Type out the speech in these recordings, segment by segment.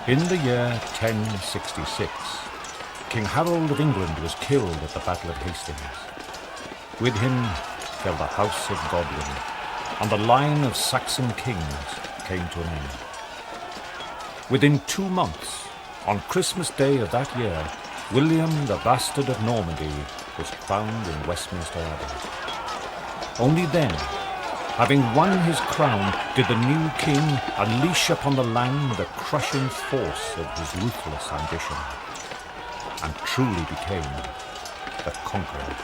In the year 1066, King Harold of England was killed at the Battle of Hastings. With him fell the House of Godwin, and the line of Saxon kings came to an end. Within 2 months, on Christmas Day of that year, William the Bastard of Normandy was crowned in Westminster Abbey. Only then, having won his crown, did the new king unleash upon the land the crushing force of his ruthless ambition, and truly became the conqueror.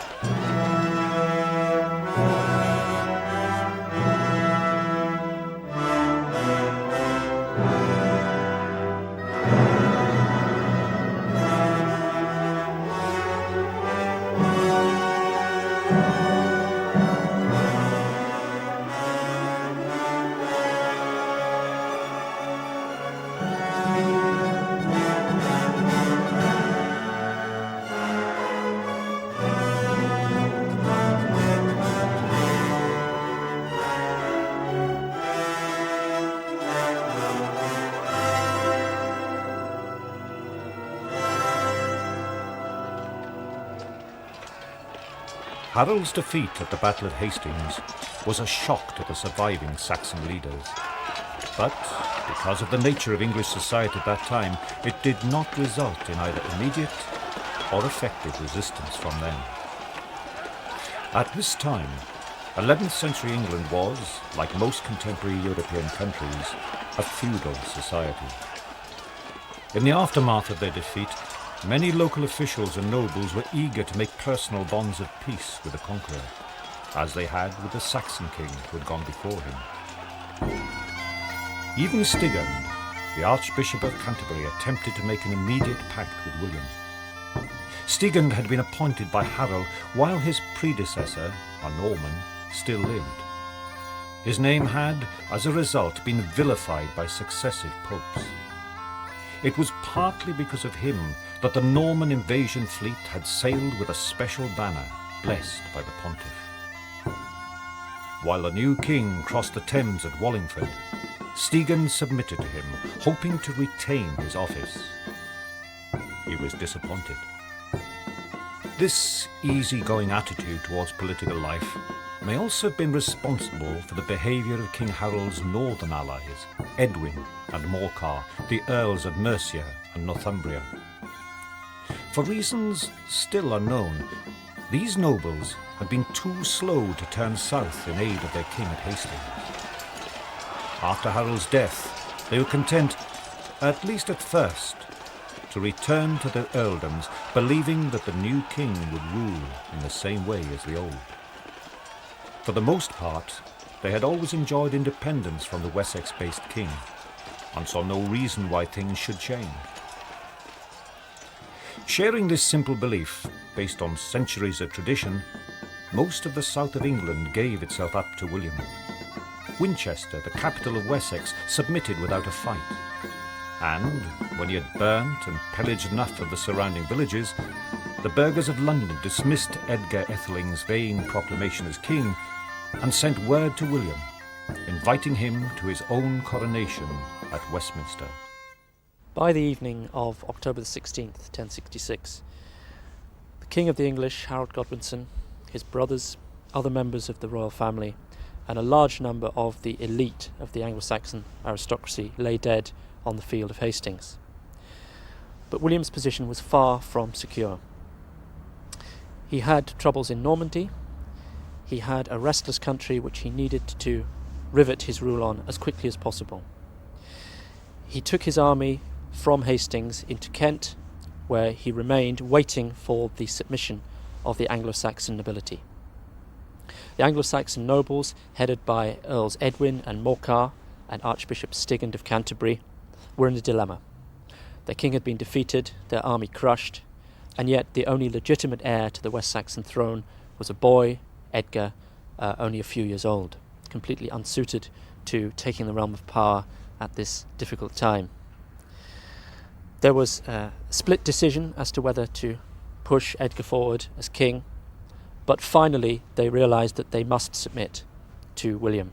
Harold's defeat at the Battle of Hastings was a shock to the surviving Saxon leaders. But, because of the nature of English society at that time, it did not result in either immediate or effective resistance from them. At this time, 11th century England was, like most contemporary European countries, a feudal society. In the aftermath of their defeat, many local officials and nobles were eager to make personal bonds of peace with the conqueror, as they had with the Saxon king who had gone before him. Even Stigand, the Archbishop of Canterbury, attempted to make an immediate pact with William. Stigand had been appointed by Harold while his predecessor, a Norman, still lived. His name had, as a result, been vilified by successive popes. It was partly because of him that the Norman invasion fleet had sailed with a special banner, blessed by the pontiff. While the new king crossed the Thames at Wallingford, Stigand submitted to him, hoping to retain his office. He was disappointed. This easygoing attitude towards political life may also have been responsible for the behaviour of King Harold's northern allies, Edwin and Morcar, the Earls of Mercia and Northumbria. For reasons still unknown, these nobles had been too slow to turn south in aid of their king at Hastings. After Harold's death, they were content, at least at first, to return to their earldoms, believing that the new king would rule in the same way as the old. For the most part, they had always enjoyed independence from the Wessex-based king, and saw no reason why things should change. Sharing this simple belief, based on centuries of tradition, most of the south of England gave itself up to William. Winchester, the capital of Wessex, submitted without a fight. And, when he had burnt and pillaged enough of the surrounding villages, the burghers of London dismissed Edgar Etheling's vain proclamation as king and sent word to William, inviting him to his own coronation at Westminster. By the evening of October the 16th, 1066, the King of the English, Harold Godwinson, his brothers, other members of the royal family, and a large number of the elite of the Anglo-Saxon aristocracy lay dead on the field of Hastings. But William's position was far from secure. He had troubles in Normandy. He had a restless country which he needed to rivet his rule on as quickly as possible. He took his army from Hastings into Kent, where he remained waiting for the submission of the Anglo-Saxon nobility. The Anglo-Saxon nobles, headed by Earls Edwin and Morcar and Archbishop Stigand of Canterbury, were in a dilemma. Their king had been defeated, their army crushed, and yet the only legitimate heir to the West Saxon throne was a boy, Edgar, only a few years old, completely unsuited to taking the realm of power at this difficult time. There was a split decision as to whether to push Edgar forward as king, but finally they realised that they must submit to William.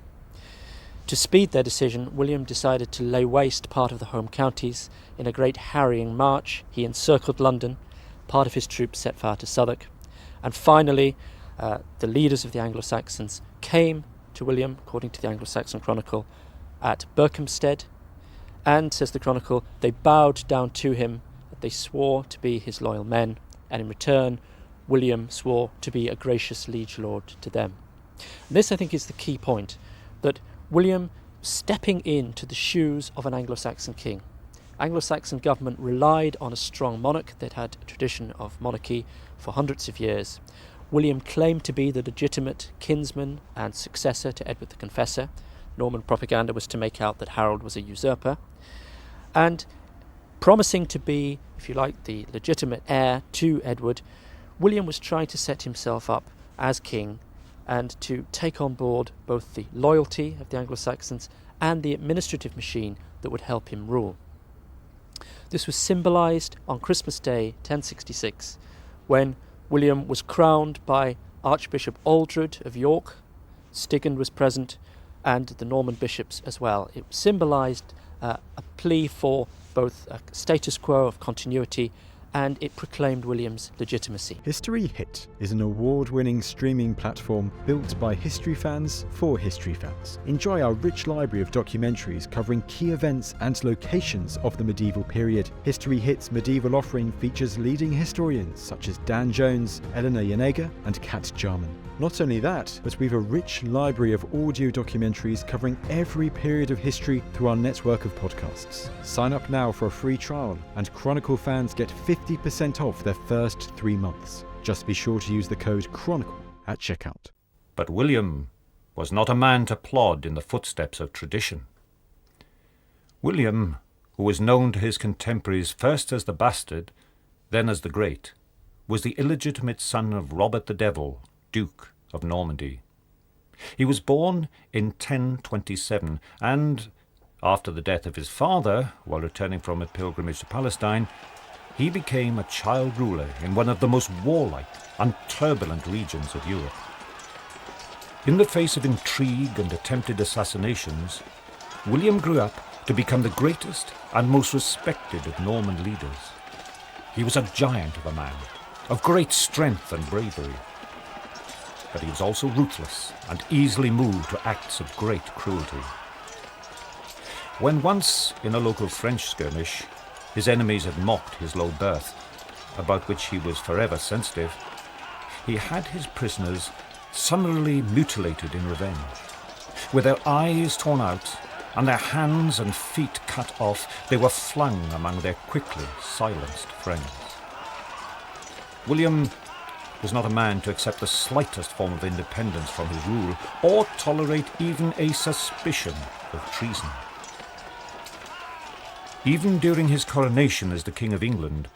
To speed their decision, William decided to lay waste part of the home counties. In a great harrying march, he encircled London. Part of his troops set fire to Southwark. And finally, the leaders of the Anglo-Saxons came to William, according to the Anglo-Saxon Chronicle, at Berkhamsted. And, says the Chronicle, they bowed down to him, they swore to be his loyal men, and in return, William swore to be a gracious liege lord to them. And this, I think, is the key point, that William stepping into the shoes of an Anglo-Saxon king. Anglo-Saxon government relied on a strong monarch that had a tradition of monarchy for hundreds of years. William claimed to be the legitimate kinsman and successor to Edward the Confessor. Norman propaganda was to make out that Harold was a usurper. And promising to be, if you like, the legitimate heir to Edward, William was trying to set himself up as king and to take on board both the loyalty of the Anglo-Saxons and the administrative machine that would help him rule. This was symbolised on Christmas Day 1066, when William was crowned by Archbishop Aldred of York. Stigand was present, and the Norman bishops as well. It symbolised a plea for both a status quo of continuity, and it proclaimed William's legitimacy. History Hit is an award-winning streaming platform built by history fans for history fans. Enjoy our rich library of documentaries covering key events and locations of the medieval period. History Hit's medieval offering features leading historians such as Dan Jones, Eleanor Janega, and Kat Jarman. Not only that, but we've a rich library of audio documentaries covering every period of history through our network of podcasts. Sign up now for a free trial, and Chronicle fans get 50% off their first 3 months. Just be sure to use the code Chronicle at checkout. But William was not a man to plod in the footsteps of tradition. William, who was known to his contemporaries first as the Bastard, then as the Great, was the illegitimate son of Robert the Devil, Duke of Normandy. He was born in 1027, and, after the death of his father, while returning from a pilgrimage to Palestine, he became a child ruler in one of the most warlike and turbulent regions of Europe. In the face of intrigue and attempted assassinations, William grew up to become the greatest and most respected of Norman leaders. He was a giant of a man, of great strength and bravery. But he was also ruthless and easily moved to acts of great cruelty. When once, in a local French skirmish, his enemies had mocked his low birth, about which he was forever sensitive, he had his prisoners summarily mutilated in revenge. With their eyes torn out and their hands and feet cut off, they were flung among their quickly silenced friends. William was not a man to accept the slightest form of independence from his rule, or tolerate even a suspicion of treason. Even during his coronation as the King of England,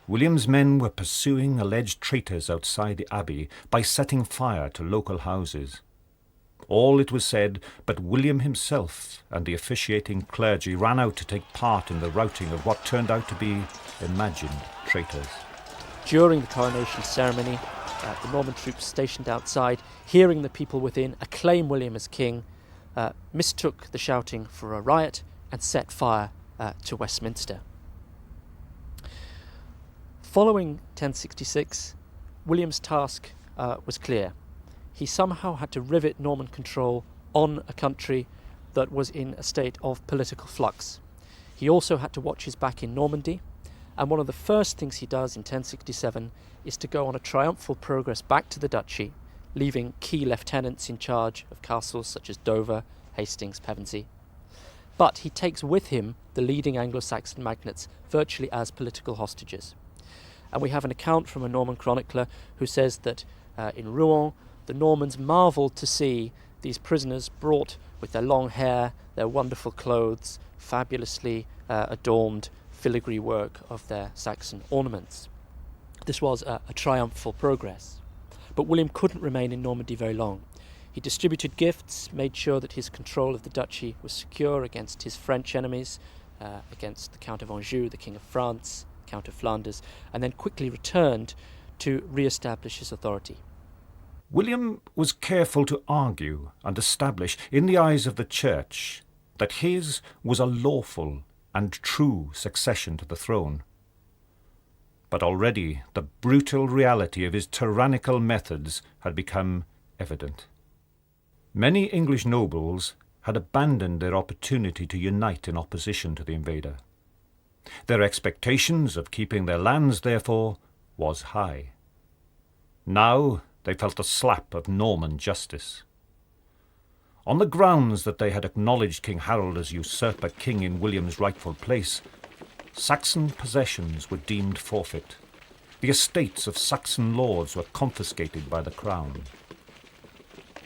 William's men were pursuing alleged traitors outside the abbey by setting fire to local houses. All, it was said, but William himself and the officiating clergy ran out to take part in the routing of what turned out to be imagined traitors. During the coronation ceremony, the Norman troops stationed outside, hearing the people within acclaim William as king, mistook the shouting for a riot and set fire to Westminster. Following 1066, William's task was clear. He somehow had to rivet Norman control on a country that was in a state of political flux. He also had to watch his back in Normandy, and one of the first things he does in 1067 is to go on a triumphal progress back to the duchy, leaving key lieutenants in charge of castles such as Dover, Hastings, Pevensey. But he takes with him the leading Anglo-Saxon magnates virtually as political hostages. And we have an account from a Norman chronicler who says that in Rouen, the Normans marvelled to see these prisoners brought with their long hair, their wonderful clothes, fabulously adorned filigree work of their Saxon ornaments. This was a triumphal progress. But William couldn't remain in Normandy very long. He distributed gifts, made sure that his control of the duchy was secure against his French enemies, against the Count of Anjou, the King of France, Count of Flanders, and then quickly returned to re-establish his authority. William was careful to argue and establish in the eyes of the Church that his was a lawful and true succession to the throne. But already the brutal reality of his tyrannical methods had become evident. Many English nobles had abandoned their opportunity to unite in opposition to the invader. Their expectations of keeping their lands, therefore, was high. Now they felt the slap of Norman justice. On the grounds that they had acknowledged King Harold as usurper king in William's rightful place, Saxon possessions were deemed forfeit. The estates of Saxon lords were confiscated by the crown.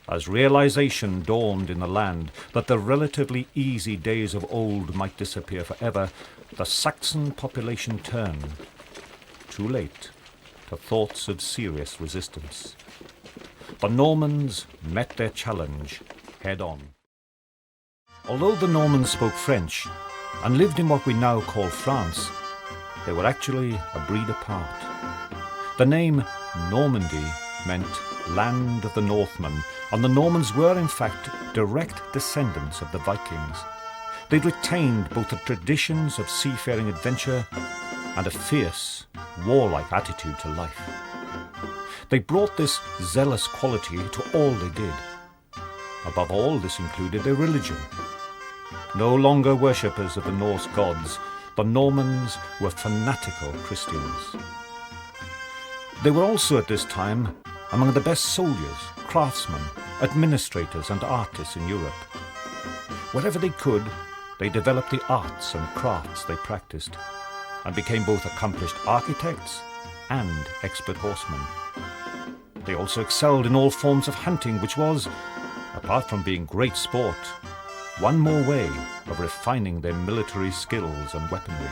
As realization dawned in the land that the relatively easy days of old might disappear forever, the Saxon population turned, too late, to thoughts of serious resistance. The Normans met their challenge head on. Although the Normans spoke French and lived in what we now call France, they were actually a breed apart. The name Normandy meant land of the Northmen, and the Normans were in fact direct descendants of the Vikings. They'd retained both the traditions of seafaring adventure and a fierce, warlike attitude to life. They brought this zealous quality to all they did. Above all, this included their religion. No longer worshippers of the Norse gods, the Normans were fanatical Christians. They were also at this time among the best soldiers, craftsmen, administrators and artists in Europe. Wherever they could, they developed the arts and crafts they practiced, and became both accomplished architects and expert horsemen. They also excelled in all forms of hunting, which was, apart from being great sport, one more way of refining their military skills and weaponry.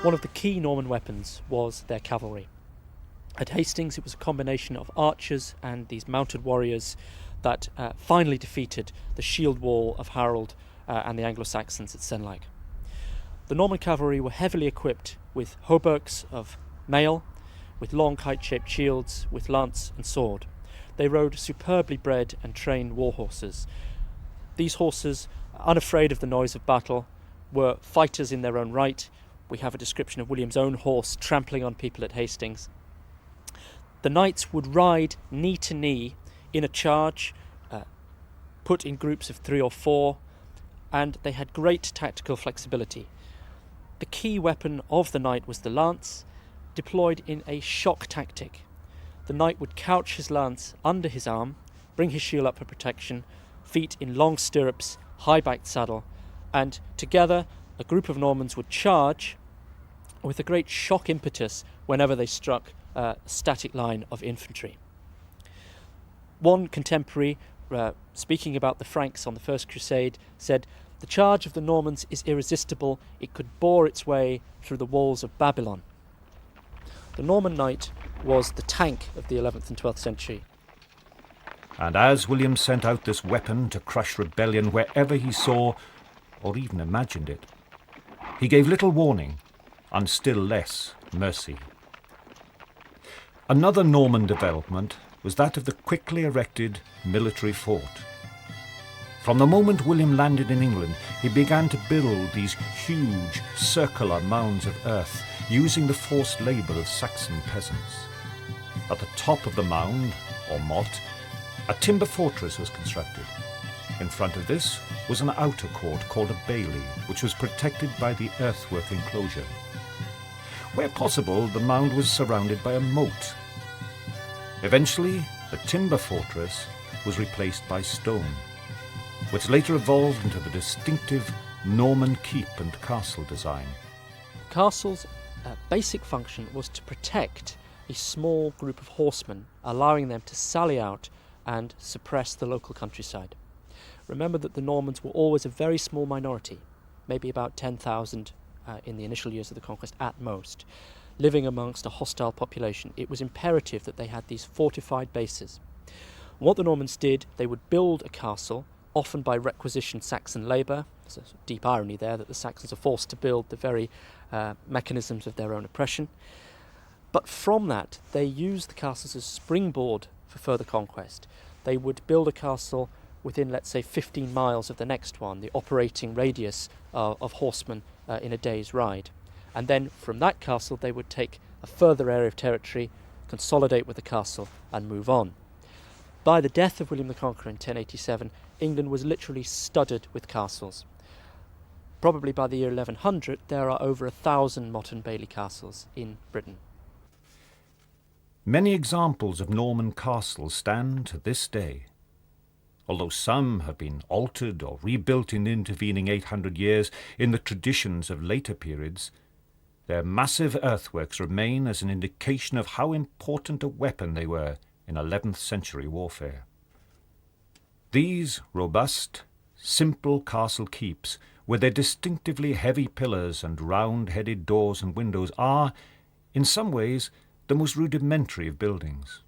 One of the key Norman weapons was their cavalry. At Hastings, it was a combination of archers and these mounted warriors that finally defeated the shield wall of Harold and the Anglo-Saxons at Senlac. The Norman cavalry were heavily equipped with hauberks of mail, with long kite-shaped shields, with lance and sword. They rode superbly bred and trained war horses. These horses, unafraid of the noise of battle, were fighters in their own right. We have a description of William's own horse trampling on people at Hastings. The knights would ride knee to knee in a charge, put in groups of 3 or 4, and they had great tactical flexibility. The key weapon of the knight was the lance, deployed in a shock tactic. The knight would couch his lance under his arm, bring his shield up for protection, feet in long stirrups, high-backed saddle, and together a group of Normans would charge with a great shock impetus whenever they struck a static line of infantry. One contemporary, speaking about the Franks on the First Crusade, said, "The charge of the Normans is irresistible. It could bore its way through the walls of Babylon." The Norman knight was the tank of the 11th and 12th century. And as William sent out this weapon to crush rebellion wherever he saw, or even imagined it, he gave little warning and still less mercy. Another Norman development was that of the quickly erected military fort. From the moment William landed in England, he began to build these huge circular mounds of earth, using the forced labour of Saxon peasants. At the top of the mound, or motte, a timber fortress was constructed. In front of this was an outer court called a bailey, which was protected by the earthwork enclosure. Where possible, the mound was surrounded by a moat. Eventually, the timber fortress was replaced by stone, which later evolved into the distinctive Norman keep and castle design. The castle's basic function was to protect a small group of horsemen, allowing them to sally out and suppress the local countryside. Remember that the Normans were always a very small minority, maybe about 10,000 in the initial years of the conquest at most, living amongst a hostile population. It was imperative that they had these fortified bases. What the Normans did, they would build a castle, often by requisitioned Saxon labour. There's a deep irony there that the Saxons are forced to build the very mechanisms of their own oppression. But from that, they used the castles as springboard for further conquest. They would build a castle within, let's say, 15 miles of the next one, the operating radius of horsemen in a day's ride. And then from that castle they would take a further area of territory, consolidate with the castle and move on. By the death of William the Conqueror in 1087, England was literally studded with castles. Probably by the year 1100 there are over 1,000 motte and bailey castles in Britain. Many examples of Norman castles stand to this day. Although some have been altered or rebuilt in the intervening 800 years in the traditions of later periods, their massive earthworks remain as an indication of how important a weapon they were in 11th century warfare. These robust, simple castle keeps, with their distinctively heavy pillars and round-headed doors and windows, are, in some ways, the most rudimentary of buildings.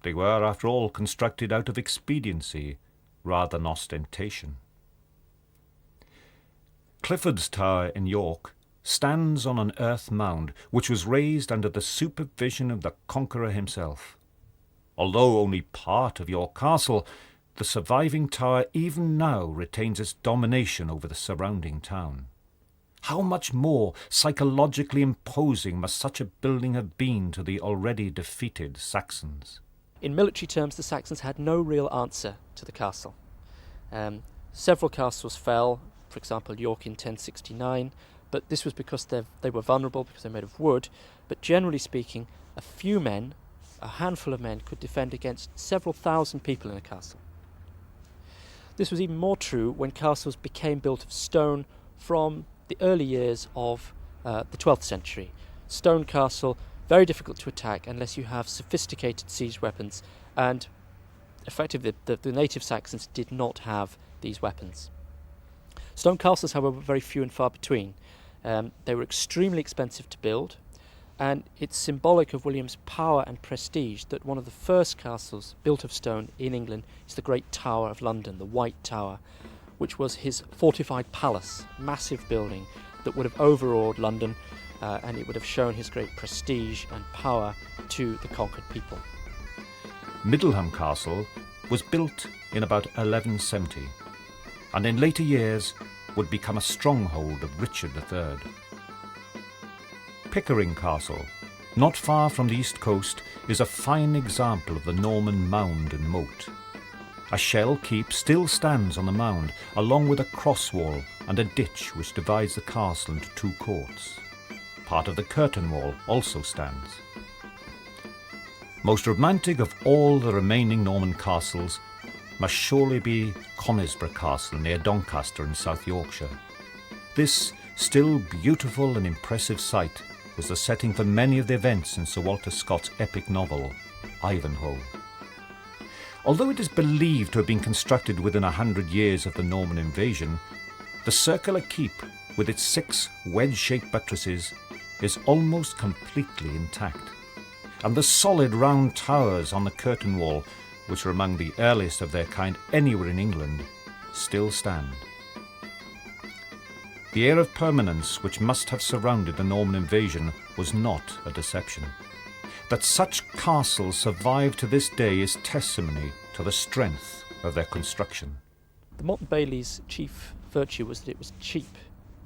They were, after all, constructed out of expediency rather than ostentation. Clifford's Tower in York stands on an earth mound which was raised under the supervision of the Conqueror himself. Although only part of York Castle, the surviving tower even now retains its domination over the surrounding town. How much more psychologically imposing must such a building have been to the already defeated Saxons? In military terms, the Saxons had no real answer to the castle. Several castles fell, for example York in 1069, but this was because they were vulnerable, because they're made of wood. But generally speaking, a handful of men could defend against several thousand people in a castle. This was even more true when castles became built of stone from the early years of the 12th century. Stone castle, very difficult to attack unless you have sophisticated siege weapons, and effectively the native Saxons did not have these weapons. Stone castles, however, were very few and far between. They were extremely expensive to build, and it's symbolic of William's power and prestige that one of the first castles built of stone in England is the Great Tower of London, the White Tower, which was his fortified palace, massive building that would have overawed London, and it would have shown his great prestige and power to the conquered people. Middleham Castle was built in about 1170, and in later years would become a stronghold of Richard III. Pickering Castle, not far from the east coast, is a fine example of the Norman mound and moat. A shell keep still stands on the mound, along with a cross wall and a ditch which divides the castle into two courts. Part of the curtain wall also stands. Most romantic of all the remaining Norman castles must surely be Conisbrough Castle near Doncaster in South Yorkshire. This still beautiful and impressive site was the setting for many of the events in Sir Walter Scott's epic novel, Ivanhoe. Although it is believed to have been constructed within 100 years of the Norman invasion, the circular keep, with its 6 wedge-shaped buttresses, is almost completely intact, and the solid round towers on the curtain wall, which are among the earliest of their kind anywhere in England, still stand. The air of permanence which must have surrounded the Norman invasion was not a deception. That such castles survive to this day is testimony to the strength of their construction. The Motte and Bailey's chief virtue was that it was cheap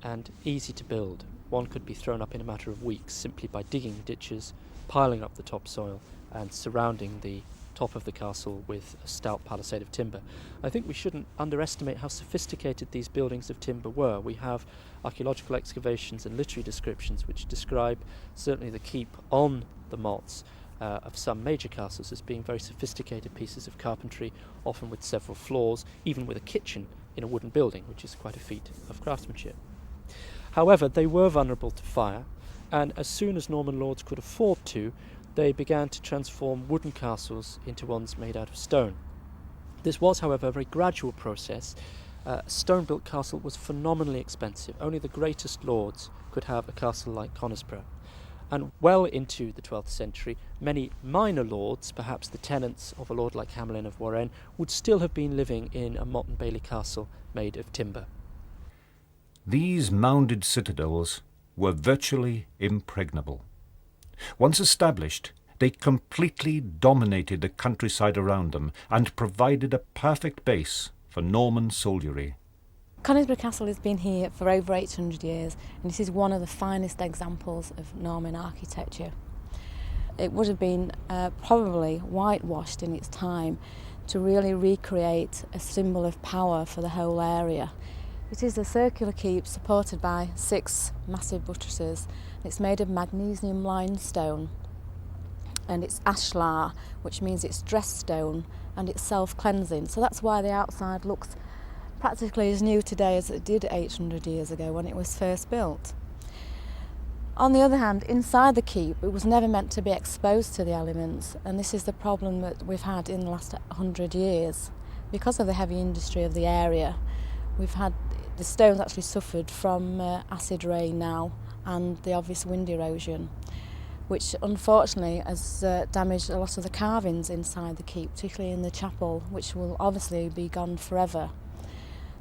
and easy to build. One could be thrown up in a matter of weeks simply by digging ditches, piling up the topsoil and surrounding the top of the castle with a stout palisade of timber. I think we shouldn't underestimate how sophisticated these buildings of timber were. We have archaeological excavations and literary descriptions which describe certainly the keep on the mottes of some major castles as being very sophisticated pieces of carpentry, often with several floors, even with a kitchen in a wooden building, which is quite a feat of craftsmanship. However, they were vulnerable to fire, and as soon as Norman lords could afford to, they began to transform wooden castles into ones made out of stone. This was, however, a very gradual process. A stone-built castle was phenomenally expensive. Only the greatest lords could have a castle like Conisbrough. And well into the 12th century, many minor lords, perhaps the tenants of a lord like Hamelin of Warenne, would still have been living in a Motte and Bailey castle made of timber. These mounded citadels were virtually impregnable. Once established, they completely dominated the countryside around them and provided a perfect base for Norman soldiery. Conisbrough Castle has been here for over 800 years, and this is one of the finest examples of Norman architecture. It would have been probably whitewashed in its time to really recreate a symbol of power for the whole area. It is a circular keep supported by 6 massive buttresses. It's made of magnesium limestone, and it's ashlar, which means it's dressed stone, and it's self-cleansing. So that's why the outside looks practically as new today as it did 800 years ago when it was first built. On the other hand, inside the keep, it was never meant to be exposed to the elements, and this is the problem that we've had in the last 100 years. Because of the heavy industry of the area, the stones actually suffered from acid rain now and the obvious wind erosion, which unfortunately has damaged a lot of the carvings inside the keep, particularly in the chapel, which will obviously be gone forever.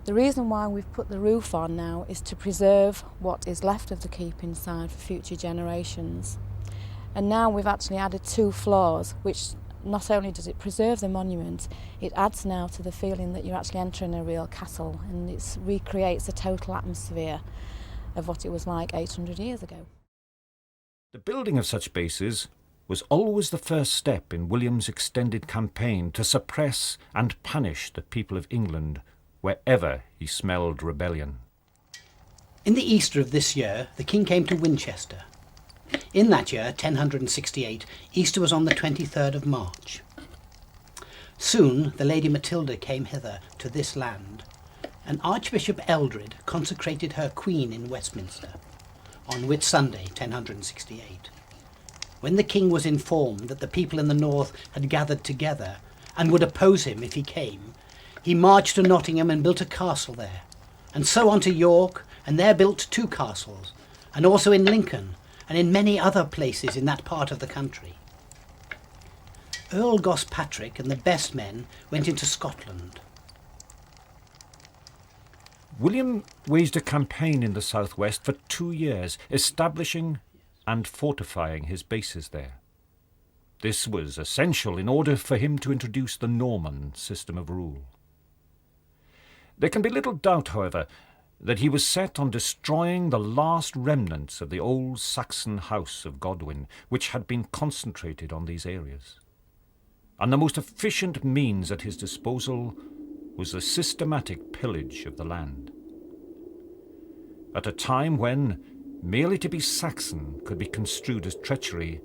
The reason why we've put the roof on now is to preserve what is left of the keep inside for future generations. And now we've actually added 2 floors, which not only does it preserve the monument, it adds now to the feeling that you're actually entering a real castle, and it recreates a total atmosphere of what it was like 800 years ago. The building of such bases was always the first step in William's extended campaign to suppress and punish the people of England wherever he smelled rebellion. In the Easter of this year, the king came to Winchester. In that year, 1068, Easter was on the 23rd of March. Soon the Lady Matilda came hither to this land, and Archbishop Eldred consecrated her queen in Westminster on Whit Sunday, 1068. When the king was informed that the people in the north had gathered together and would oppose him if he came, he marched to Nottingham and built a castle there, and so on to York, and there built 2 castles, and also in Lincoln, and in many other places in that part of the country. Earl Gospatrick and the best men went into Scotland. William waged a campaign in the southwest for 2 years, establishing and fortifying his bases there. This was essential in order for him to introduce the Norman system of rule. There can be little doubt, however, that he was set on destroying the last remnants of the old Saxon house of Godwin, which had been concentrated on these areas. And the most efficient means at his disposal was the systematic pillage of the land. At a time when merely to be Saxon could be construed as treachery,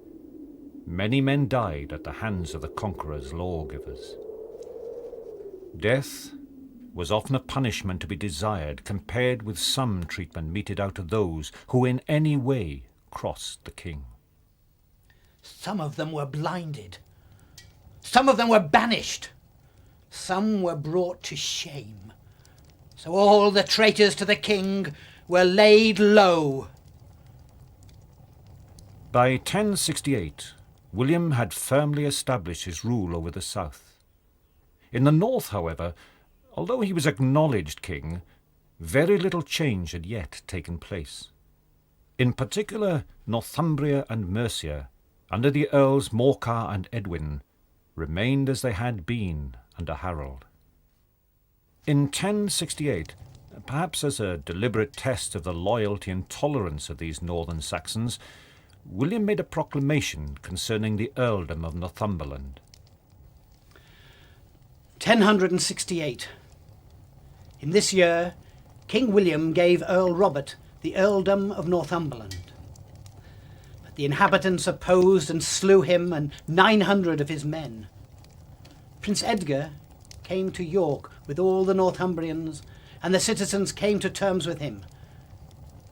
many men died at the hands of the conqueror's lawgivers. Death was often a punishment to be desired compared with some treatment meted out to those who in any way crossed the king. Some of them were blinded. Some of them were banished. Some were brought to shame. So all the traitors to the king were laid low. By 1068, William had firmly established his rule over the south. In the north, however, although he was acknowledged king, very little change had yet taken place. In particular, Northumbria and Mercia, under the Earls Morcar and Edwin, remained as they had been under Harold. In 1068, perhaps as a deliberate test of the loyalty and tolerance of these northern Saxons, William made a proclamation concerning the earldom of Northumberland. 1068. In this year, King William gave Earl Robert the earldom of Northumberland. But the inhabitants opposed and slew him and 900 of his men. Prince Edgar came to York with all the Northumbrians, and the citizens came to terms with him.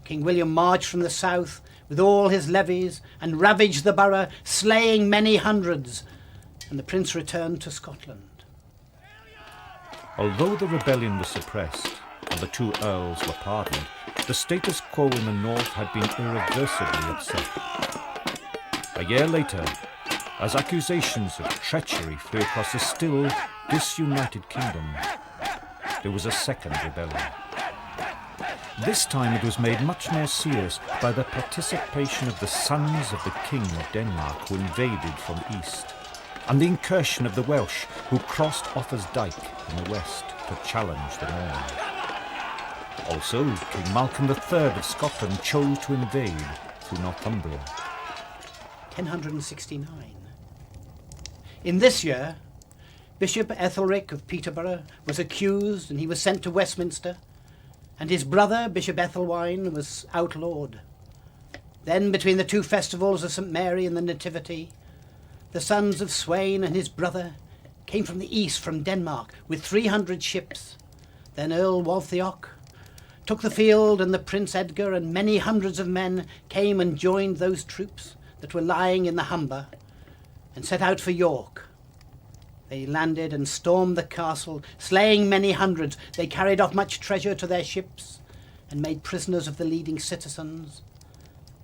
King William marched from the south with all his levies and ravaged the borough, slaying many hundreds, and the prince returned to Scotland. Although the rebellion was suppressed and the 2 earls were pardoned, the status quo in the north had been irreversibly upset. A year later, as accusations of treachery flew across the still disunited kingdom, there was a second rebellion. This time it was made much more serious by the participation of the sons of the King of Denmark, who invaded from the east, and the incursion of the Welsh, who crossed Offa's Dyke in the west to challenge the Normans. Also, King Malcolm III of Scotland chose to invade through Northumbria. 1069. In this year, Bishop Ethelric of Peterborough was accused and he was sent to Westminster, and his brother, Bishop Ethelwine, was outlawed. Then, between the two festivals of St. Mary and the Nativity, the sons of Sweyn and his brother came from the east, from Denmark, with 300 ships. Then Earl Waltheoc took the field, and the Prince Edgar and many hundreds of men came and joined those troops that were lying in the Humber and set out for York. They landed and stormed the castle, slaying many hundreds. They carried off much treasure to their ships and made prisoners of the leading citizens,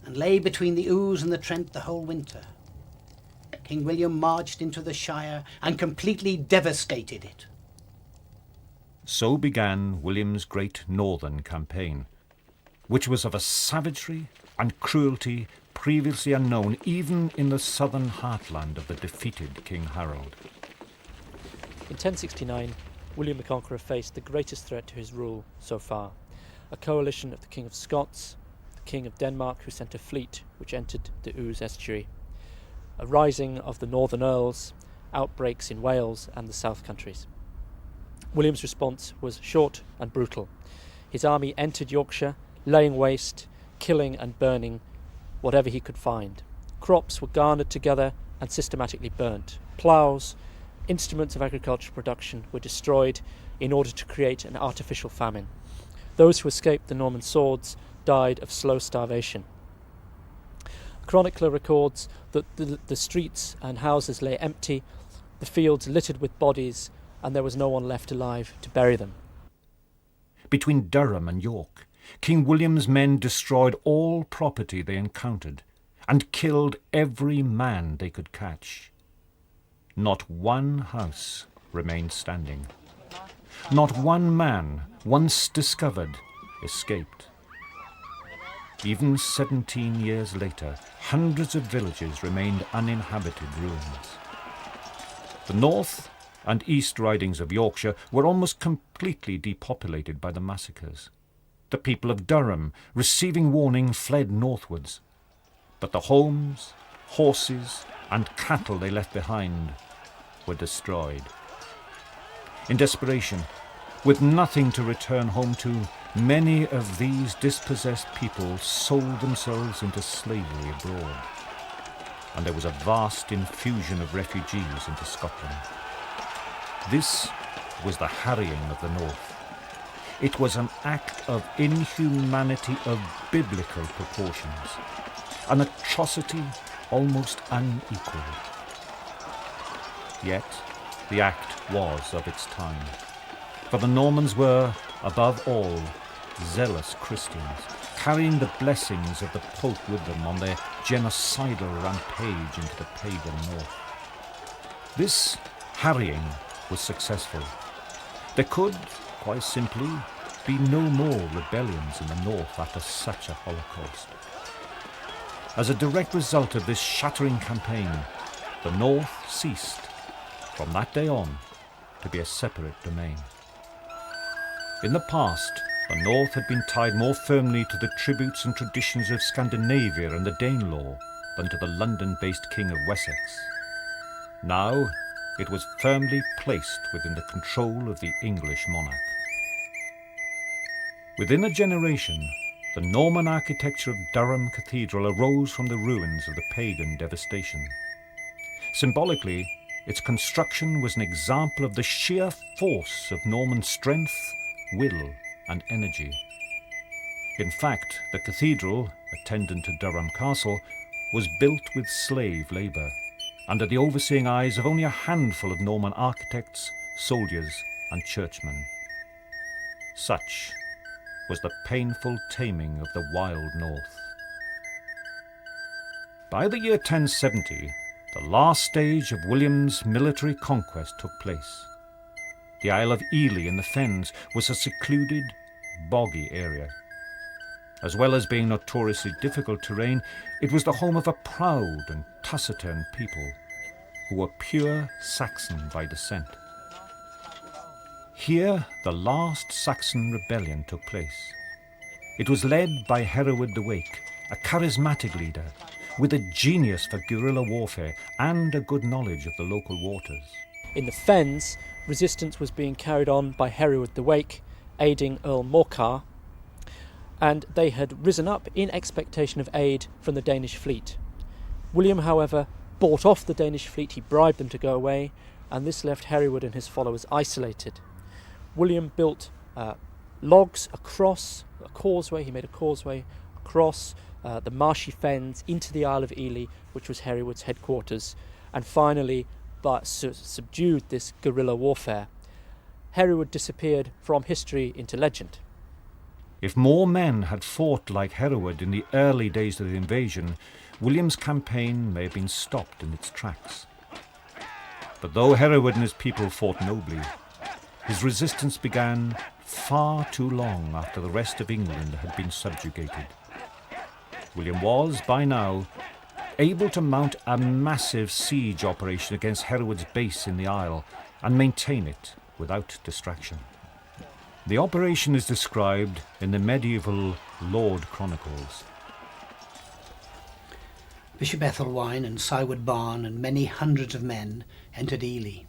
and lay between the Ouse and the Trent the whole winter. King William marched into the Shire and completely devastated it. So began William's great northern campaign, which was of a savagery and cruelty previously unknown even in the southern heartland of the defeated King Harold. In 1069, William the Conqueror faced the greatest threat to his rule so far, a coalition of the King of Scots, the King of Denmark, who sent a fleet which entered the Ouse estuary, a rising of the Northern Earls, outbreaks in Wales and the South Countries. William's response was short and brutal. His army entered Yorkshire, laying waste, killing and burning whatever he could find. Crops were garnered together and systematically burnt. Ploughs, instruments of agricultural production were destroyed in order to create an artificial famine. Those who escaped the Norman swords died of slow starvation. A chronicler records that the streets and houses lay empty, the fields littered with bodies, and there was no one left alive to bury them. Between Durham and York, King William's men destroyed all property they encountered and killed every man they could catch. Not one house remained standing. Not one man, once discovered, escaped. Even 17 years later, hundreds of villages remained uninhabited ruins. The north and east ridings of Yorkshire were almost completely depopulated by the massacres. The people of Durham, receiving warning, fled northwards. But the homes, horses, and cattle they left behind were destroyed. In desperation, with nothing to return home to, many of these dispossessed people sold themselves into slavery abroad, and there was a vast infusion of refugees into Scotland. This was the harrying of the north. It was an act of inhumanity of biblical proportions, an atrocity almost unequalled. Yet the act was of its time, for the Normans were, above all, zealous Christians, carrying the blessings of the Pope with them on their genocidal rampage into the pagan north. This harrying was successful. There could, quite simply, be no more rebellions in the north after such a holocaust. As a direct result of this shattering campaign, the north ceased, from that day on, to be a separate domain. In the past, the north had been tied more firmly to the tributes and traditions of Scandinavia and the Danelaw than to the London-based King of Wessex. Now, it was firmly placed within the control of the English monarch. Within a generation, the Norman architecture of Durham Cathedral arose from the ruins of the pagan devastation. Symbolically, its construction was an example of the sheer force of Norman strength, will, and energy. In fact, the cathedral, attendant to Durham Castle, was built with slave labour, under the overseeing eyes of only a handful of Norman architects, soldiers, and churchmen. Such was the painful taming of the wild north. By the year 1070, the last stage of William's military conquest took place. The Isle of Ely in the Fens was a secluded, boggy area, As well as being notoriously difficult terrain, it was the home of a proud and taciturn people who were pure Saxon by descent. Here, the last Saxon rebellion took place. It was led by Hereward the Wake, a charismatic leader with a genius for guerrilla warfare and a good knowledge of the local waters. In the Fens, resistance was being carried on by Hereward the Wake, aiding Earl Morcar, and they had risen up in expectation of aid from the Danish fleet. William, however, bought off the Danish fleet. He bribed them to go away, and this left Hereward and his followers isolated. William built logs across a causeway. He made a causeway across the marshy fens into the Isle of Ely, which was Hereward's headquarters, and finally subdued this guerrilla warfare. Hereward disappeared from history into legend. If more men had fought like Hereward in the early days of the invasion, William's campaign may have been stopped in its tracks. But though Hereward and his people fought nobly, his resistance began far too long after the rest of England had been subjugated. William was, by now, able to mount a massive siege operation against Hereward's base in the Isle and maintain it without distraction. The operation is described in the medieval Lord Chronicles. Bishop Ethelwine and Syward Barn and many hundreds of men entered Ely.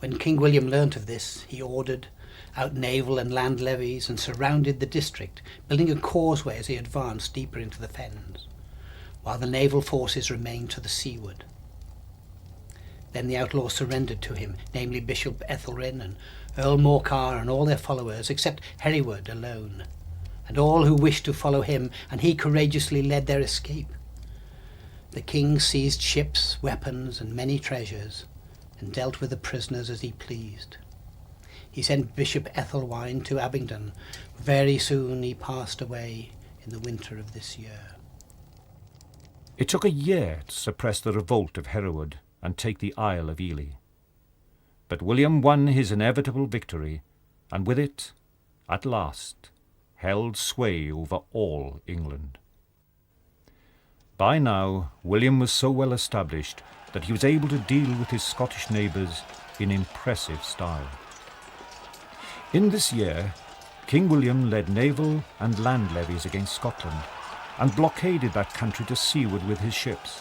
When King William learnt of this, he ordered out naval and land levies and surrounded the district, building a causeway as he advanced deeper into the fens, while the naval forces remained to the seaward. Then the outlaws surrendered to him, namely Bishop Ethelrin and Earl Morcar and all their followers, except Hereward alone, and all who wished to follow him, and he courageously led their escape. The king seized ships, weapons, and many treasures, and dealt with the prisoners as he pleased. He sent Bishop Ethelwine to Abingdon. Very soon he passed away in the winter of this year. It took a year to suppress the revolt of Hereward and take the Isle of Ely. But William won his inevitable victory, and with it, at last, held sway over all England. By now, William was so well established that he was able to deal with his Scottish neighbours in impressive style. In this year, King William led naval and land levies against Scotland and blockaded that country to seaward with his ships.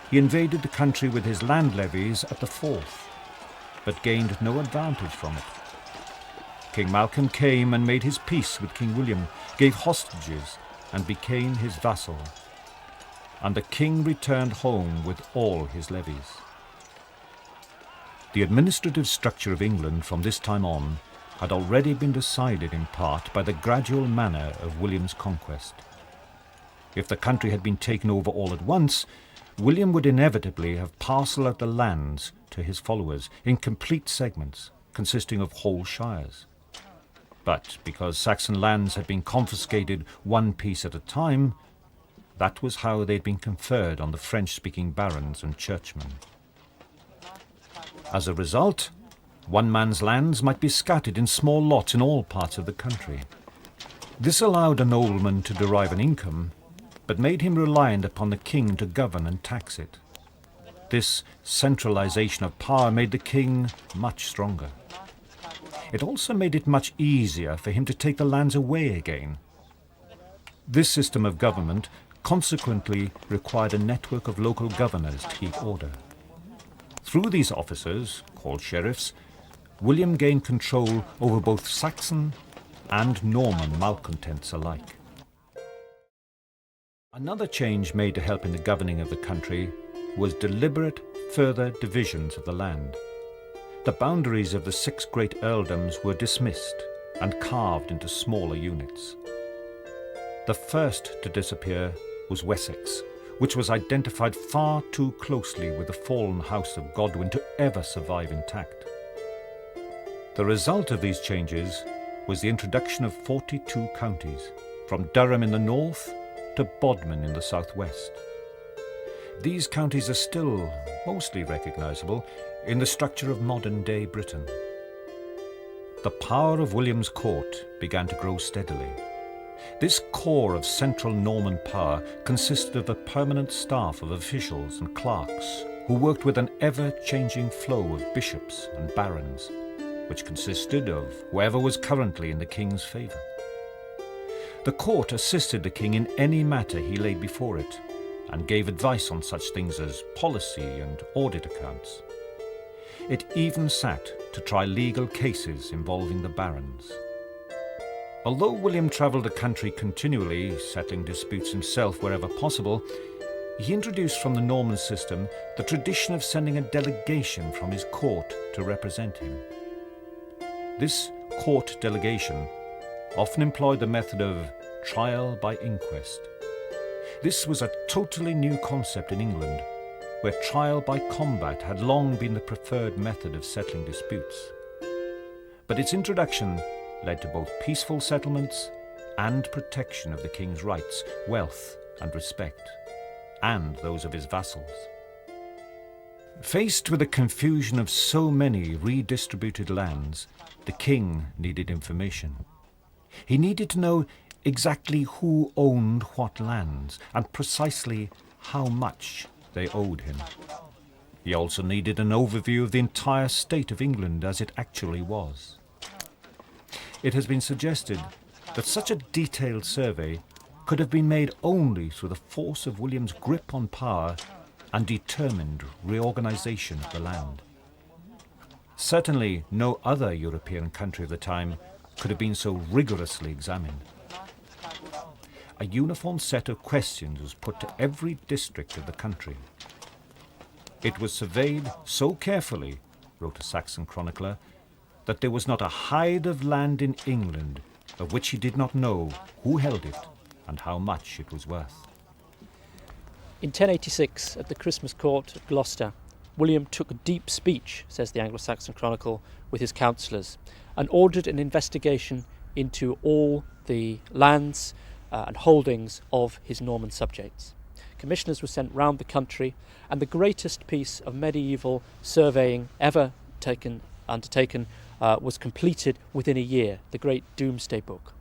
He invaded the country with his land levies at the Forth, but gained no advantage from it. King Malcolm came and made his peace with King William, gave hostages, and became his vassal. And the king returned home with all his levies. The administrative structure of England from this time on had already been decided in part by the gradual manner of William's conquest. If the country had been taken over all at once, William would inevitably have parcelled out the lands to his followers in complete segments consisting of whole shires. But because Saxon lands had been confiscated one piece at a time, that was how they'd been conferred on the French-speaking barons and churchmen. As a result, one man's lands might be scattered in small lots in all parts of the country. This allowed a nobleman to derive an income, but made him reliant upon the king to govern and tax it. This centralization of power made the king much stronger. It also made it much easier for him to take the lands away again. This system of government consequently required a network of local governors to keep order. Through these officers, called sheriffs, William gained control over both Saxon and Norman malcontents alike. Another change made to help in the governing of the country was deliberate further divisions of the land. The boundaries of the 6 great earldoms were dismissed and carved into smaller units. The first to disappear was Wessex, which was identified far too closely with the fallen house of Godwin to ever survive intact. The result of these changes was the introduction of 42 counties, from Durham in the north to Bodmin in the southwest. These counties are still mostly recognisable in the structure of modern-day Britain. The power of William's court began to grow steadily. This core of central Norman power consisted of a permanent staff of officials and clerks who worked with an ever-changing flow of bishops and barons, which consisted of whoever was currently in the king's favour. The court assisted the king in any matter he laid before it, and gave advice on such things as policy and audit accounts. It even sat to try legal cases involving the barons. Although William travelled the country continually, settling disputes himself wherever possible, he introduced from the Norman system the tradition of sending a delegation from his court to represent him. This court delegation often employed the method of trial by inquest. This was a totally new concept in England, where trial by combat had long been the preferred method of settling disputes. But its introduction led to both peaceful settlements and protection of the king's rights, wealth and respect, and those of his vassals. Faced with the confusion of so many redistributed lands, the king needed information. He needed to know exactly who owned what lands and precisely how much they owed him. He also needed an overview of the entire state of England as it actually was. It has been suggested that such a detailed survey could have been made only through the force of William's grip on power and determined reorganisation of the land. Certainly no other European country of the time could have been so rigorously examined. A uniform set of questions was put to every district of the country. It was surveyed so carefully, wrote a Saxon chronicler, that there was not a hide of land in England of which he did not know who held it and how much it was worth. In 1086, at the Christmas court at Gloucester, William took a deep speech, says the Anglo-Saxon Chronicle, with his councillors, and ordered an investigation into all the lands and holdings of his Norman subjects. Commissioners were sent round the country, and the greatest piece of medieval surveying ever undertaken was completed within a year, the Great Domesday Book.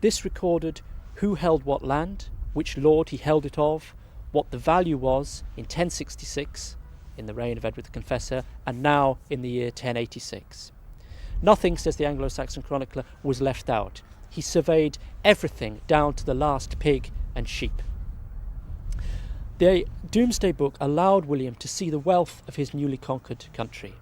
This recorded who held what land, which lord he held it of, what the value was in 1066, in the reign of Edward the Confessor, and now in the year 1086. Nothing, says the Anglo-Saxon chronicler, was left out. He surveyed everything down to the last pig and sheep. The Domesday Book allowed William to see the wealth of his newly conquered country.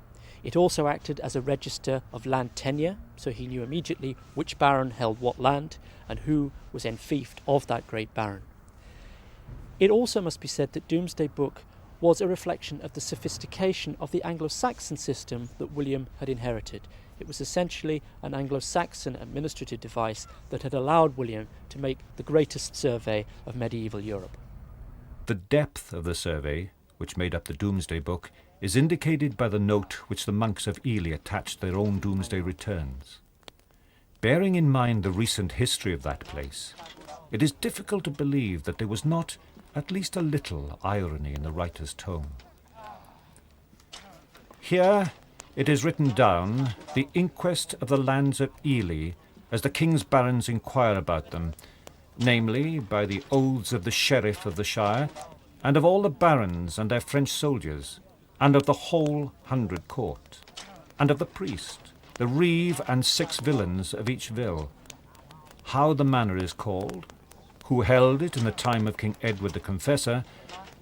It also acted as a register of land tenure, so he knew immediately which baron held what land and who was enfiefed of that great baron. It also must be said that Domesday Book was a reflection of the sophistication of the Anglo-Saxon system that William had inherited. It was essentially an Anglo-Saxon administrative device that had allowed William to make the greatest survey of medieval Europe. The depth of the survey, which made up the Domesday Book, is indicated by the note which the monks of Ely attached to their own Domesday returns. Bearing in mind the recent history of that place, it is difficult to believe that there was not at least a little irony in the writer's tone. Here it is written down, the inquest of the lands of Ely, as the king's barons inquire about them, namely by the oaths of the sheriff of the shire, and of all the barons and their French soldiers, and of the whole 100 court, and of the priest, the reeve and 6 villains of each vill, how the manor is called, who held it in the time of King Edward the Confessor,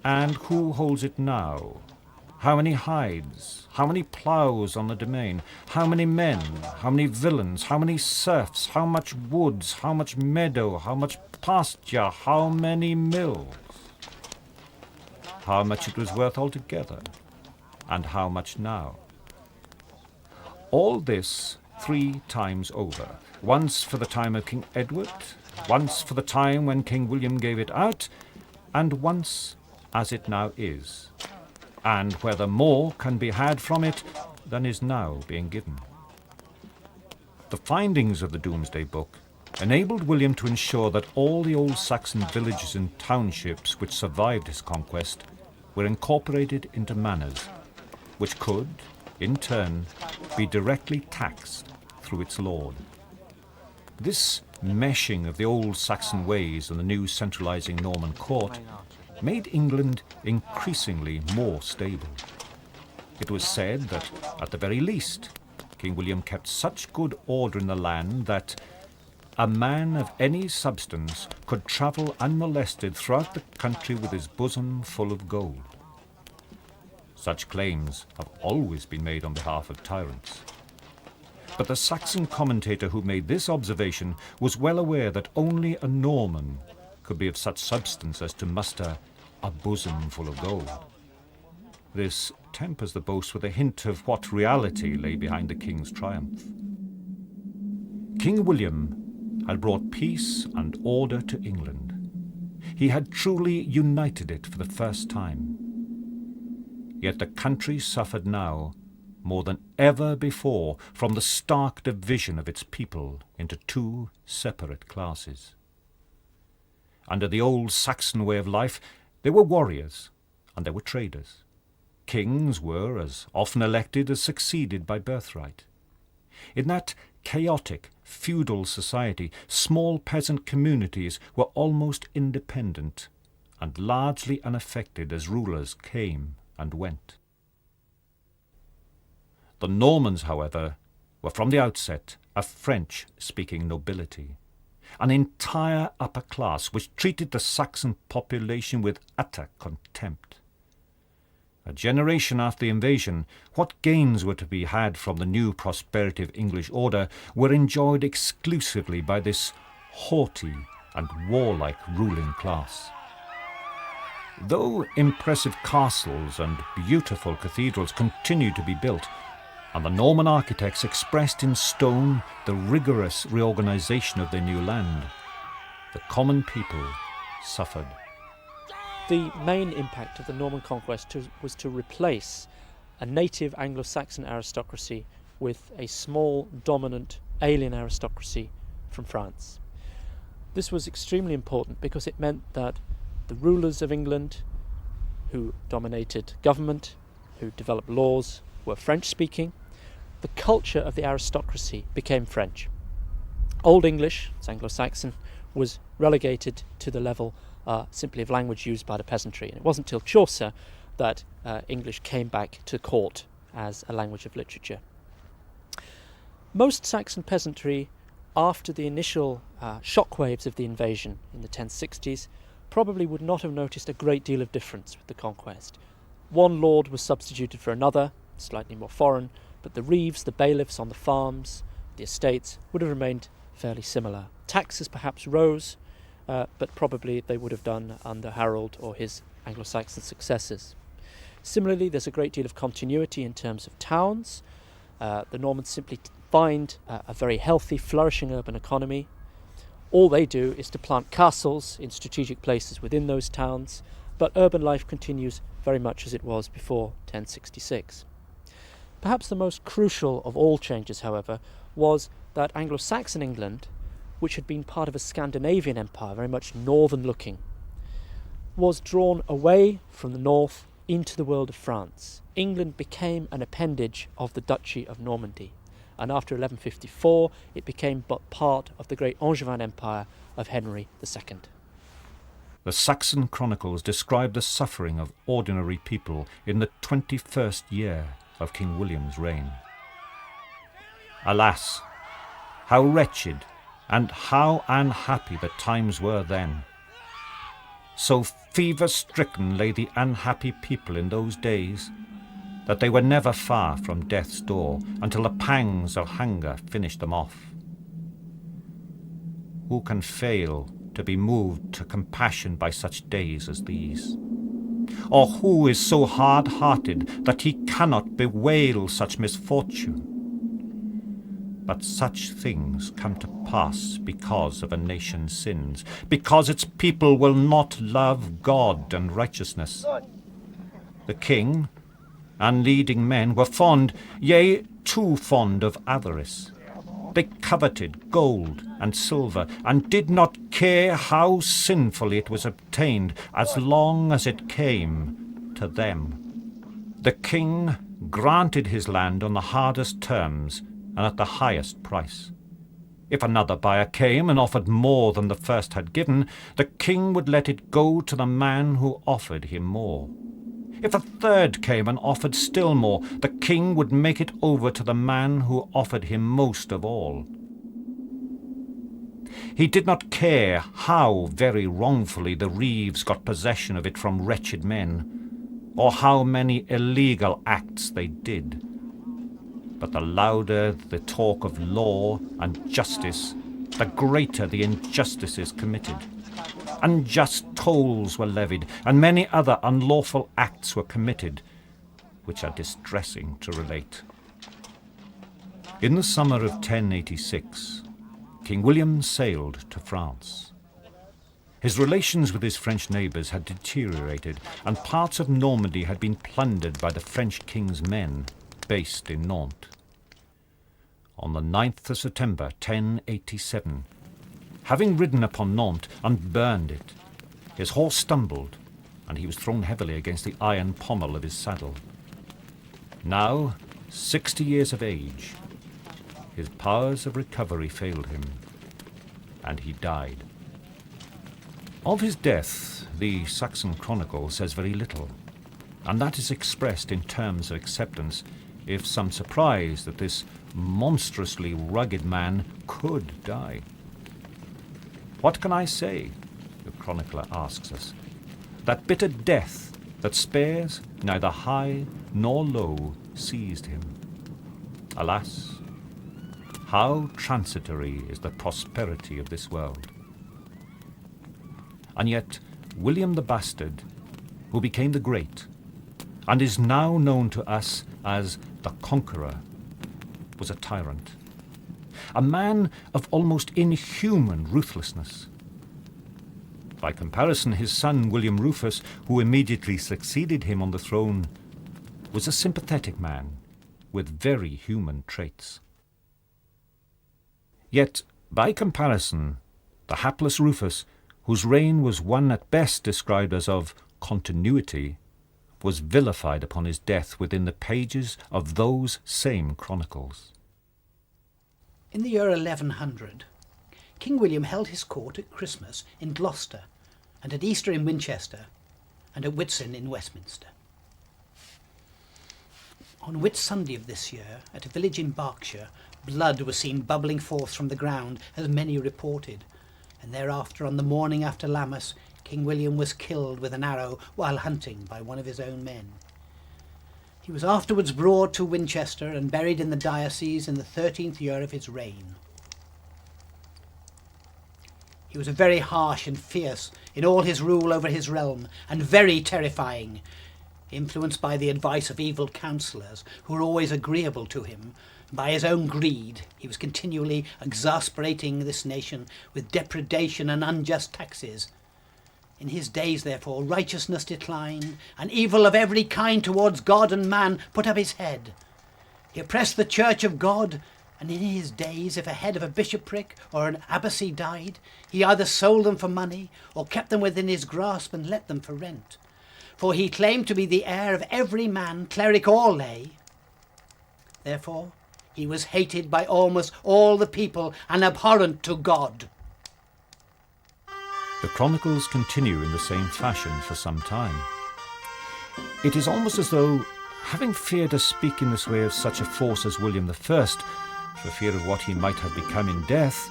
and who holds it now, how many hides, how many ploughs on the domain, how many men, how many villains, how many serfs, how much woods, how much meadow, how much pasture, how many mills, how much it was worth altogether, and how much now. All this 3 times over, once for the time of King Edward, once for the time when King William gave it out, and once as it now is, and whether more can be had from it than is now being given. The findings of the Domesday Book enabled William to ensure that all the old Saxon villages and townships which survived his conquest were incorporated into manors, which could, in turn, be directly taxed through its lord. This meshing of the old Saxon ways and the new centralising Norman court made England increasingly more stable. It was said that, at the very least, King William kept such good order in the land that a man of any substance could travel unmolested throughout the country with his bosom full of gold. Such claims have always been made on behalf of tyrants. But the Saxon commentator who made this observation was well aware that only a Norman could be of such substance as to muster a bosom full of gold. This tempers the boast with a hint of what reality lay behind the king's triumph. King William had brought peace and order to England. He had truly united it for the first time. Yet the country suffered now, more than ever before, from the stark division of its people into two separate classes. Under the old Saxon way of life, there were warriors and there were traders. Kings were as often elected as succeeded by birthright. In that chaotic, feudal society, small peasant communities were almost independent and largely unaffected as rulers came and went. The Normans, however, were from the outset a French-speaking nobility, an entire upper class which treated the Saxon population with utter contempt. A generation after the invasion, what gains were to be had from the new prosperity of English order were enjoyed exclusively by this haughty and warlike ruling class. Though impressive castles and beautiful cathedrals continued to be built, and the Norman architects expressed in stone the rigorous reorganization of their new land, the common people suffered. The main impact of the Norman conquest was to replace a native Anglo-Saxon aristocracy with a small, dominant, alien aristocracy from France. This was extremely important because it meant that the rulers of England, who dominated government, who developed laws, were French-speaking. The culture of the aristocracy became French. Old English, it's Anglo-Saxon, was relegated to the level simply of language used by the peasantry. And it wasn't till Chaucer that English came back to court as a language of literature. Most Saxon peasantry, after the initial shockwaves of the invasion in the 1060s, probably would not have noticed a great deal of difference with the conquest. One lord was substituted for another, slightly more foreign, but the reeves, the bailiffs on the farms, the estates would have remained fairly similar. Taxes perhaps rose, but probably they would have done under Harold or his Anglo-Saxon successors. Similarly, there's a great deal of continuity in terms of towns. The Normans simply find a very healthy, flourishing urban economy. All they do is to plant castles in strategic places within those towns, but urban life continues very much as it was before 1066. Perhaps the most crucial of all changes, however, was that Anglo-Saxon England, which had been part of a Scandinavian empire, very much northern-looking, was drawn away from the north into the world of France. England became an appendage of the Duchy of Normandy, and after 1154 it became but part of the great Angevin Empire of Henry II. The Saxon chronicles describe the suffering of ordinary people in the 21st year of King William's reign. Alas, how wretched and how unhappy the times were then. So fever-stricken lay the unhappy people in those days that they were never far from death's door until the pangs of hunger finished them off. Who can fail to be moved to compassion by such days as these? Or who is so hard-hearted that he cannot bewail such misfortune? But such things come to pass because of a nation's sins, because its people will not love God and righteousness. The king and leading men were fond, yea, too fond of avarice. They coveted gold and silver, and did not care how sinfully it was obtained, as long as it came to them. The king granted his land on the hardest terms and at the highest price. If another buyer came and offered more than the first had given, the king would let it go to the man who offered him more. If a third came and offered still more, the king would make it over to the man who offered him most of all. He did not care how very wrongfully the reeves got possession of it from wretched men, or how many illegal acts they did. But the louder the talk of law and justice, the greater the injustices committed. Unjust tolls were levied, and many other unlawful acts were committed, which are distressing to relate. In the summer of 1086, King William sailed to France. His relations with his French neighbours had deteriorated, and parts of Normandy had been plundered by the French king's men, based in Nantes. On the 9th of September 1087, having ridden upon Nantes and burned it, his horse stumbled, and he was thrown heavily against the iron pommel of his saddle. Now 60 years of age, his powers of recovery failed him, and he died. Of his death, the Saxon Chronicle says very little, and that is expressed in terms of acceptance, if some surprise that this monstrously rugged man could die. What can I say, the chronicler asks us, that bitter death that spares neither high nor low seized him? Alas, how transitory is the prosperity of this world. And yet William the Bastard, who became the Great, and is now known to us as the Conqueror, was a tyrant, a man of almost inhuman ruthlessness. By comparison, his son William Rufus, who immediately succeeded him on the throne, was a sympathetic man with very human traits. Yet, by comparison, the hapless Rufus, whose reign was one at best described as of continuity, was vilified upon his death within the pages of those same chronicles. In the year 1100, King William held his court at Christmas in Gloucester, and at Easter in Winchester, and at Whitsun in Westminster. On Whit Sunday of this year, at a village in Berkshire, blood was seen bubbling forth from the ground, as many reported, and thereafter, on the morning after Lammas, King William was killed with an arrow while hunting by one of his own men. He was afterwards brought to Winchester and buried in the diocese in the 13th year of his reign. He was very harsh and fierce in all his rule over his realm, and very terrifying, influenced by the advice of evil counsellors who were always agreeable to him. By his own greed, he was continually exasperating this nation with depredation and unjust taxes. In his days, therefore, righteousness declined, and evil of every kind towards God and man put up his head. He oppressed the church of God, and in his days, if a head of a bishopric or an abbacy died, he either sold them for money or kept them within his grasp and let them for rent. For he claimed to be the heir of every man, cleric or lay. Therefore, he was hated by almost all the people and abhorrent to God. The chronicles continue in the same fashion for some time. It is almost as though, having feared to speak in this way of such a force as William I, for fear of what he might have become in death,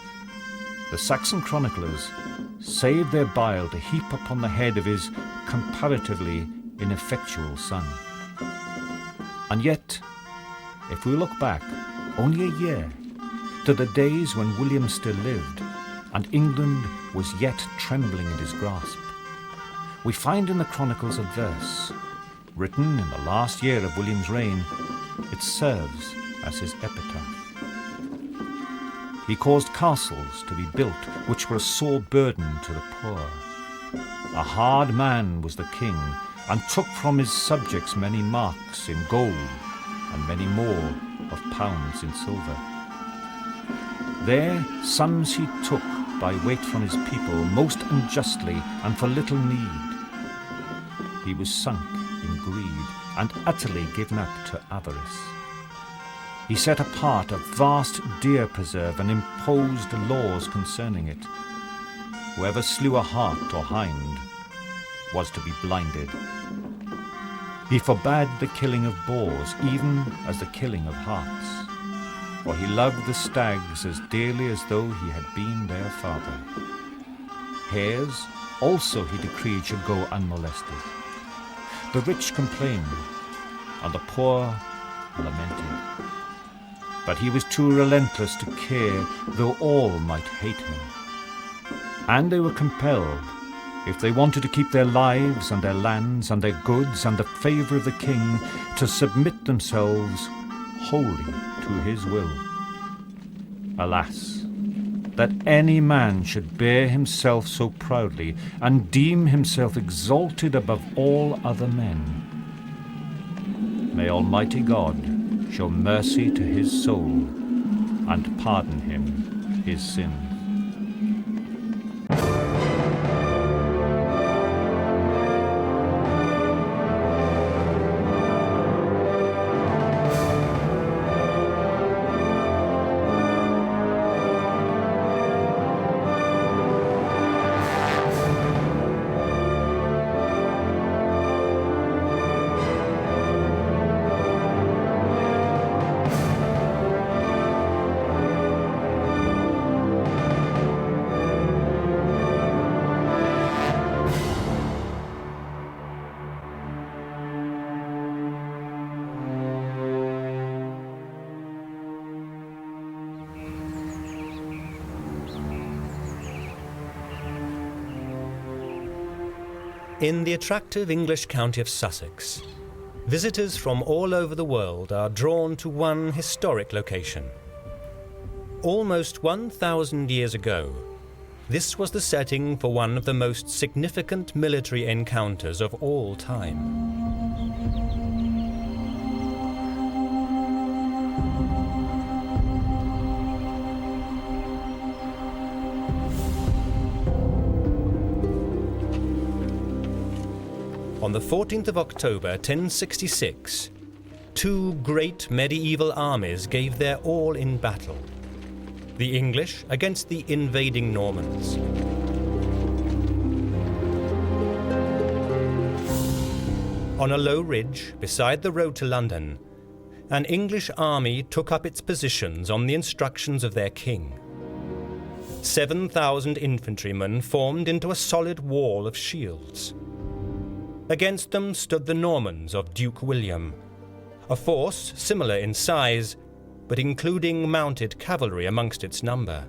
the Saxon chroniclers saved their bile to heap upon the head of his comparatively ineffectual son. And yet, if we look back only a year to the days when William still lived, and England was yet trembling in his grasp, we find in the Chronicles a verse, written in the last year of William's reign. It serves as his epitaph. He caused castles to be built which were a sore burden to the poor. A hard man was the king, and took from his subjects many marks in gold, and many more of pounds in silver. There sums he took by weight from his people, most unjustly and for little need. He was sunk in greed, and utterly given up to avarice. he set apart a vast deer preserve and imposed laws concerning it. Whoever slew a hart or hind was to be blinded. He forbade the killing of boars, even as the killing of harts, for he loved the stags as dearly as though he had been their father. Hares also he decreed should go unmolested. The rich complained, and the poor lamented. But he was too relentless to care, though all might hate him. And they were compelled, if they wanted to keep their lives and their lands and their goods and the favour of the king, to submit themselves wholly to his will. Alas, that any man should bear himself so proudly and deem himself exalted above all other men. May Almighty God show mercy to his soul and pardon him his sin. In the attractive English county of Sussex, visitors from all over the world are drawn to one historic location. Almost 1,000 years ago, this was the setting for one of the most significant military encounters of all time. On the 14th of October 1066, two great medieval armies gave their all in battle. The English against the invading Normans. On a low ridge beside the road to London, an English army took up its positions on the instructions of their king. 7,000 infantrymen formed into a solid wall of shields. Against them stood the Normans of Duke William, a force similar in size, but including mounted cavalry amongst its number.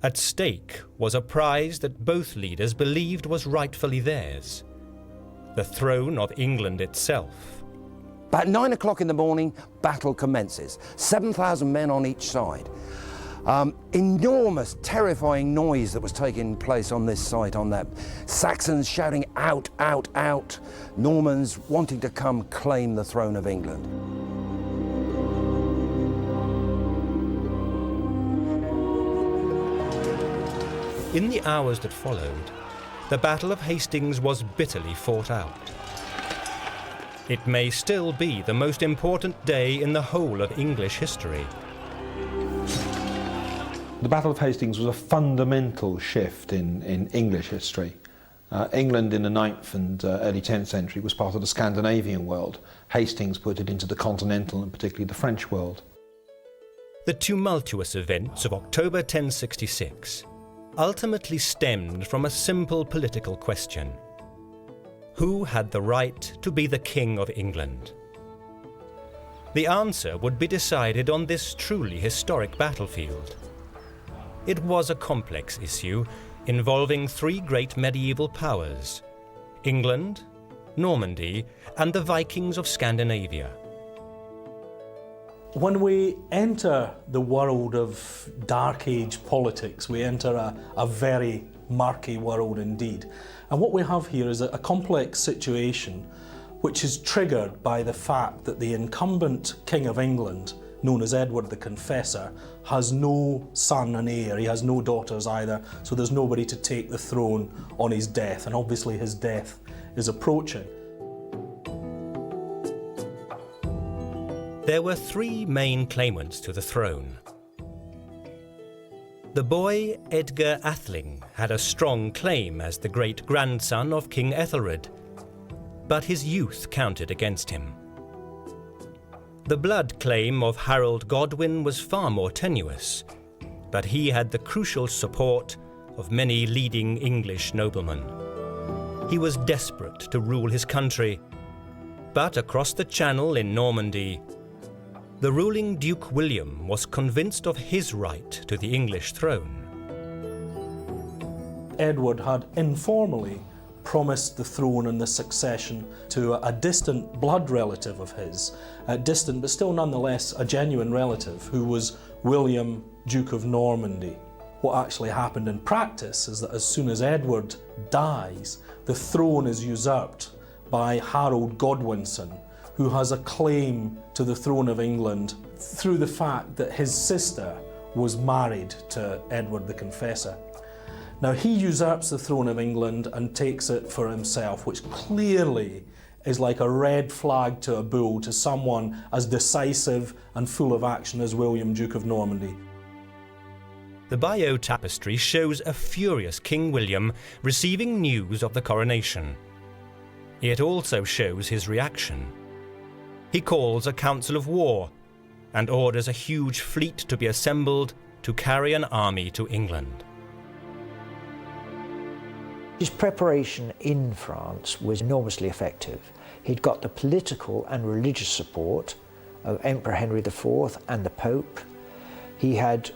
At stake was a prize that both leaders believed was rightfully theirs, the throne of England itself. About 9 o'clock in the morning, battle commences. 7,000 men on each side. Enormous, terrifying noise that was taking place on this site, on that. Saxons shouting out, out, out. Normans wanting to come claim the throne of England. In the hours that followed, the Battle of Hastings was bitterly fought out. It may still be the most important day in the whole of English history. The Battle of Hastings was a fundamental shift in English history. England in the 9th and early 10th century was part of the Scandinavian world. Hastings put it into the continental and particularly the French world. The tumultuous events of October 1066 ultimately stemmed from a simple political question. Who had the right to be the King of England? The answer would be decided on this truly historic battlefield. It was a complex issue involving three great medieval powers: England, Normandy, and the Vikings of Scandinavia. When we enter the world of Dark Age politics, we enter a very murky world indeed. And what we have here is a complex situation which is triggered by the fact that the incumbent King of England, known as Edward the Confessor, has no son and heir. He has no daughters either, so there's nobody to take the throne on his death, and obviously his death is approaching. There were three main claimants to the throne. The boy Edgar Atheling had a strong claim as the great-grandson of King Ethelred, but his youth counted against him. The blood claim of Harold Godwin was far more tenuous, but he had the crucial support of many leading English noblemen. He was desperate to rule his country, but across the Channel in Normandy, the ruling Duke William was convinced of his right to the English throne. Edward had informally promised the throne and the succession to a distant blood relative of his, distant but still nonetheless a genuine relative, who was William, Duke of Normandy. What actually happened in practice is that as soon as Edward dies, the throne is usurped by Harold Godwinson, who has a claim to the throne of England through the fact that his sister was married to Edward the Confessor. Now, he usurps the throne of England and takes it for himself, which clearly is like a red flag to a bull to someone as decisive and full of action as William, Duke of Normandy. The Bayeux Tapestry shows a furious King William receiving news of the coronation. It also shows his reaction. He calls a council of war and orders a huge fleet to be assembled to carry an army to England. His preparation in France was enormously effective. He'd got the political and religious support of Emperor Henry IV and the Pope. He had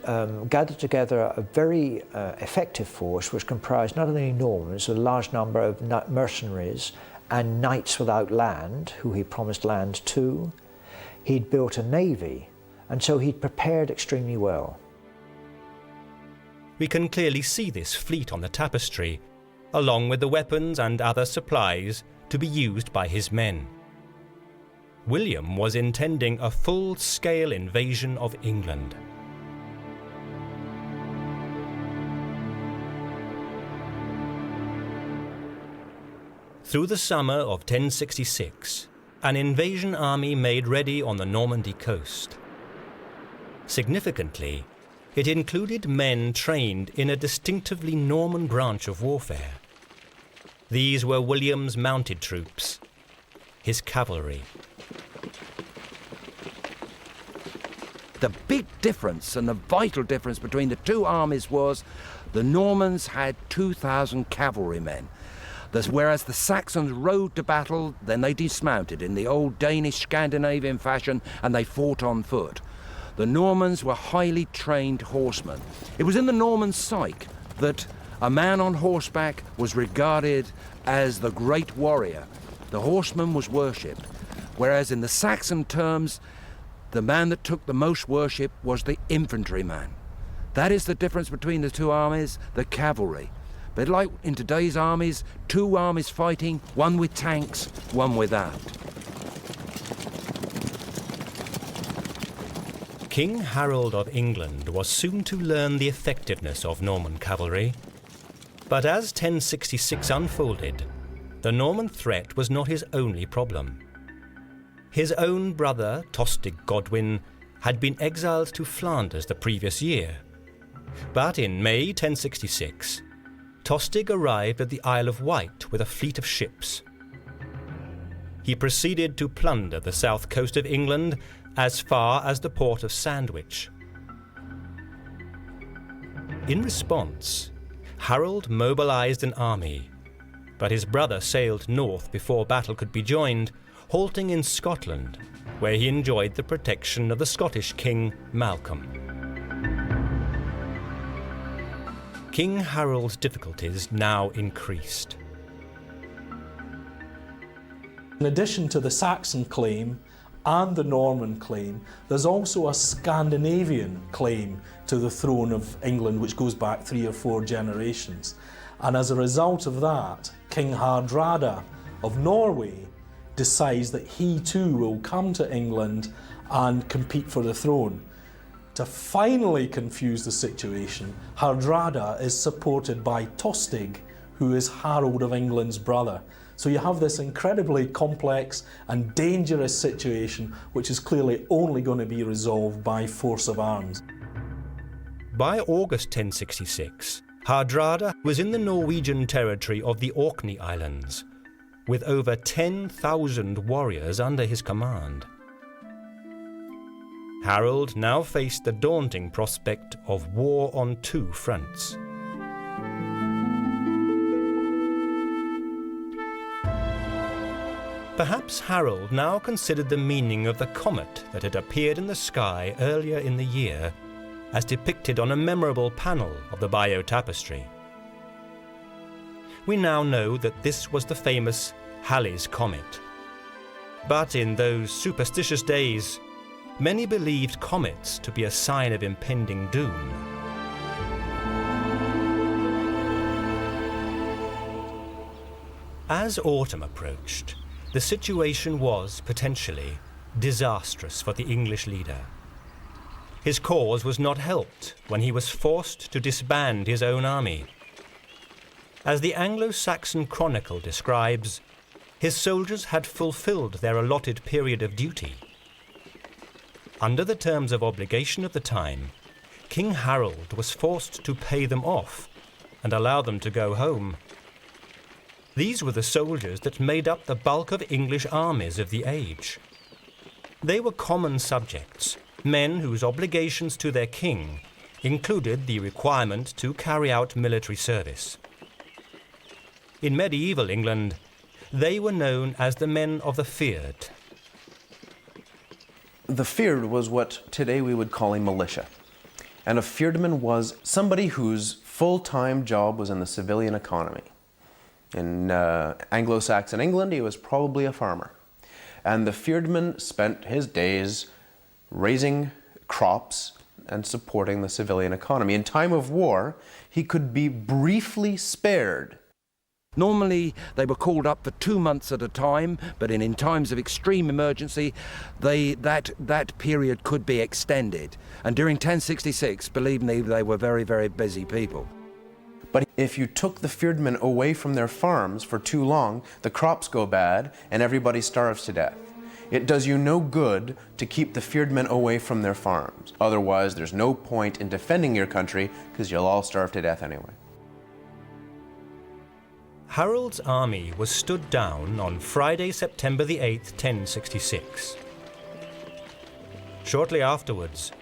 gathered together a very effective force which comprised not only Normans, but a large number of mercenaries and knights without land, who he promised land to. He'd built a navy, and so he'd prepared extremely well. We can clearly see this fleet on the tapestry, along with the weapons and other supplies to be used by his men. William was intending a full-scale invasion of England. Through the summer of 1066, an invasion army made ready on the Normandy coast. Significantly, it included men trained in a distinctively Norman branch of warfare. These were William's mounted troops, his cavalry. The big difference and the vital difference between the two armies was the Normans had 2,000 cavalrymen. Whereas the Saxons rode to battle, then they dismounted in the old Danish Scandinavian fashion and they fought on foot. The Normans were highly trained horsemen. It was in the Norman psyche that a man on horseback was regarded as the great warrior. The horseman was worshipped, whereas in the Saxon terms, the man that took the most worship was the infantryman. That is the difference between the two armies, the cavalry. But like in today's armies, two armies fighting, one with tanks, one without. King Harold of England was soon to learn the effectiveness of Norman cavalry. But as 1066 unfolded, the Norman threat was not his only problem. His own brother, Tostig Godwin, had been exiled to Flanders the previous year. But in May 1066, Tostig arrived at the Isle of Wight with a fleet of ships. He proceeded to plunder the south coast of England as far as the port of Sandwich. In response, Harold mobilized an army, but his brother sailed north before battle could be joined, halting in Scotland, where he enjoyed the protection of the Scottish king Malcolm. King Harold's difficulties now increased. In addition to the Saxon claim and the Norman claim, there's also a Scandinavian claim to the throne of England, which goes back 3 or 4 generations. And as a result of that, King Hardrada of Norway decides that he too will come to England and compete for the throne. To finally confuse the situation, Hardrada is supported by Tostig, who is Harold of England's brother. So you have this incredibly complex and dangerous situation, which is clearly only going to be resolved by force of arms. By August 1066, Hardrada was in the Norwegian territory of the Orkney Islands, with over 10,000 warriors under his command. Harold now faced the daunting prospect of war on two fronts. Perhaps Harold now considered the meaning of the comet that had appeared in the sky earlier in the year as depicted on a memorable panel of the Bayeux Tapestry. We now know that this was the famous Halley's Comet. But in those superstitious days, many believed comets to be a sign of impending doom. As autumn approached, the situation was, potentially, disastrous for the English leader. His cause was not helped when he was forced to disband his own army. As the Anglo-Saxon Chronicle describes, his soldiers had fulfilled their allotted period of duty. Under the terms of obligation of the time, King Harold was forced to pay them off and allow them to go home. These were the soldiers that made up the bulk of English armies of the age. They were common subjects, men whose obligations to their king included the requirement to carry out military service. In medieval England, they were known as the men of the fyrd. The fyrd was what today we would call a militia. And a fyrdman was somebody whose full-time job was in the civilian economy. In Anglo-Saxon England, he was probably a farmer. And the fyrdman spent his days raising crops and supporting the civilian economy. In time of war, he could be briefly spared. Normally, they were called up for 2 months at a time, but in times of extreme emergency, that period could be extended. And during 1066, believe me, they were very, very busy people. But if you took the fyrdmen away from their farms for too long, the crops go bad and everybody starves to death. It does you no good to keep the fyrdmen away from their farms. Otherwise, there's no point in defending your country because you'll all starve to death anyway. Harold's army was stood down on Friday, September the 8th, 1066. Shortly afterwards,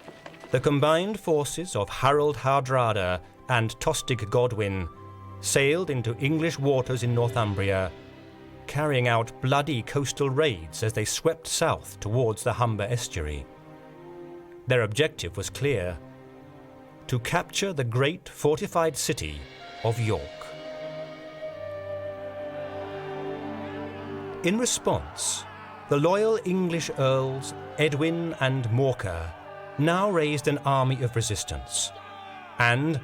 the combined forces of Harold Hardrada and Tostig Godwin sailed into English waters in Northumbria, carrying out bloody coastal raids as they swept south towards the Humber estuary. Their objective was clear: to capture the great fortified city of York. In response, the loyal English earls Edwin and Morcar now raised an army of resistance, and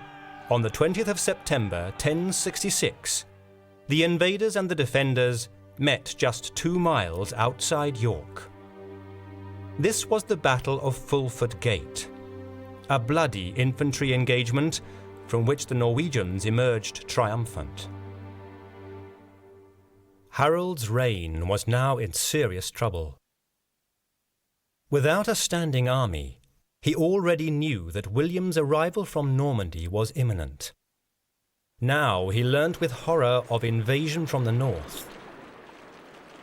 on the 20th of September 1066, the invaders and the defenders met just 2 miles outside York. This was the Battle of Fulford Gate, a bloody infantry engagement from which the Norwegians emerged triumphant. Harold's reign was now in serious trouble. Without a standing army, he already knew that William's arrival from Normandy was imminent. Now he learnt with horror of invasion from the north.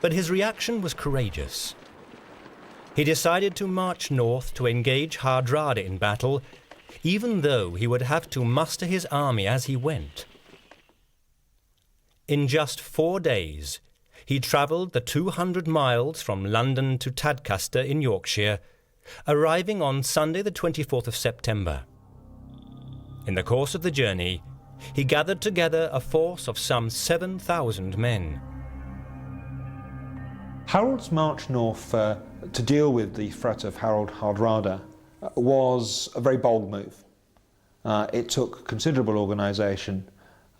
But his reaction was courageous. He decided to march north to engage Hardrada in battle, even though he would have to muster his army as he went. In just 4 days, he travelled the 200 miles from London to Tadcaster in Yorkshire, arriving on Sunday the 24th of September. In the course of the journey, he gathered together a force of some 7,000 men. Harold's march north to deal with the threat of Harold Hardrada was a very bold move. It took considerable organisation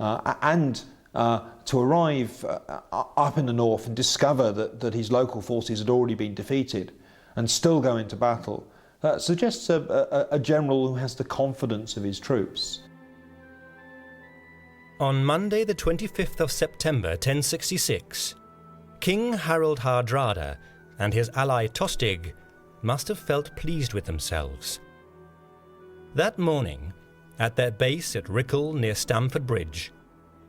and to arrive up in the north and discover that his local forces had already been defeated and still go into battle suggests a general who has the confidence of his troops. On Monday the 25th of September 1066, King Harold Hardrada and his ally Tostig must have felt pleased with themselves. That morning, at their base at Wrickel near Stamford Bridge,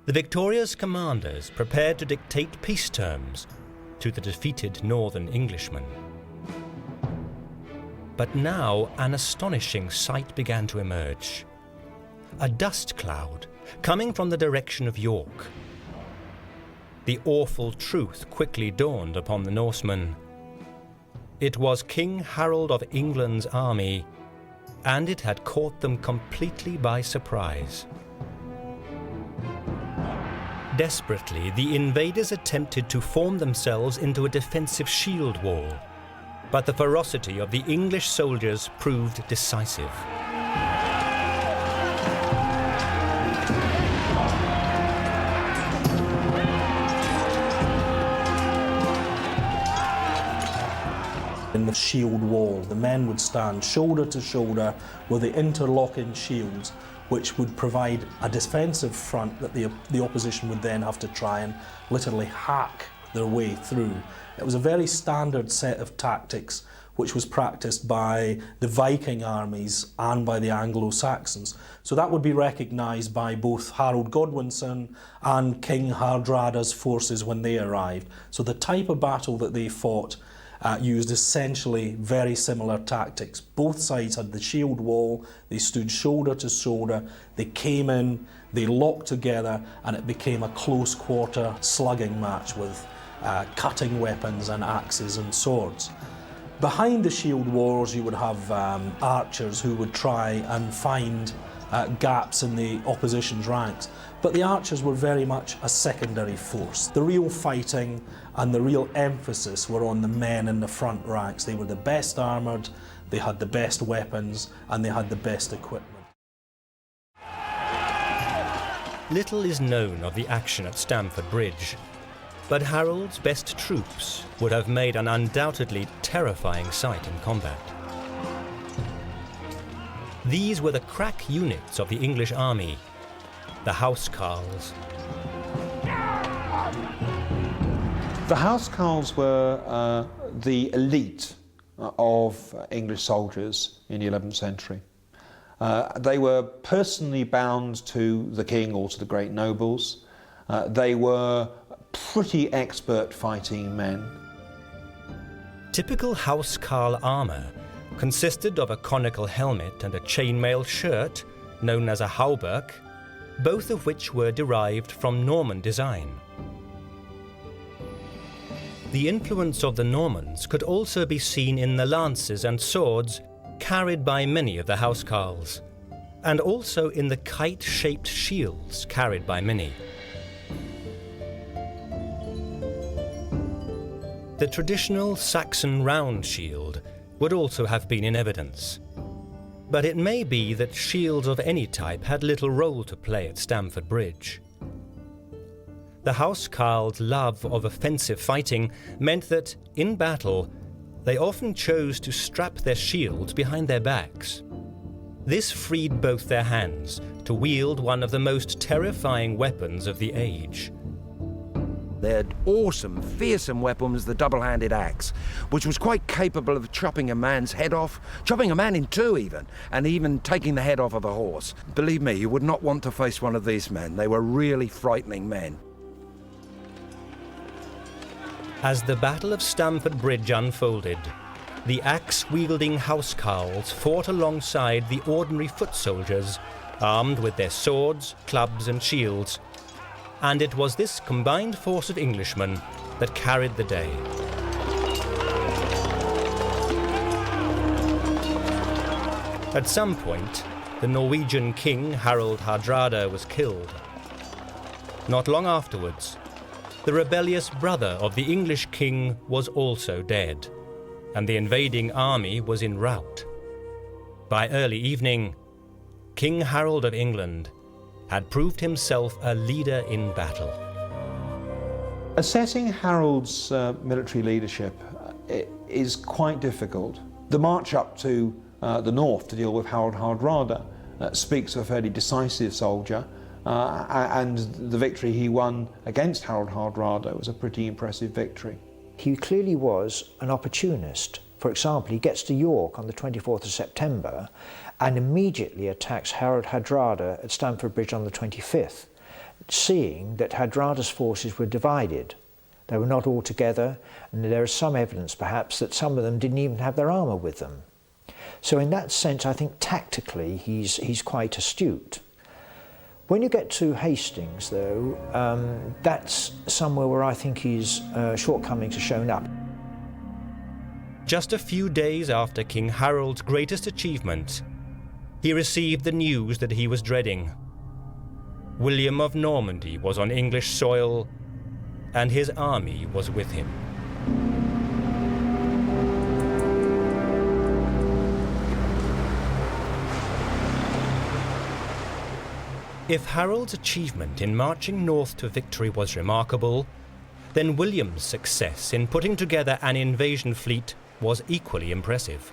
the victorious commanders prepared to dictate peace terms to the defeated northern Englishmen. But now an astonishing sight began to emerge. A dust cloud coming from the direction of York. The awful truth quickly dawned upon the Norsemen. It was King Harold of England's army, and it had caught them completely by surprise. Desperately, the invaders attempted to form themselves into a defensive shield wall, but the ferocity of the English soldiers proved decisive. In the shield wall, the men would stand shoulder to shoulder with the interlocking shields, which would provide a defensive front that the opposition would then have to try and literally hack their way through. It was a very standard set of tactics which was practiced by the Viking armies and by the Anglo-Saxons. So that would be recognised by both Harold Godwinson and King Hardrada's forces when they arrived. So the type of battle that they fought used essentially very similar tactics. Both sides had the shield wall, they stood shoulder to shoulder, they came in, they locked together, and it became a close quarter slugging match with cutting weapons and axes and swords. Behind the shield walls you would have archers who would try and find gaps in the opposition's ranks, but the archers were very much a secondary force. The real fighting and the real emphasis were on the men in the front ranks. They were the best armoured, they had the best weapons, and they had the best equipment. Little is known of the action at Stamford Bridge, but Harold's best troops would have made an undoubtedly terrifying sight in combat. These were the crack units of the English army, the housecarls. The housecarls were the elite of English soldiers in the 11th century. They were personally bound to the king or to the great nobles. They were pretty expert fighting men. Typical housecarl armour consisted of a conical helmet and a chainmail shirt, known as a hauberk, both of which were derived from Norman design. The influence of the Normans could also be seen in the lances and swords carried by many of the housecarls, and also in the kite-shaped shields carried by many. The traditional Saxon round shield would also have been in evidence, but it may be that shields of any type had little role to play at Stamford Bridge. The housecarls' love of offensive fighting meant that, in battle, they often chose to strap their shields behind their backs. This freed both their hands to wield one of the most terrifying weapons of the age. They had awesome, fearsome weapons, the double-handed axe, which was quite capable of chopping a man's head off, chopping a man in two even, and even taking the head off of a horse. Believe me, you would not want to face one of these men. They were really frightening men. As the Battle of Stamford Bridge unfolded, the axe-wielding housecarls fought alongside the ordinary foot soldiers, armed with their swords, clubs and shields, and it was this combined force of Englishmen that carried the day. At some point, the Norwegian king Harold Hardrada was killed. Not long afterwards, the rebellious brother of the English king was also dead, and the invading army was en route. By early evening, King Harold of England had proved himself a leader in battle. Assessing Harold's military leadership is quite difficult. The march up to the north to deal with Harold Hardrada speaks of a fairly decisive soldier, and the victory he won against Harold Hardrada was a pretty impressive victory. He clearly was an opportunist. For example, he gets to York on the 24th of September and immediately attacks Harold Hardrada at Stamford Bridge on the 25th, seeing that Hardrada's forces were divided. They were not all together, and there is some evidence perhaps that some of them didn't even have their armour with them. So in that sense, I think tactically he's quite astute. When you get to Hastings, though, that's somewhere where I think his shortcomings are shown up. Just a few days after King Harold's greatest achievement, he received the news that he was dreading. William of Normandy was on English soil, and his army was with him. If Harold's achievement in marching north to victory was remarkable, then William's success in putting together an invasion fleet was equally impressive.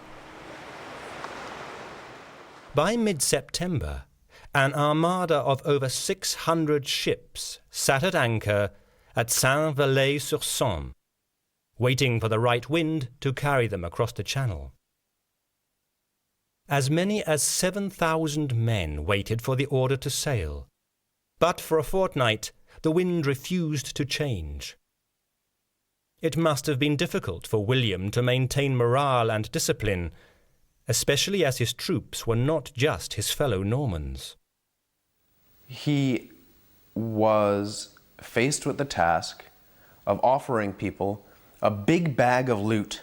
By mid-September, an armada of over 600 ships sat at anchor at Saint-Valais-sur-Somme, waiting for the right wind to carry them across the Channel. As many as 7,000 men waited for the order to sail, but for a fortnight the wind refused to change. It must have been difficult for William to maintain morale and discipline, especially as his troops were not just his fellow Normans. He was faced with the task of offering people a big bag of loot,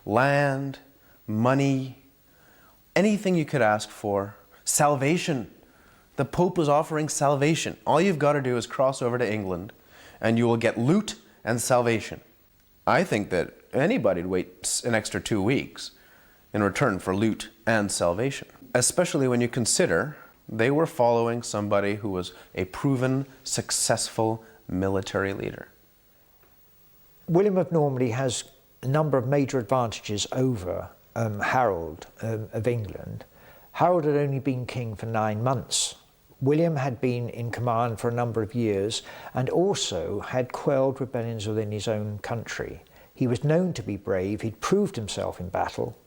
land, money, anything you could ask for, salvation. The Pope was offering salvation. All you've got to do is cross over to England and you will get loot and salvation. I think that anybody would wait an extra 2 weeks in return for loot and salvation, especially when you consider they were following somebody who was a proven, successful military leader. William of Normandy has a number of major advantages over Harold of England. Harold had only been king for 9 months. William had been in command for a number of years and also had quelled rebellions within his own country. He was known to be brave, he'd proved himself in battle,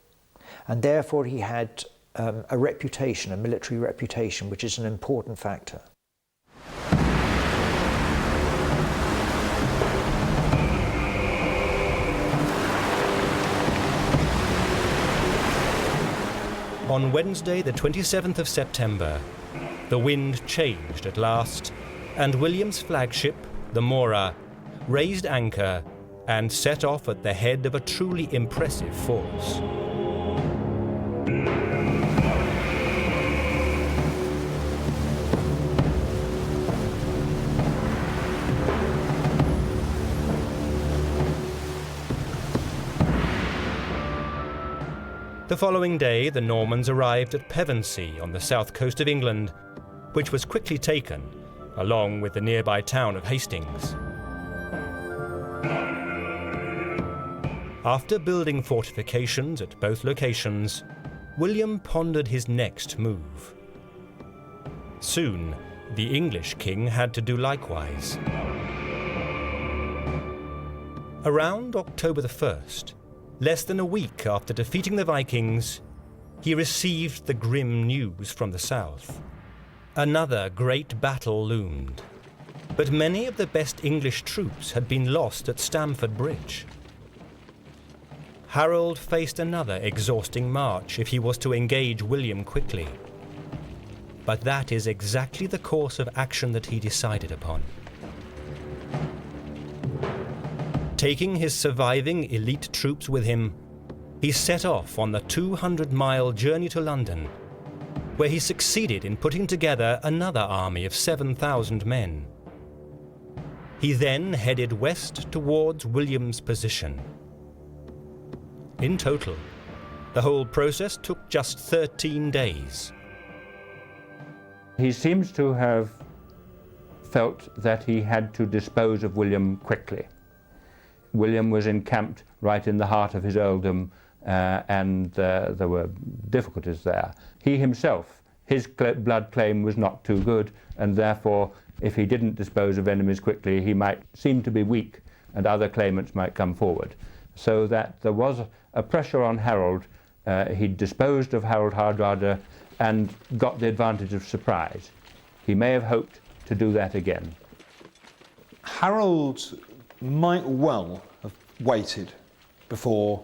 and therefore he had a reputation, a military reputation, which is an important factor. On Wednesday, the 27th of September, the wind changed at last, and William's flagship, the Mora, raised anchor and set off at the head of a truly impressive force. The following day, the Normans arrived at Pevensey on the south coast of England, which was quickly taken, along with the nearby town of Hastings. After building fortifications at both locations, William pondered his next move. Soon, the English king had to do likewise. Around October the 1st, less than a week after defeating the Vikings, he received the grim news from the south. Another great battle loomed, but many of the best English troops had been lost at Stamford Bridge. Harold faced another exhausting march if he was to engage William quickly. But that is exactly the course of action that he decided upon. Taking his surviving elite troops with him, he set off on the 200-mile journey to London, where he succeeded in putting together another army of 7,000 men. He then headed west towards William's position. In total, the whole process took just 13 days. He seems to have felt that he had to dispose of William quickly. William was encamped right in the heart of his earldom, and there were difficulties there. He himself, his blood claim was not too good, and therefore, if he didn't dispose of enemies quickly, he might seem to be weak, and other claimants might come forward. So that there was a pressure on Harold. He disposed of Harold Hardrada and got the advantage of surprise. He may have hoped to do that again. Harold might well have waited before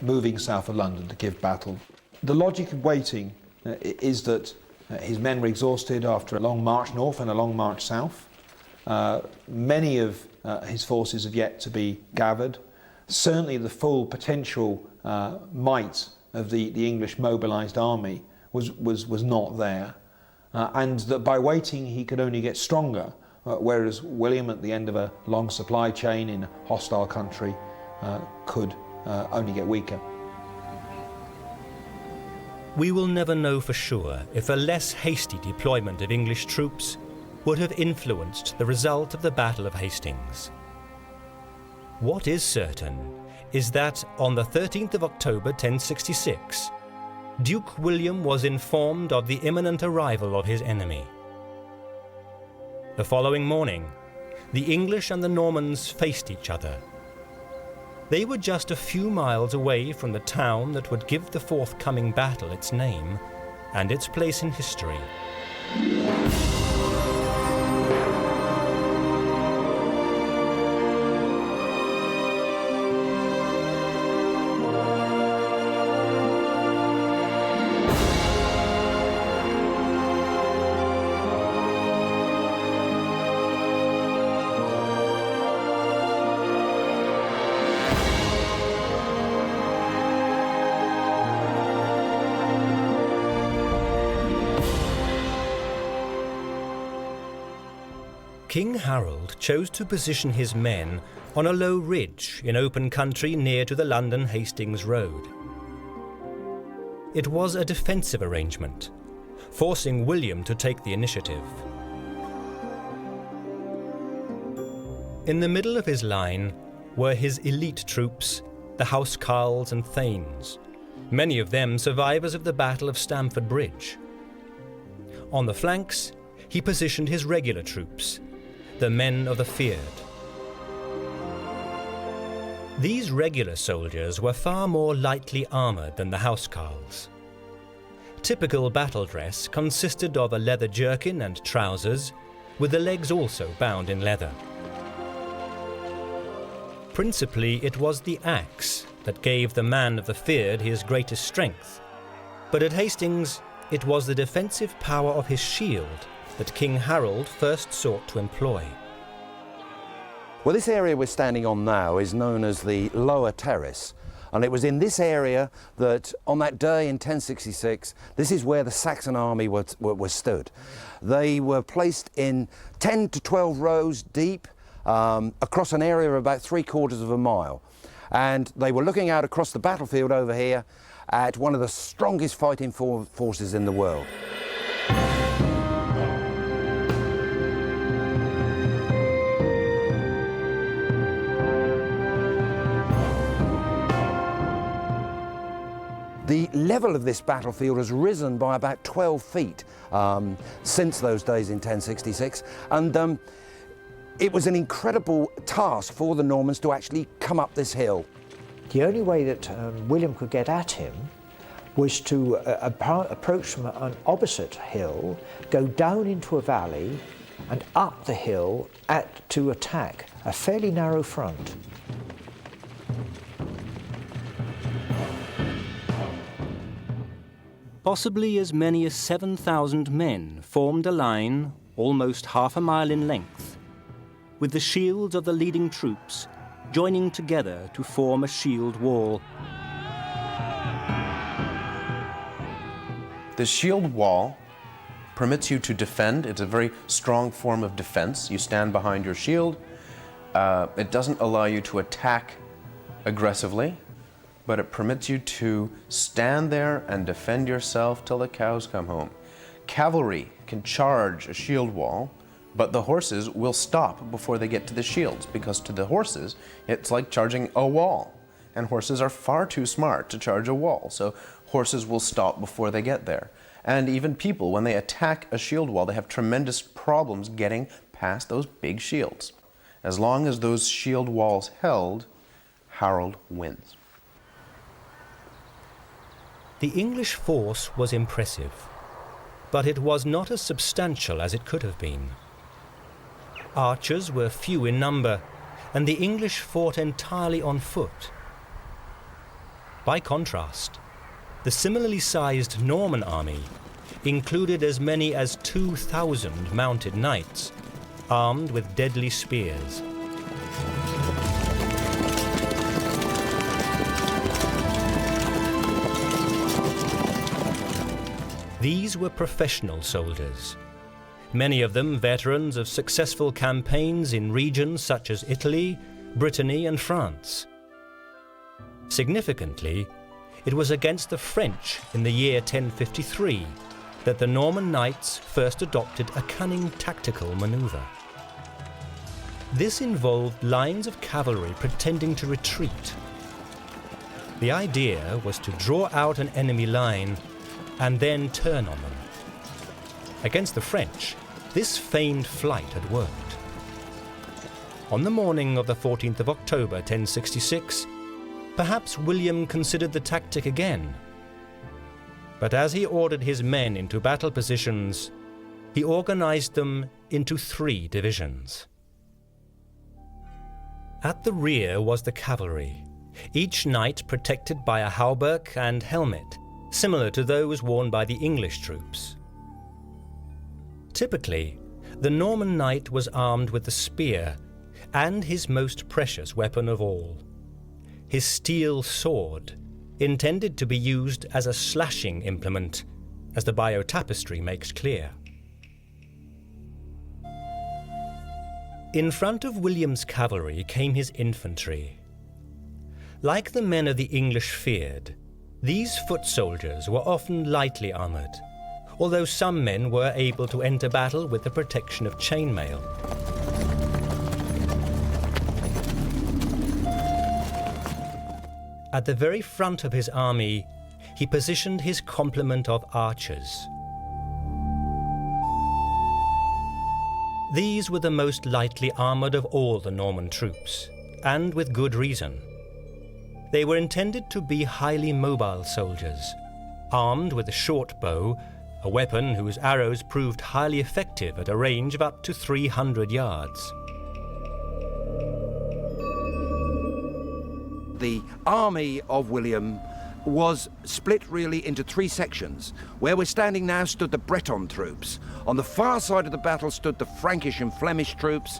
moving south of London to give battle. The logic of waiting is that his men were exhausted after a long march north and a long march south. Many of his forces have yet to be gathered. Certainly the full potential might of the English mobilised army was not there. And that by waiting he could only get stronger, whereas William, at the end of a long supply chain in a hostile country, could only get weaker. We will never know for sure if a less hasty deployment of English troops would have influenced the result of the Battle of Hastings. What is certain is that on the 13th of October 1066, Duke William was informed of the imminent arrival of his enemy. The following morning, the English and the Normans faced each other. They were just a few miles away from the town that would give the forthcoming battle its name and its place in history. King Harold chose to position his men on a low ridge in open country near to the London-Hastings road. It was a defensive arrangement, forcing William to take the initiative. In the middle of his line were his elite troops, the housecarls and thanes, many of them survivors of the Battle of Stamford Bridge. On the flanks, he positioned his regular troops, the men of the feared. These regular soldiers were far more lightly armoured than the housecarls. Typical battle dress consisted of a leather jerkin and trousers, with the legs also bound in leather. Principally, it was the axe that gave the man of the feared his greatest strength, but at Hastings it was the defensive power of his shield that King Harold first sought to employ. Well, this area we're standing on now is known as the Lower Terrace, and it was in this area that on that day in 1066, this is where the Saxon army was stood. They were placed in 10 to 12 rows deep across an area of about 3/4 of a mile, and they were looking out across the battlefield over here at one of the strongest fighting forces in the world. The level of this battlefield has risen by about 12 feet since those days in 1066, and it was an incredible task for the Normans to actually come up this hill. The only way that William could get at him was to approach from an opposite hill, go down into a valley, and up the hill to attack a fairly narrow front. Possibly as many as 7,000 men formed a line almost half a mile in length, with the shields of the leading troops joining together to form a shield wall. The shield wall permits you to defend. It's a very strong form of defense. You stand behind your shield. It doesn't allow you to attack aggressively, but it permits you to stand there and defend yourself till the cows come home. Cavalry can charge a shield wall, but the horses will stop before they get to the shields, because to the horses, it's like charging a wall. And horses are far too smart to charge a wall, so horses will stop before they get there. And even people, when they attack a shield wall, they have tremendous problems getting past those big shields. As long as those shield walls held, Harold wins. The English force was impressive, but it was not as substantial as it could have been. Archers were few in number, and the English fought entirely on foot. By contrast, the similarly sized Norman army included as many as 2,000 mounted knights, armed with deadly spears. These were professional soldiers, many of them veterans of successful campaigns in regions such as Italy, Brittany, and France. Significantly, it was against the French in the year 1053 that the Norman knights first adopted a cunning tactical maneuver. This involved lines of cavalry pretending to retreat. The idea was to draw out an enemy line and then turn on them. Against the French, this feigned flight had worked. On the morning of the 14th of October 1066, perhaps William considered the tactic again. But as he ordered his men into battle positions, he organized them into 3 divisions. At the rear was the cavalry, each knight protected by a hauberk and helmet, similar to those worn by the English troops. Typically, the Norman knight was armed with the spear and his most precious weapon of all, his steel sword, intended to be used as a slashing implement, as the Bayeux Tapestry makes clear. In front of William's cavalry came his infantry. Like the men of the English feared, these foot soldiers were often lightly armoured, although some men were able to enter battle with the protection of chainmail. At the very front of his army, he positioned his complement of archers. These were the most lightly armoured of all the Norman troops, and with good reason. They were intended to be highly mobile soldiers, armed with a short bow, a weapon whose arrows proved highly effective at a range of up to 300 yards. The army of William was split really into 3 sections. Where we're standing now stood the Breton troops. On the far side of the battle stood the Frankish and Flemish troops.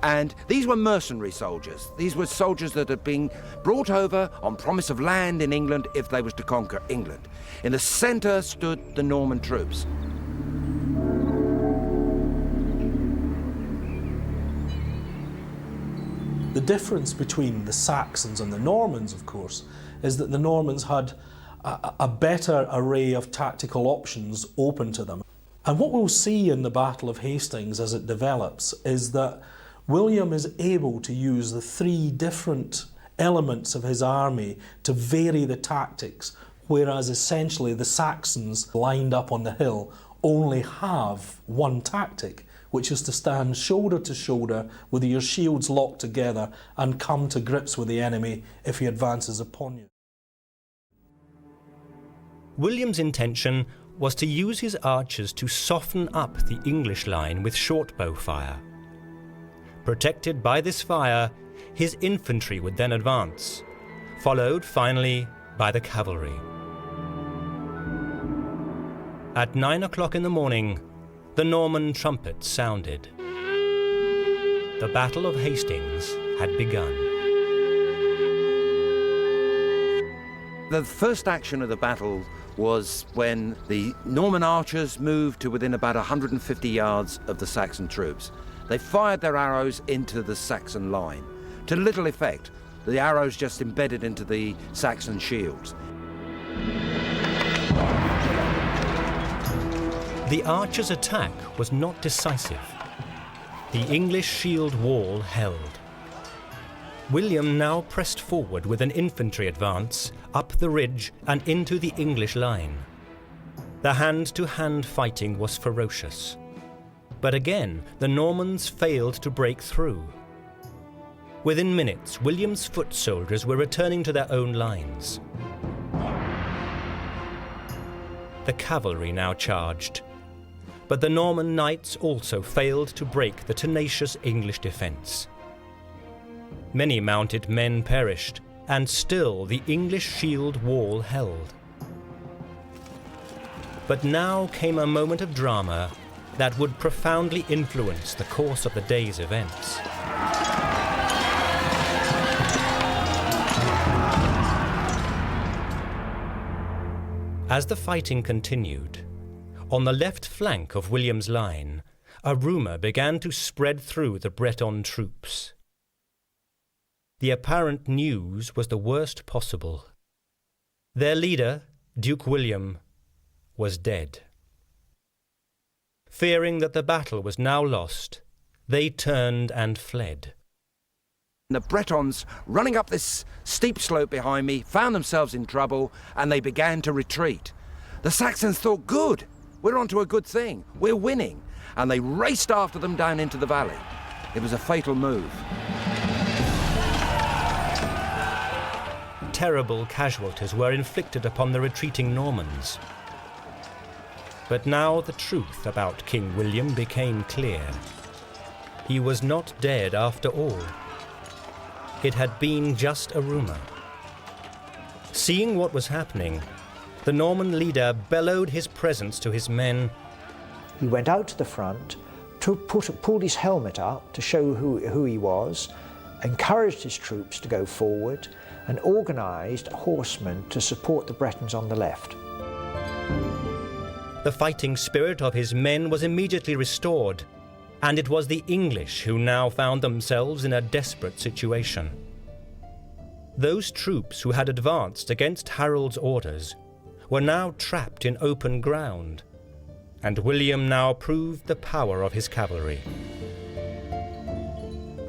And these were mercenary soldiers. These were soldiers that had been brought over on promise of land in England if they was to conquer England. In the centre stood the Norman troops. The difference between the Saxons and the Normans, of course, is that the Normans had a better array of tactical options open to them. And what we'll see in the Battle of Hastings as it develops is that William is able to use the 3 different elements of his army to vary the tactics, whereas essentially the Saxons lined up on the hill only have one tactic, which is to stand shoulder to shoulder with your shields locked together and come to grips with the enemy if he advances upon you. William's intention was to use his archers to soften up the English line with shortbow fire. Protected by this fire, his infantry would then advance, followed finally by the cavalry. At 9 o'clock in the morning, the Norman trumpet sounded. The Battle of Hastings had begun. The first action of the battle was when the Norman archers moved to within about 150 yards of the Saxon troops. They fired their arrows into the Saxon line. To little effect, the arrows just embedded into the Saxon shields. The archers' attack was not decisive. The English shield wall held. William now pressed forward with an infantry advance up the ridge and into the English line. The hand-to-hand fighting was ferocious. But again, the Normans failed to break through. Within minutes, William's foot soldiers were returning to their own lines. The cavalry now charged, but the Norman knights also failed to break the tenacious English defence. Many mounted men perished, and still the English shield wall held. But now came a moment of drama that would profoundly influence the course of the day's events. As the fighting continued, on the left flank of William's line, a rumour began to spread through the Breton troops. The apparent news was the worst possible. Their leader, Duke William, was dead. Fearing that the battle was now lost, they turned and fled. The Bretons, running up this steep slope behind me, found themselves in trouble and they began to retreat. The Saxons thought, good, we're onto a good thing, we're winning, and they raced after them down into the valley. It was a fatal move. Terrible casualties were inflicted upon the retreating Normans. But now the truth about King William became clear. He was not dead after all. It had been just a rumour. Seeing what was happening, the Norman leader bellowed his presence to his men. He went out to the front, pulled his helmet up to show who he was, encouraged his troops to go forward, and organised horsemen to support the Bretons on the left. The fighting spirit of his men was immediately restored, and it was the English who now found themselves in a desperate situation. Those troops who had advanced against Harold's orders were now trapped in open ground, and William now proved the power of his cavalry.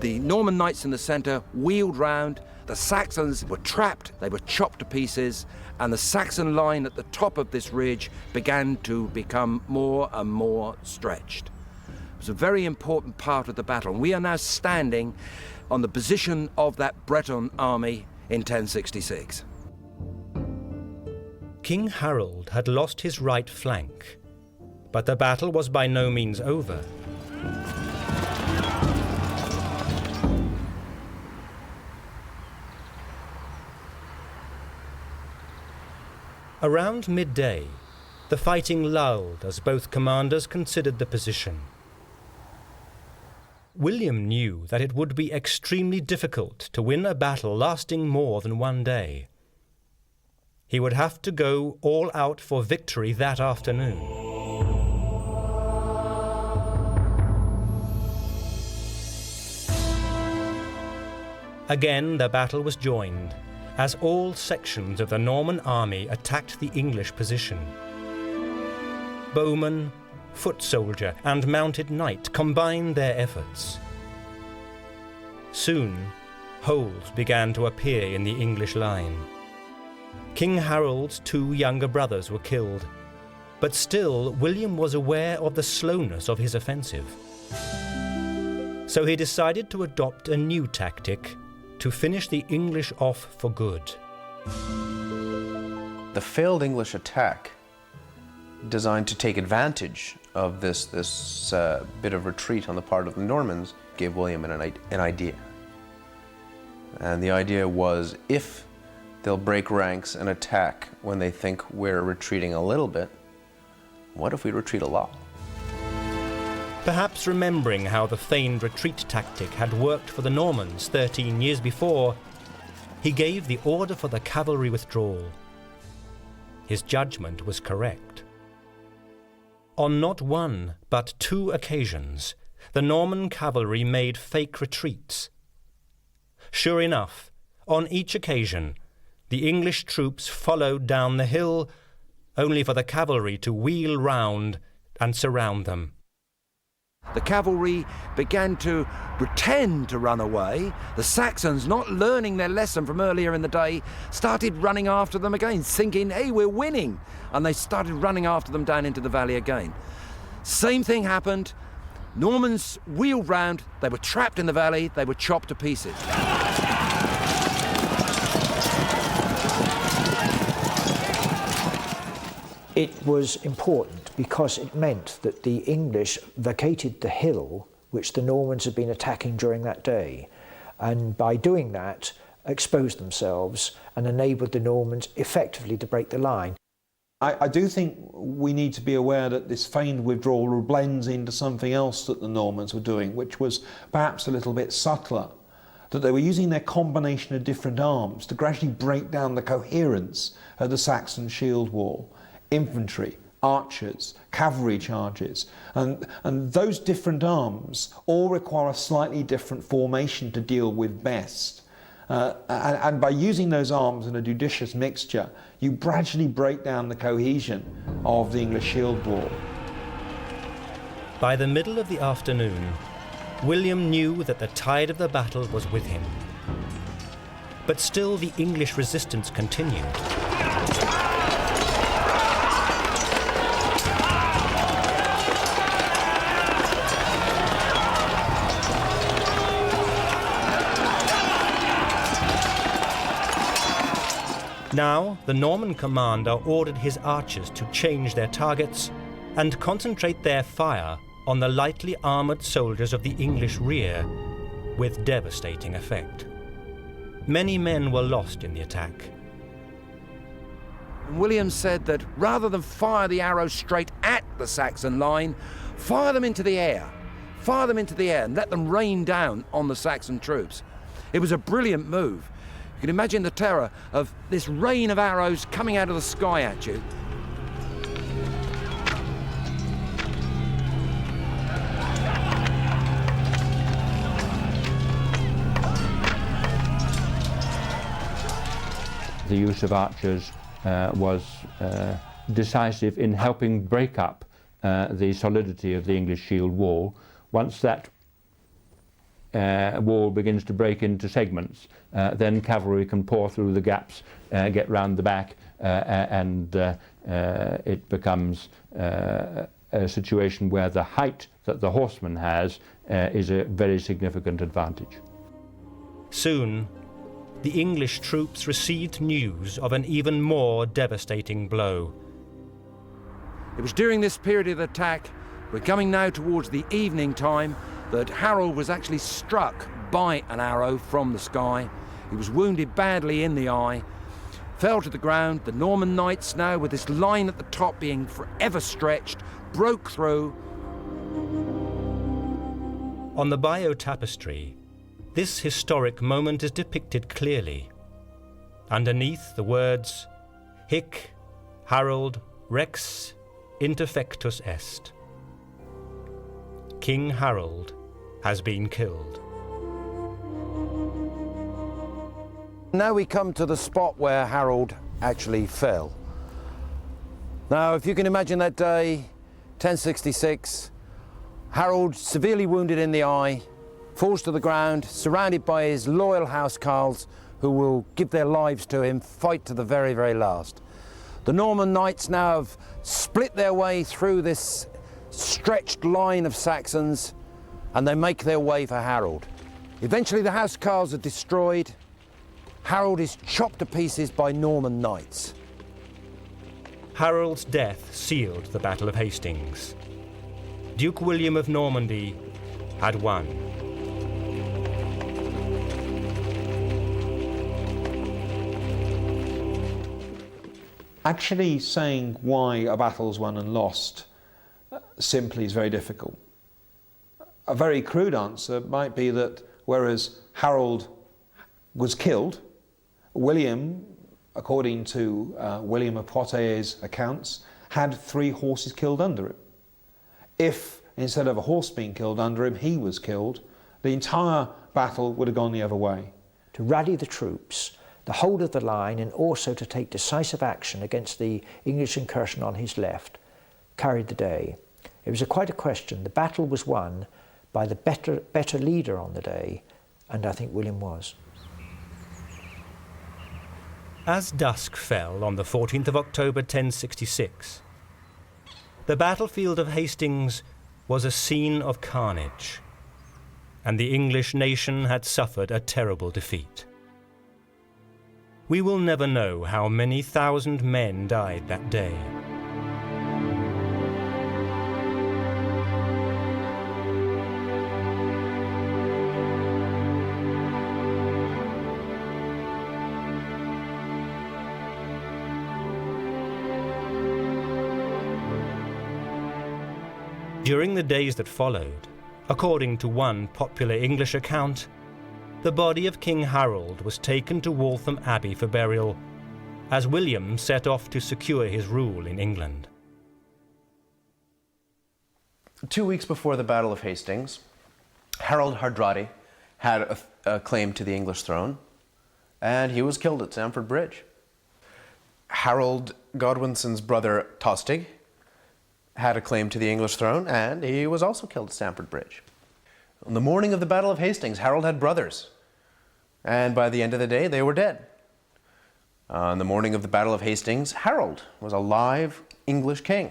The Norman knights in the centre wheeled round, the Saxons were trapped, they were chopped to pieces, and the Saxon line at the top of this ridge began to become more and more stretched. It was a very important part of the battle, and we are now standing on the position of that Breton army in 1066. King Harold had lost his right flank, but the battle was by no means over. Around midday, the fighting lulled as both commanders considered the position. William knew that it would be extremely difficult to win a battle lasting more than one day. He would have to go all out for victory that afternoon. Again, the battle was joined, as all sections of the Norman army attacked the English position. Bowman, foot soldier, and mounted knight combined their efforts. Soon, holes began to appear in the English line. King Harold's two younger brothers were killed, but still William was aware of the slowness of his offensive. So he decided to adopt a new tactic to finish the English off for good. The failed English attack, designed to take advantage of this bit of retreat on the part of the Normans, gave William an idea. And the idea was, if they'll break ranks and attack when they think we're retreating a little bit, what if we retreat a lot? Perhaps remembering how the feigned retreat tactic had worked for the Normans 13 years before, he gave the order for the cavalry withdrawal. His judgment was correct. On not one, but two occasions, the Norman cavalry made fake retreats. Sure enough, on each occasion, the English troops followed down the hill, only for the cavalry to wheel round and surround them. The cavalry began to pretend to run away. The Saxons, not learning their lesson from earlier in the day, started running after them again, thinking, hey, we're winning. And they started running after them down into the valley again. Same thing happened. Normans wheeled round, they were trapped in the valley, they were chopped to pieces. It was important because it meant that the English vacated the hill which the Normans had been attacking during that day, and by doing that exposed themselves and enabled the Normans effectively to break the line. I do think we need to be aware that this feigned withdrawal blends into something else that the Normans were doing, which was perhaps a little bit subtler, that they were using their combination of different arms to gradually break down the coherence of the Saxon shield wall. Infantry, archers, cavalry charges, and those different arms all require a slightly different formation to deal with best. And by using those arms in a judicious mixture, you gradually break down the cohesion of the English shield wall. By the middle of the afternoon, William knew that the tide of the battle was with him. But still the English resistance continued. Now, the Norman commander ordered his archers to change their targets and concentrate their fire on the lightly armoured soldiers of the English rear, with devastating effect. Many men were lost in the attack. William said that rather than fire the arrows straight at the Saxon line, fire them into the air. Fire them into the air and let them rain down on the Saxon troops. It was a brilliant move. You can imagine the terror of this rain of arrows coming out of the sky at you. The use of archers was decisive in helping break up the solidity of the English shield wall. Once that wall begins to break into segments, then cavalry can pour through the gaps, get round the back, and it becomes a situation where the height that the horseman has is a very significant advantage. Soon, the English troops received news of an even more devastating blow. It was during this period of attack, we're coming now towards the evening time, that Harold was actually struck by an arrow from the sky. He was wounded badly in the eye, fell to the ground. The Norman knights now, with this line at the top being forever stretched, broke through. On the Bayeux tapestry, this historic moment is depicted clearly. Underneath the words, Hic Harold Rex interfectus est. King Harold has been killed. Now we come to the spot where Harold actually fell. Now, if you can imagine that day, 1066, Harold, severely wounded in the eye, falls to the ground, surrounded by his loyal housecarls who will give their lives to him, fight to the very, very last. The Norman knights now have split their way through this stretched line of Saxons, and they make their way for Harold. Eventually the housecarls are destroyed. Harold is chopped to pieces by Norman knights. Harold's death sealed the Battle of Hastings. Duke William of Normandy had won. Actually saying why a battle's won and lost simply is very difficult. A very crude answer might be that whereas Harold was killed, William, according to William of Poitiers' accounts, had 3 horses killed under him. If instead of a horse being killed under him, he was killed, the entire battle would have gone the other way. To rally the troops, the hold of the line, and also to take decisive action against the English incursion on his left, carried the day. It was quite a question. The battle was won by the better leader on the day, and I think William was. As dusk fell on the 14th of October 1066, the battlefield of Hastings was a scene of carnage, and the English nation had suffered a terrible defeat. We will never know how many thousand men died that day. During the days that followed, according to one popular English account, the body of King Harold was taken to Waltham Abbey for burial, as William set off to secure his rule in England. 2 weeks before the Battle of Hastings, Harold Hardrada had a claim to the English throne, and he was killed at Stamford Bridge. Harold Godwinson's brother Tostig had a claim to the English throne, and he was also killed at Stamford Bridge. On the morning of the Battle of Hastings, Harold had brothers, and by the end of the day, they were dead. On the morning of the Battle of Hastings, Harold was a live English king,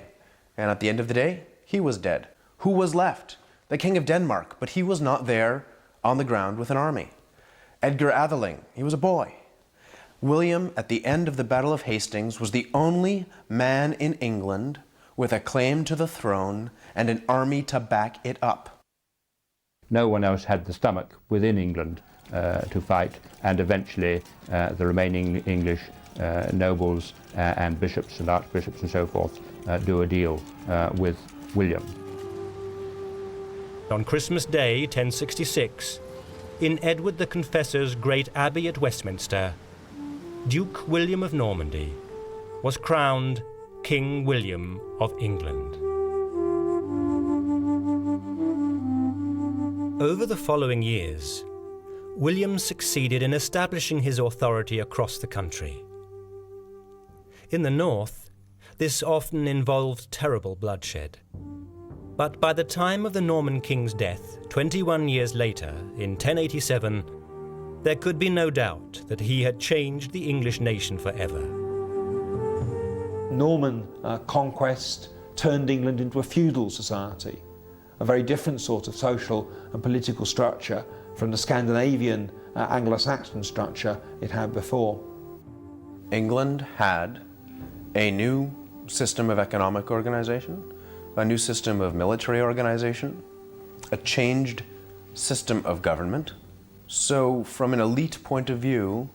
and at the end of the day, he was dead. Who was left? The King of Denmark, but he was not there on the ground with an army. Edgar Atheling, he was a boy. William, at the end of the Battle of Hastings, was the only man in England with a claim to the throne and an army to back it up. No one else had the stomach within England to fight, and eventually the remaining English nobles and bishops and archbishops and so forth do a deal with William. On Christmas Day, 1066, in Edward the Confessor's great abbey at Westminster, Duke William of Normandy was crowned King William of England. Over the following years, William succeeded in establishing his authority across the country. In the north, this often involved terrible bloodshed. But by the time of the Norman king's death, 21 years later, in 1087, there could be no doubt that he had changed the English nation forever. Norman conquest turned England into a feudal society, a very different sort of social and political structure from the Scandinavian Anglo-Saxon structure it had before. England had a new system of economic organization, a new system of military organization, a changed system of government. So from an elite point of view,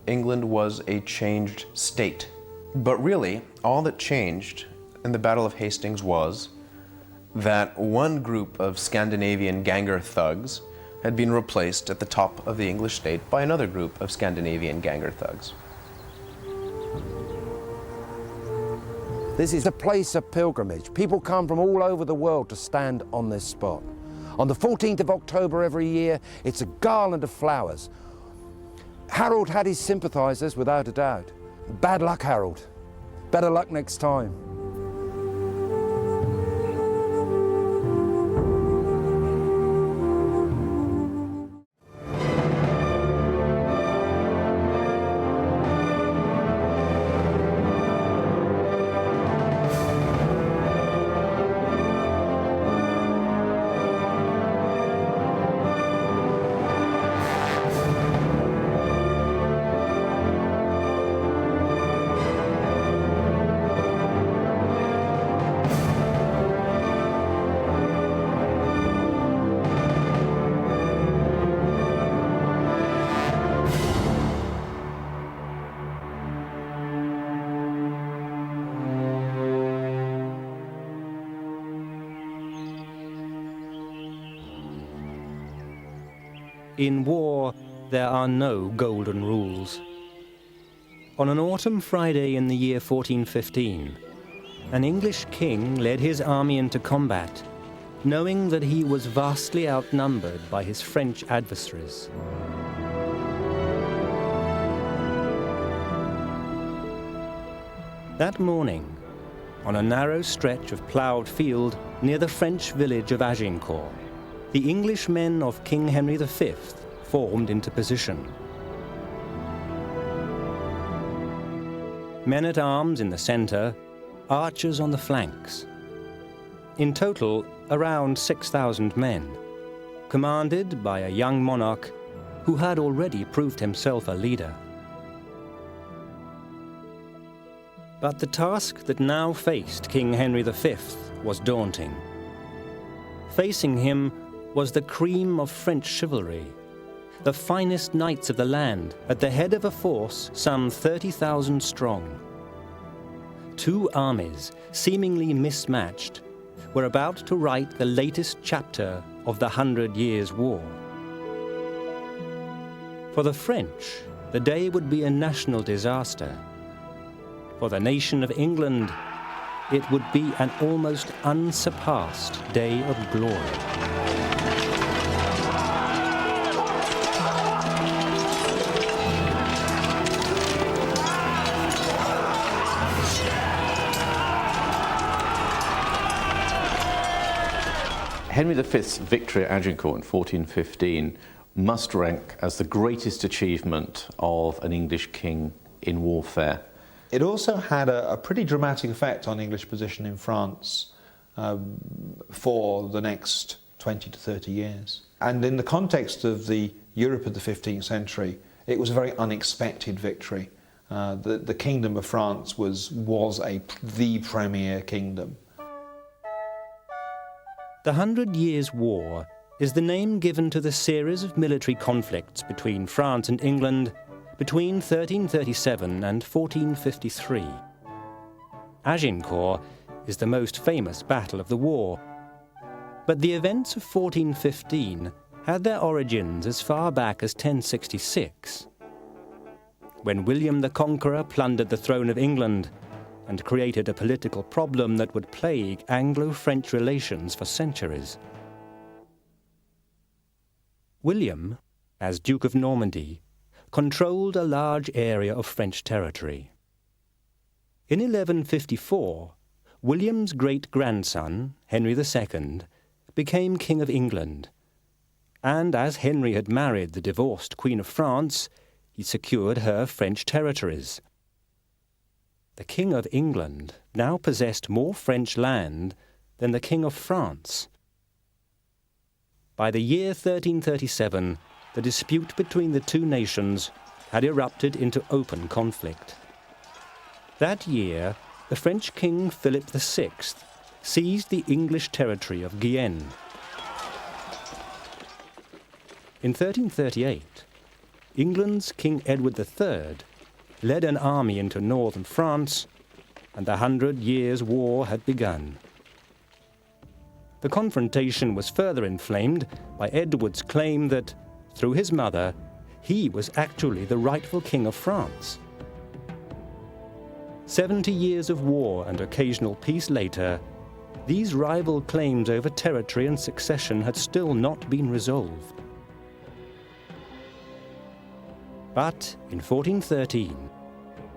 England was a changed state. But really, all that changed in the Battle of Hastings was that one group of Scandinavian ganger thugs had been replaced at the top of the English state by another group of Scandinavian ganger thugs. This is a place of pilgrimage. People come from all over the world to stand on this spot. On the 14th of October every year, it's a garland of flowers. Harold had his sympathisers, without a doubt. Bad luck, Harold. Better luck next time. In war, there are no golden rules. On an autumn Friday in the year 1415, an English king led his army into combat, knowing that he was vastly outnumbered by his French adversaries. That morning, on a narrow stretch of ploughed field near the French village of Agincourt. The English men of King Henry V formed into position. Men-at-arms in the centre, archers on the flanks. In total, around 6,000 men, commanded by a young monarch who had already proved himself a leader. But the task that now faced King Henry V was daunting. Facing him was the cream of French chivalry, the finest knights of the land, at the head of a force some 30,000 strong. Two armies, seemingly mismatched, were about to write the latest chapter of the 100 Years' War. For the French, the day would be a national disaster. For the nation of England, it would be an almost unsurpassed day of glory. Henry V's victory at Agincourt in 1415 must rank as the greatest achievement of an English king in warfare. It also had a pretty dramatic effect on English position in France for the next 20 to 30 years. And in the context of the Europe of the 15th century, it was a very unexpected victory. The Kingdom of France was the premier kingdom. The 100 Years' War is the name given to the series of military conflicts between France and England between 1337 and 1453. Agincourt is the most famous battle of the war, but the events of 1415 had their origins as far back as 1066, when William the Conqueror plundered the throne of England and created a political problem that would plague Anglo-French relations for centuries. William, as Duke of Normandy, controlled a large area of French territory. In 1154, William's great-grandson, Henry II, became King of England, and as Henry had married the divorced Queen of France, he secured her French territories. The King of England now possessed more French land than the King of France. By the year 1337, the dispute between the two nations had erupted into open conflict. That year, the French King Philip VI seized the English territory of Guyenne. In 1338, England's King Edward III led an army into northern France, and the 100 Years' War had begun. The confrontation was further inflamed by Edward's claim that, through his mother, he was actually the rightful King of France. 70 years of war and occasional peace later, these rival claims over territory and succession had still not been resolved. But in 1413,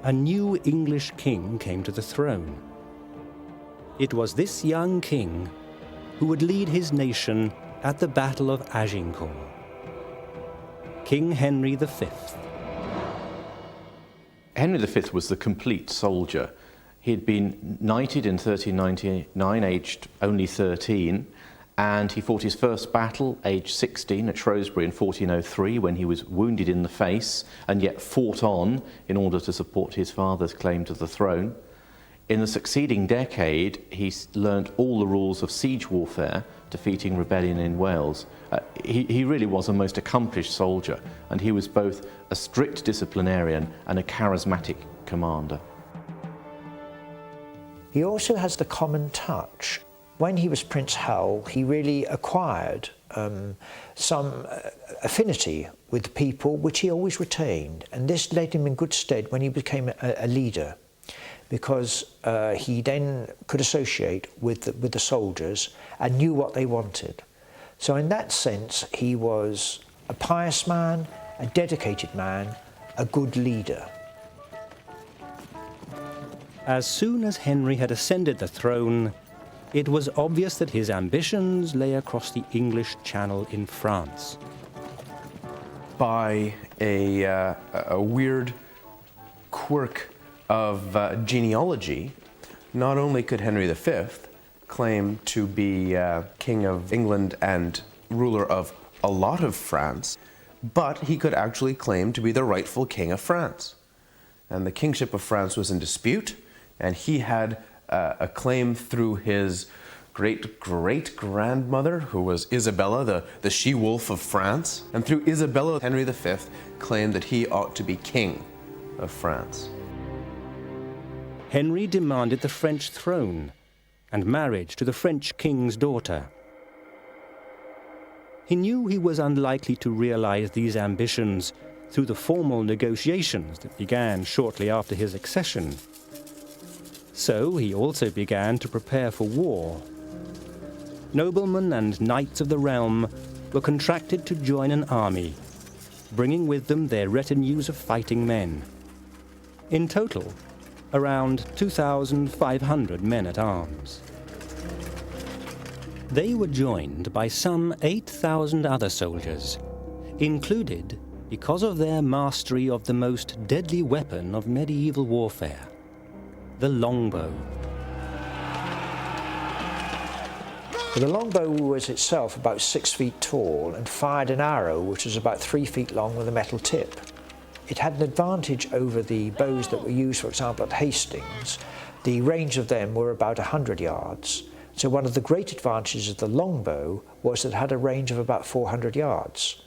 a new English king came to the throne. It was this young king who would lead his nation at the Battle of Agincourt. King Henry V. Henry V was the complete soldier. He had been knighted in 1399, aged only 13, and he fought his first battle, aged 16, at Shrewsbury in 1403, when he was wounded in the face, and yet fought on in order to support his father's claim to the throne. In the succeeding decade, he learnt all the rules of siege warfare, defeating rebellion in Wales. He really was a most accomplished soldier, and he was both a strict disciplinarian and a charismatic commander. He also has the common touch. When he was Prince Hal, he really acquired some affinity with people, which he always retained, and this led him in good stead when he became a leader, because he then could associate with the soldiers and knew what they wanted. So in that sense, he was a pious man, a dedicated man, a good leader. As soon as Henry had ascended the throne, it was obvious that his ambitions lay across the English Channel in France. By a weird quirk of genealogy, not only could Henry V claim to be King of England and ruler of a lot of France, but he could actually claim to be the rightful King of France. And the kingship of France was in dispute, and he had a claim through his great-great-grandmother, who was Isabella, the she-wolf of France. And through Isabella, Henry V claimed that he ought to be king of France. Henry demanded the French throne and marriage to the French king's daughter. He knew he was unlikely to realize these ambitions through the formal negotiations that began shortly after his accession. So he also began to prepare for war. Noblemen and knights of the realm were contracted to join an army, bringing with them their retinues of fighting men. In total, around 2,500 men-at-arms. They were joined by some 8,000 other soldiers, included because of their mastery of the most deadly weapon of medieval warfare, the longbow. The longbow was itself about 6 feet tall and fired an arrow which was about 3 feet long with a metal tip. It had an advantage over the bows that were used, for example, at Hastings. The range of them were about 100 yards. So one of the great advantages of the longbow was that it had a range of about 400 yards.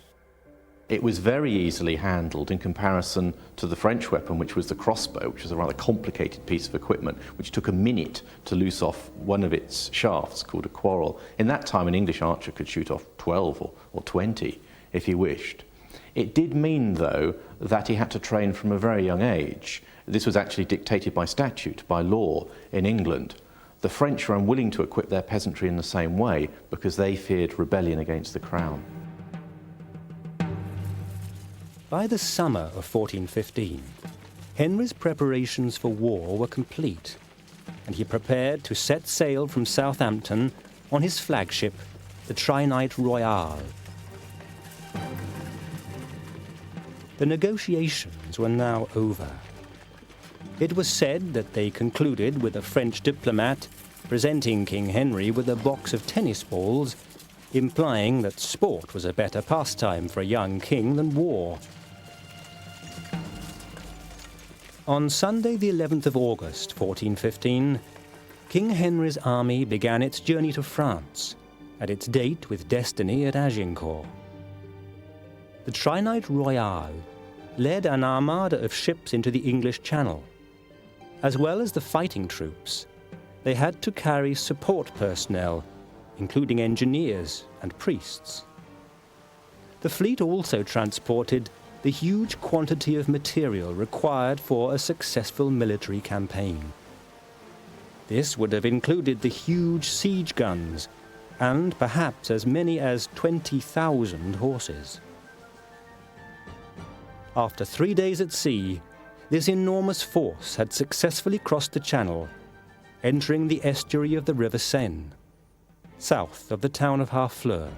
It was very easily handled in comparison to the French weapon, which was the crossbow, which was a rather complicated piece of equipment, which took a minute to loose off one of its shafts, called a quarrel. In that time, an English archer could shoot off 12 or 20 if he wished. It did mean, though, that he had to train from a very young age. This was actually dictated by statute, by law in England. The French were unwilling to equip their peasantry in the same way because they feared rebellion against the crown. By the summer of 1415, Henry's preparations for war were complete, and he prepared to set sail from Southampton on his flagship, the Trinite Royale. The negotiations were now over. It was said that they concluded with a French diplomat presenting King Henry with a box of tennis balls, implying that sport was a better pastime for a young king than war. On Sunday, the 11th of August, 1415, King Henry's army began its journey to France, at its date with destiny at Agincourt. The Trinite Royale led an armada of ships into the English Channel. As well as the fighting troops, they had to carry support personnel, including engineers and priests. The fleet also transported the huge quantity of material required for a successful military campaign. This would have included the huge siege guns and perhaps as many as 20,000 horses. After 3 days at sea, this enormous force had successfully crossed the Channel, entering the estuary of the River Seine, south of the town of Harfleur.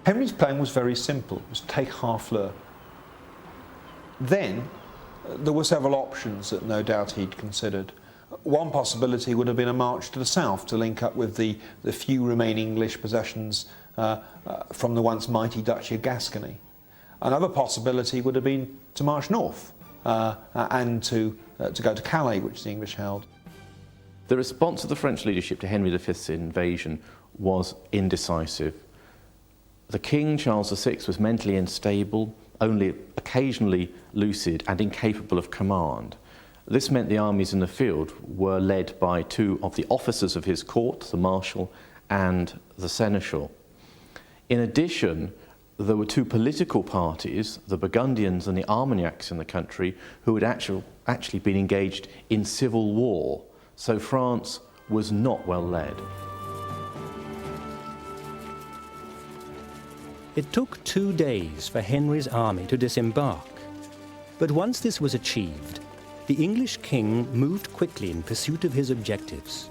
Henry's plan was very simple. It was to take Harfleur. Then there were several options that no doubt he'd considered. One possibility would have been a march to the south to link up with the few remaining English possessions from the once mighty Duchy of Gascony. Another possibility would have been to march north and to go to Calais, which the English held. The response of the French leadership to Henry V's invasion was indecisive. The King, Charles VI, was mentally unstable, only occasionally lucid and incapable of command. This meant the armies in the field were led by two of the officers of his court, the Marshal and the Seneschal. In addition, there were two political parties, the Burgundians and the Armagnacs in the country, who had actually been engaged in civil war, so France was not well led. It took 2 days for Henry's army to disembark, but once this was achieved, the English king moved quickly in pursuit of his objectives.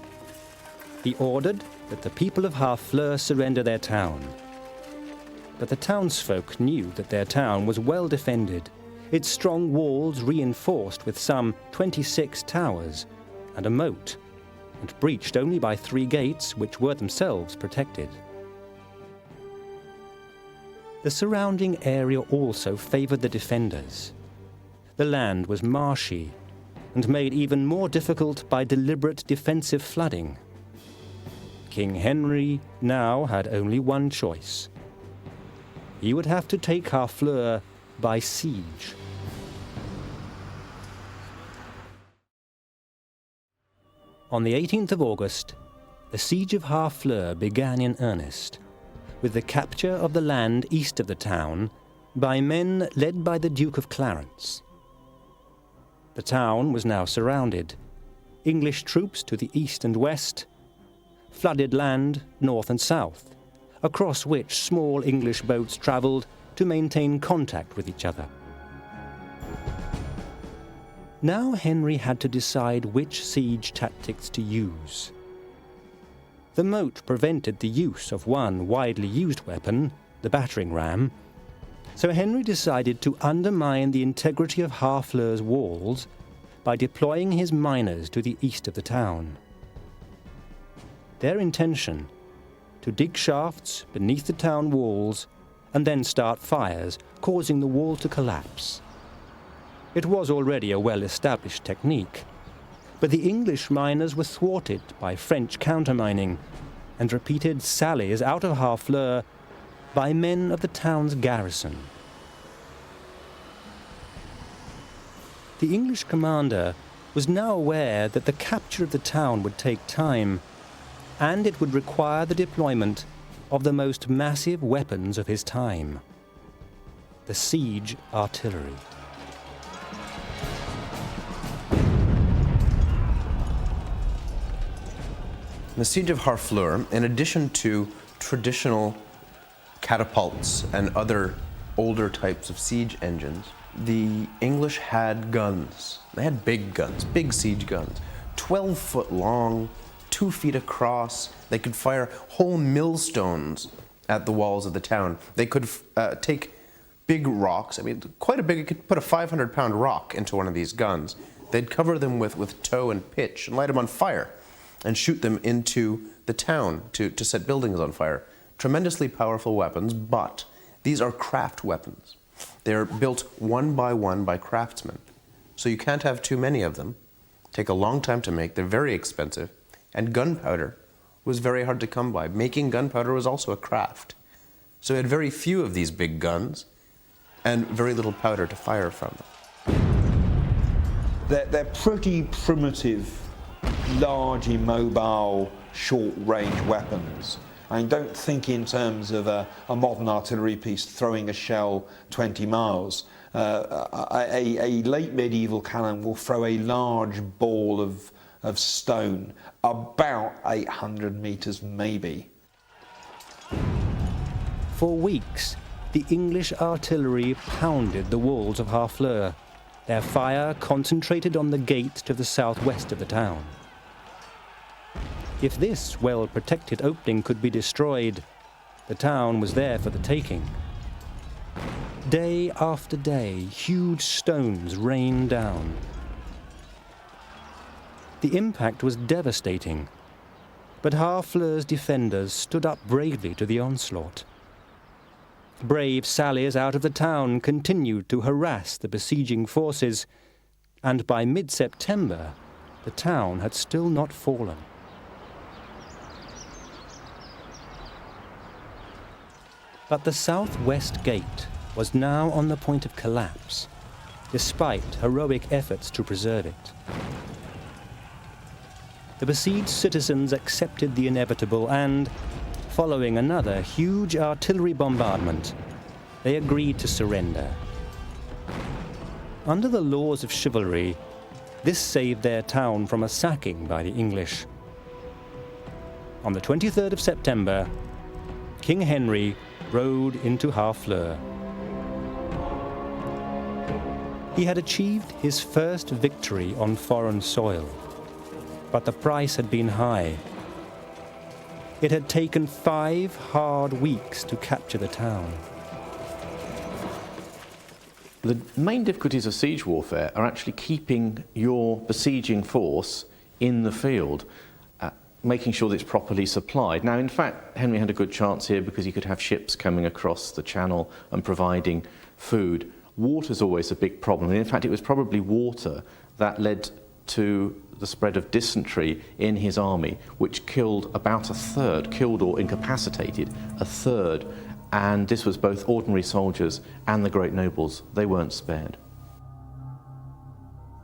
He ordered that the people of Harfleur surrender their town. But the townsfolk knew that their town was well defended, its strong walls reinforced with some 26 towers and a moat, and breached only by 3 gates which were themselves protected. The surrounding area also favoured the defenders. The land was marshy and made even more difficult by deliberate defensive flooding. King Henry now had only one choice. He would have to take Harfleur by siege. On the 18th of August, the siege of Harfleur began in earnest, with the capture of the land east of the town by men led by the Duke of Clarence. The town was now surrounded, English troops to the east and west, flooded land north and south, across which small English boats travelled to maintain contact with each other. Now Henry had to decide which siege tactics to use. The moat prevented the use of one widely used weapon, the battering ram, so Henry decided to undermine the integrity of Harfleur's walls by deploying his miners to the east of the town. Their intention: to dig shafts beneath the town walls and then start fires, causing the wall to collapse. It was already a well-established technique, but the English miners were thwarted by French countermining and repeated sallies out of Harfleur by men of the town's garrison. The English commander was now aware that the capture of the town would take time, and it would require the deployment of the most massive weapons of his time: the siege artillery. The siege of Harfleur, in addition to traditional catapults and other older types of siege engines, the English had guns. They had big guns, big siege guns, 12 foot long, 2 feet across. They could fire whole millstones at the walls of the town. They could take big rocks. I mean, quite a big, you could put a 500-pound rock into one of these guns. They'd cover them with tow and pitch and light them on fire and shoot them into the town to set buildings on fire. Tremendously powerful weapons, but these are craft weapons. They're built one by craftsmen. So you can't have too many of them. Take a long time to make. They're very expensive. And gunpowder was very hard to come by. Making gunpowder was also a craft. So we had very few of these big guns and very little powder to fire from them. They're pretty primitive, large, immobile, short-range weapons. I mean, don't think in terms of a modern artillery piece throwing a shell 20 miles. A late medieval cannon will throw a large ball of stone, about 800 metres maybe. For weeks, the English artillery pounded the walls of Harfleur, their fire concentrated on the gate to the southwest of the town. If this well-protected opening could be destroyed, the town was there for the taking. Day after day, huge stones rained down. The impact was devastating, but Harfleur's defenders stood up bravely to the onslaught. Brave sallies out of the town continued to harass the besieging forces, and by mid-September, the town had still not fallen. But the southwest gate was now on the point of collapse, despite heroic efforts to preserve it. The besieged citizens accepted the inevitable and, following another huge artillery bombardment, they agreed to surrender. Under the laws of chivalry, this saved their town from a sacking by the English. On the 23rd of September, King Henry rode into Harfleur. He had achieved his first victory on foreign soil, but the price had been high. It had taken 5 hard weeks to capture the town. The main difficulties of siege warfare are actually keeping your besieging force in the field, making sure that it's properly supplied. Now, in fact, Henry had a good chance here because he could have ships coming across the channel and providing food. Water's always a big problem, and in fact, it was probably water that led to the spread of dysentery in his army, which killed about a third, killed or incapacitated a third. And this was both ordinary soldiers and the great nobles. They weren't spared.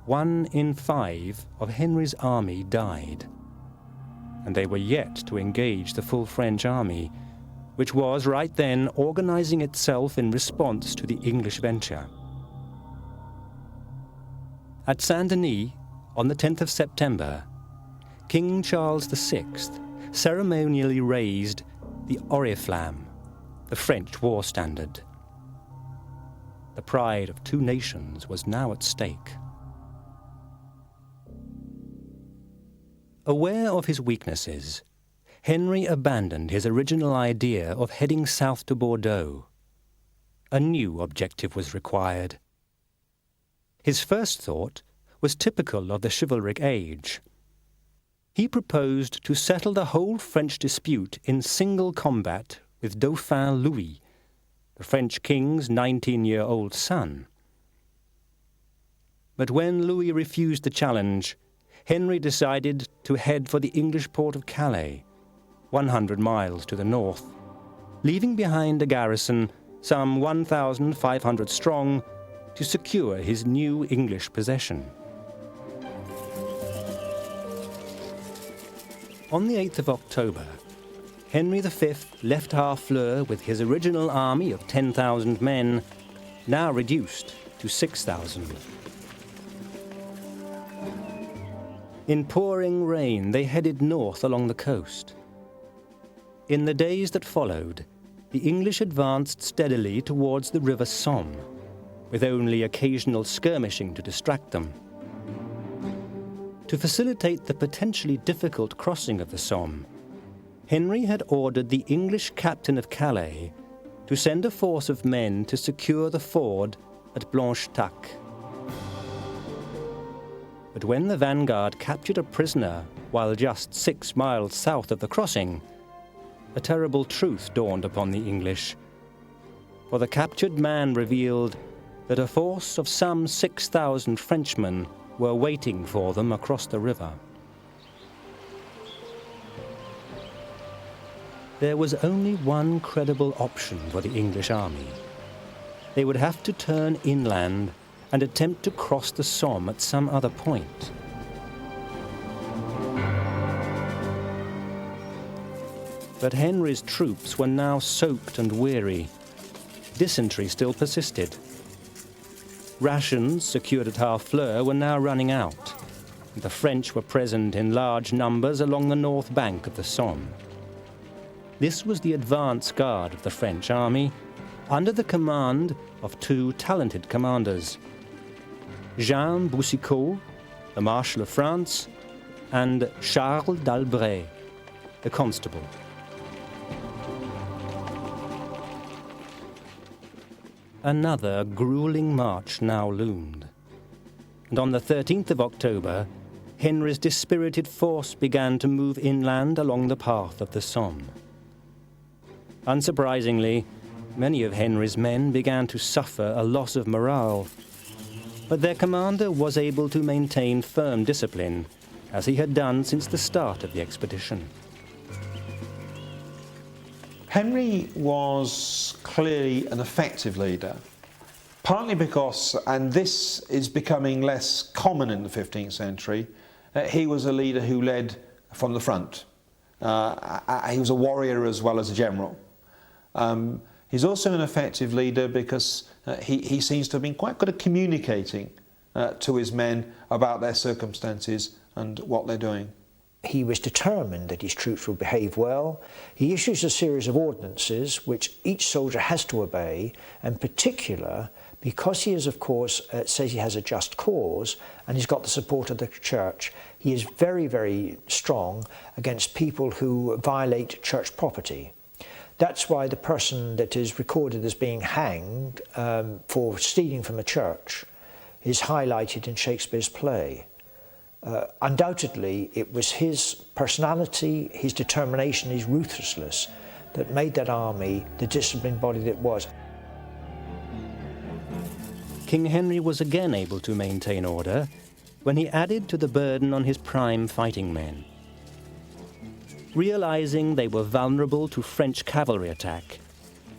1 in 5 of Henry's army died, and they were yet to engage the full French army, which was right then organizing itself in response to the English venture. At Saint-Denis, on the 10th of September, King Charles VI ceremonially raised the Oriflamme, the French war standard. The pride of 2 nations was now at stake. Aware of his weaknesses, Henry abandoned his original idea of heading south to Bordeaux. A new objective was required. His first thought was typical of the chivalric age. He proposed to settle the whole French dispute in single combat with Dauphin Louis, the French king's 19-year-old son. But when Louis refused the challenge, Henry decided to head for the English port of Calais, 100 miles to the north, leaving behind a garrison some 1,500 strong to secure his new English possession. On the 8th of October, Henry V left Harfleur with his original army of 10,000 men, now reduced to 6,000. In pouring rain, they headed north along the coast. In the days that followed, the English advanced steadily towards the river Somme, with only occasional skirmishing to distract them. To facilitate the potentially difficult crossing of the Somme, Henry had ordered the English captain of Calais to send a force of men to secure the ford at Blanchetaque. But when the vanguard captured a prisoner while just 6 miles south of the crossing, a terrible truth dawned upon the English. For the captured man revealed that a force of some 6,000 Frenchmen were waiting for them across the river. There was only one credible option for the English army. They would have to turn inland and attempt to cross the Somme at some other point. But Henry's troops were now soaked and weary. Dysentery still persisted. Rations secured at Harfleur were now running out. The French were present in large numbers along the north bank of the Somme. This was the advance guard of the French army, under the command of 2 talented commanders, Jean Boucicaut, the Marshal of France, and Charles d'Albret, the Constable. Another grueling march now loomed, and on the 13th of October, Henry's dispirited force began to move inland along the path of the Somme. Unsurprisingly, many of Henry's men began to suffer a loss of morale, but their commander was able to maintain firm discipline, as he had done since the start of the expedition. Henry was clearly an effective leader, partly because, and this is becoming less common in the 15th century, he was a leader who led from the front. He was a warrior as well as a general. He's also an effective leader because he seems to have been quite good at communicating to his men about their circumstances and what they're doing. He was determined that his troops would behave well. He issues a series of ordinances which each soldier has to obey, and in particular Because he is, of course, says he has a just cause and he's got the support of the church, he is very, very strong against people who violate church property. That's why the person that is recorded as being hanged for stealing from a church is highlighted in Shakespeare's play. Undoubtedly, it was his personality, his determination, his ruthlessness that made that army the disciplined body that it was. King Henry was again able to maintain order when he added to the burden on his prime fighting men. Realizing they were vulnerable to French cavalry attack,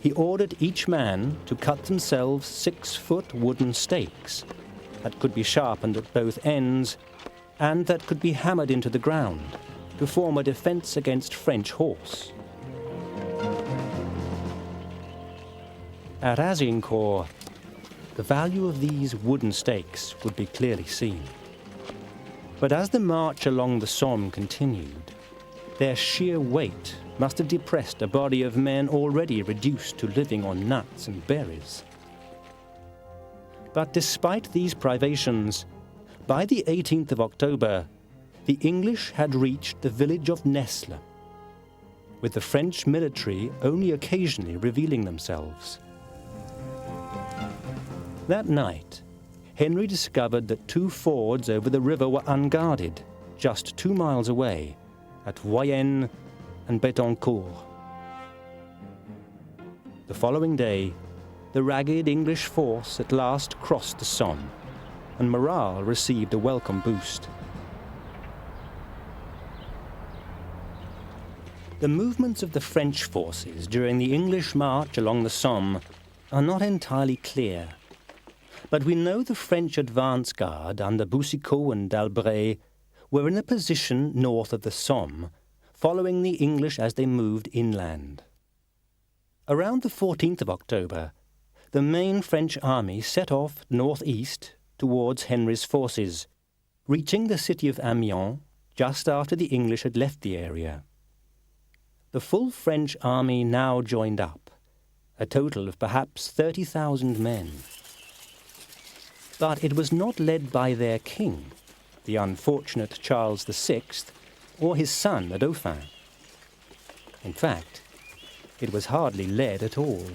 he ordered each man to cut themselves 6-foot wooden stakes that could be sharpened at both ends and that could be hammered into the ground to form a defense against French horse. At Agincourt, the value of these wooden stakes would be clearly seen. But as the march along the Somme continued, their sheer weight must have depressed a body of men already reduced to living on nuts and berries. But despite these privations, by the 18th of October, the English had reached the village of Nesle, with the French military only occasionally revealing themselves. That night, Henry discovered that 2 fords over the river were unguarded, just 2 miles away, at Voyenne and Betancourt. The following day, the ragged English force at last crossed the Somme, and morale received a welcome boost. The movements of the French forces during the English march along the Somme are not entirely clear. But we know the French advance guard under Boucicaut and d'Albret were in a position north of the Somme, following the English as they moved inland. Around the 14th of October, the main French army set off northeast towards Henry's forces, reaching the city of Amiens just after the English had left the area. The full French army now joined up, a total of perhaps 30,000 men. But it was not led by their king, the unfortunate Charles VI, or his son, the Dauphin. In fact, it was hardly led at all.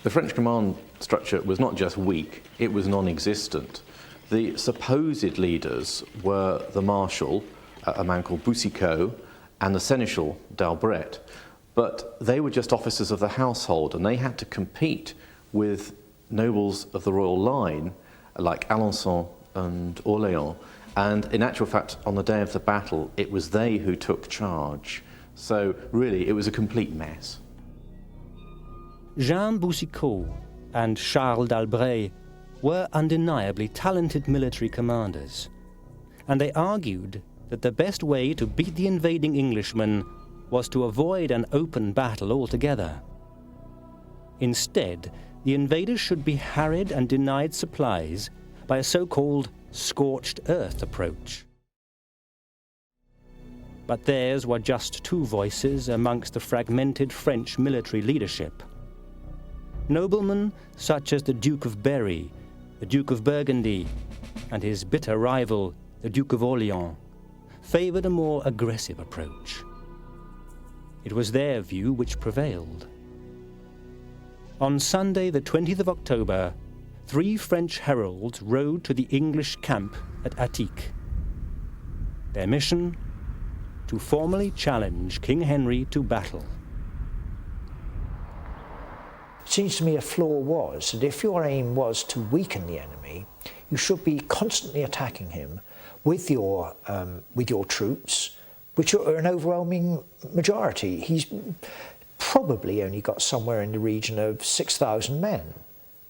The French command structure was not just weak, it was non-existent. The supposed leaders were the marshal, a man called Boucicaut, and the seneschal, d'Albret. But they were just officers of the household, and they had to compete with nobles of the royal line, like Alençon and Orléans. And in actual fact, on the day of the battle, it was they who took charge. So really, it was a complete mess. Jean Boucicaut and Charles d'Albret were undeniably talented military commanders, and they argued that the best way to beat the invading Englishmen was to avoid an open battle altogether. Instead, the invaders should be harried and denied supplies by a so-called scorched earth approach. But theirs were just 2 voices amongst the fragmented French military leadership. Noblemen such as the Duke of Berry, the Duke of Burgundy, and his bitter rival, the Duke of Orléans, favoured a more aggressive approach. It was their view which prevailed. On Sunday, the 20th of October, 3 French heralds rode to the English camp at Attique. Their mission? To formally challenge King Henry to battle. It seems to me a flaw was that if your aim was to weaken the enemy, you should be constantly attacking him with your troops, which are an overwhelming majority. He's probably only got somewhere in the region of 6,000 men.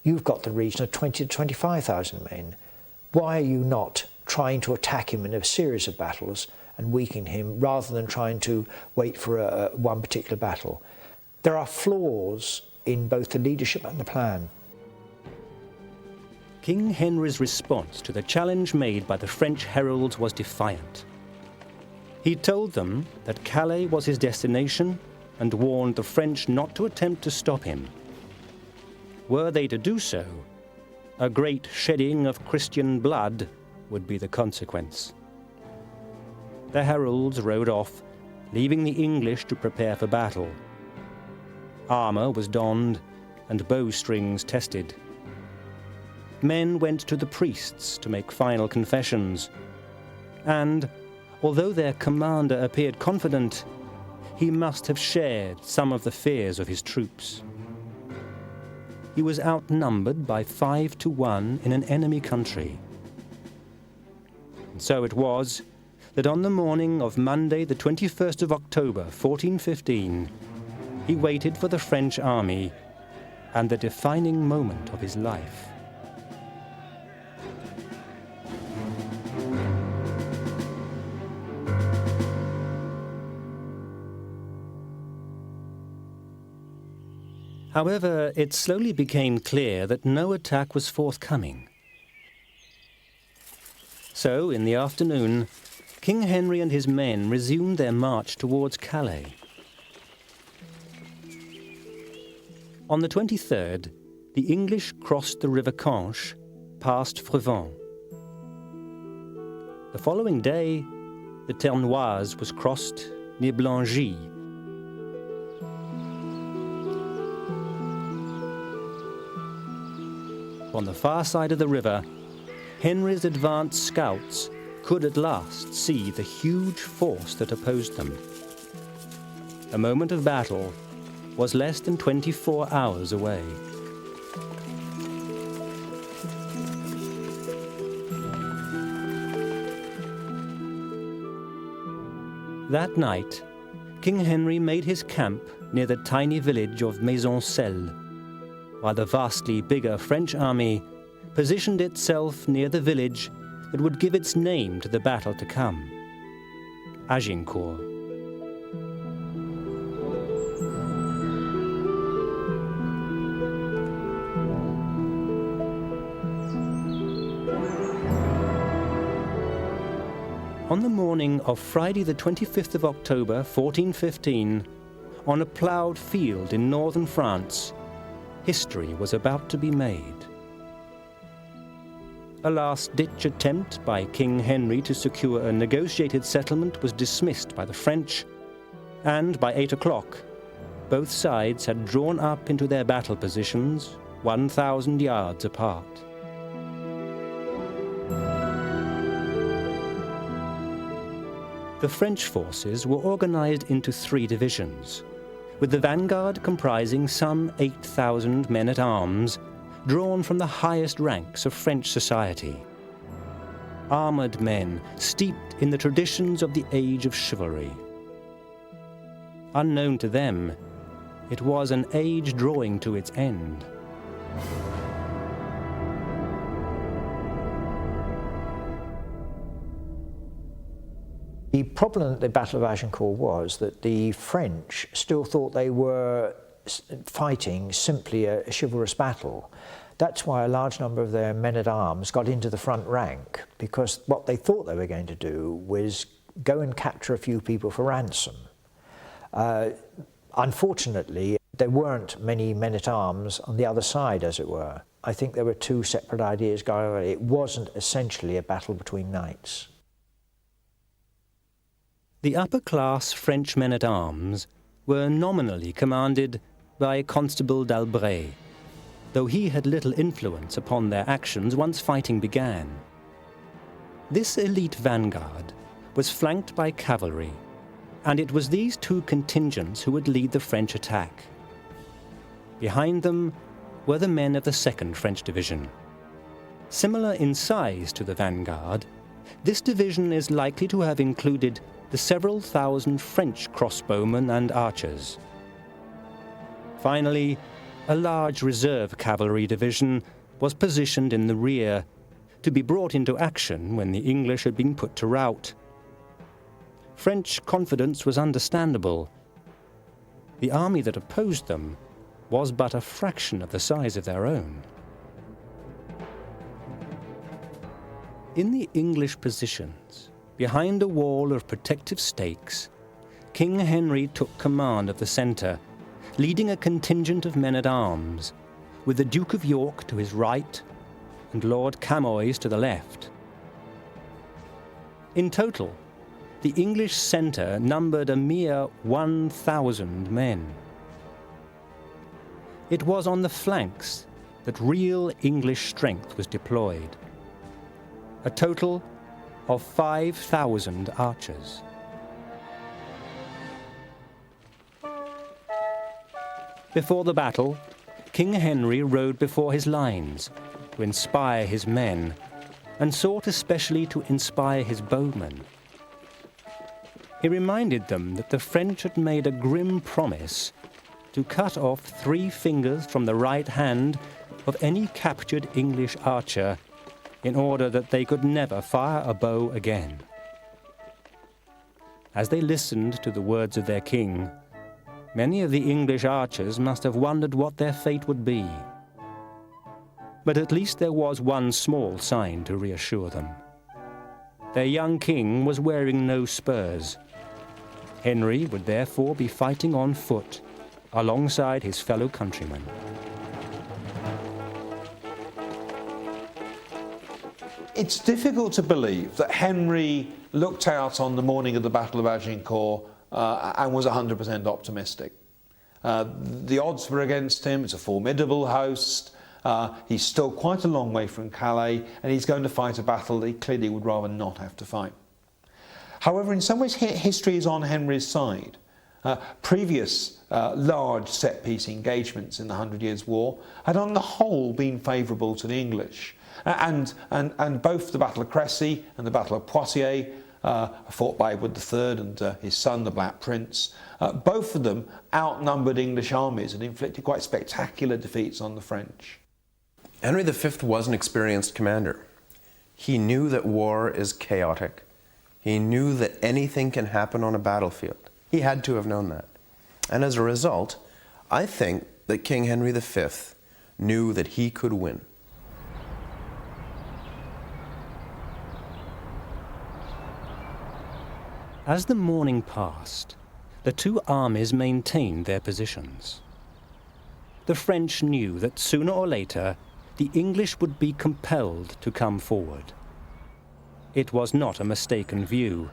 You've got the region of 20 to 25,000 men. Why are you not trying to attack him in a series of battles and weaken him rather than trying to wait for one particular battle? There are flaws in both the leadership and the plan. King Henry's response to the challenge made by the French heralds was defiant. He told them that Calais was his destination and warned the French not to attempt to stop him. Were they to do so, a great shedding of Christian blood would be the consequence. The heralds rode off, leaving the English to prepare for battle. Armour was donned and bowstrings tested. Men went to the priests to make final confessions, and, although their commander appeared confident, he must have shared some of the fears of his troops. He was outnumbered by 5 to 1 in an enemy country. And so it was that on the morning of Monday, the 21st of October, 1415, he waited for the French army and the defining moment of his life. However, it slowly became clear that no attack was forthcoming. So, in the afternoon, King Henry and his men resumed their march towards Calais. On the 23rd, the English crossed the River Canche, past Frevent. The following day, the Ternoise was crossed near Blangy. On the far side of the river, Henry's advanced scouts could at last see the huge force that opposed them. A moment of battle was less than 24 hours away. That night, King Henry made his camp near the tiny village of Maisoncelles, while the vastly bigger French army positioned itself near the village that would give its name to the battle to come, Agincourt. On the morning of Friday the 25th of October, 1415, on a ploughed field in northern France, history was about to be made. A last-ditch attempt by King Henry to secure a negotiated settlement was dismissed by the French, and by 8 o'clock, both sides had drawn up into their battle positions 1,000 yards apart. The French forces were organized into 3 divisions, with the vanguard comprising some 8,000 men-at-arms drawn from the highest ranks of French society. Armoured men steeped in the traditions of the age of chivalry. Unknown to them, it was an age drawing to its end. The problem at the Battle of Agincourt was that the French still thought they were fighting simply a chivalrous battle. That's why a large number of their men-at-arms got into the front rank, because what they thought they were going to do was go and capture a few people for ransom. Unfortunately, there weren't many men-at-arms on the other side, as it were. I think there were 2 separate ideas going on. It wasn't essentially a battle between knights. The upper-class French men-at-arms were nominally commanded by Constable d'Albret, though he had little influence upon their actions once fighting began. This elite vanguard was flanked by cavalry, and it was these 2 contingents who would lead the French attack. Behind them were the men of the 2nd French Division. Similar in size to the vanguard, this division is likely to have included the several thousand French crossbowmen and archers. Finally, a large reserve cavalry division was positioned in the rear, to be brought into action when the English had been put to rout. French confidence was understandable. The army that opposed them was but a fraction of the size of their own. In the English positions, behind a wall of protective stakes, King Henry took command of the centre, leading a contingent of men-at-arms, with the Duke of York to his right and Lord Camoys to the left. In total, the English centre numbered a mere 1,000 men. It was on the flanks that real English strength was deployed. A total of 5,000 archers. Before the battle, King Henry rode before his lines to inspire his men, and sought especially to inspire his bowmen. He reminded them that the French had made a grim promise to cut off 3 fingers from the right hand of any captured English archer in order that they could never fire a bow again. As they listened to the words of their king, many of the English archers must have wondered what their fate would be. But at least there was one small sign to reassure them. Their young king was wearing no spurs. Henry would therefore be fighting on foot alongside his fellow countrymen. It's difficult to believe that Henry looked out on the morning of the Battle of Agincourt and was 100% optimistic. The odds were against him. It's a formidable host. He's still quite a long way from Calais, and he's going to fight a battle that he clearly would rather not have to fight. However, in some ways, history is on Henry's side. Previous large set-piece engagements in the 100 Years' War had on the whole been favourable to the English. And both the Battle of Crécy and the Battle of Poitiers, fought by Edward III and his son, the Black Prince, both of them outnumbered English armies and inflicted quite spectacular defeats on the French. Henry V was an experienced commander. He knew that war is chaotic. He knew that anything can happen on a battlefield. He had to have known that. And as a result, I think that King Henry V knew that he could win. As the morning passed, the two armies maintained their positions. The French knew that sooner or later the English would be compelled to come forward. It was not a mistaken view.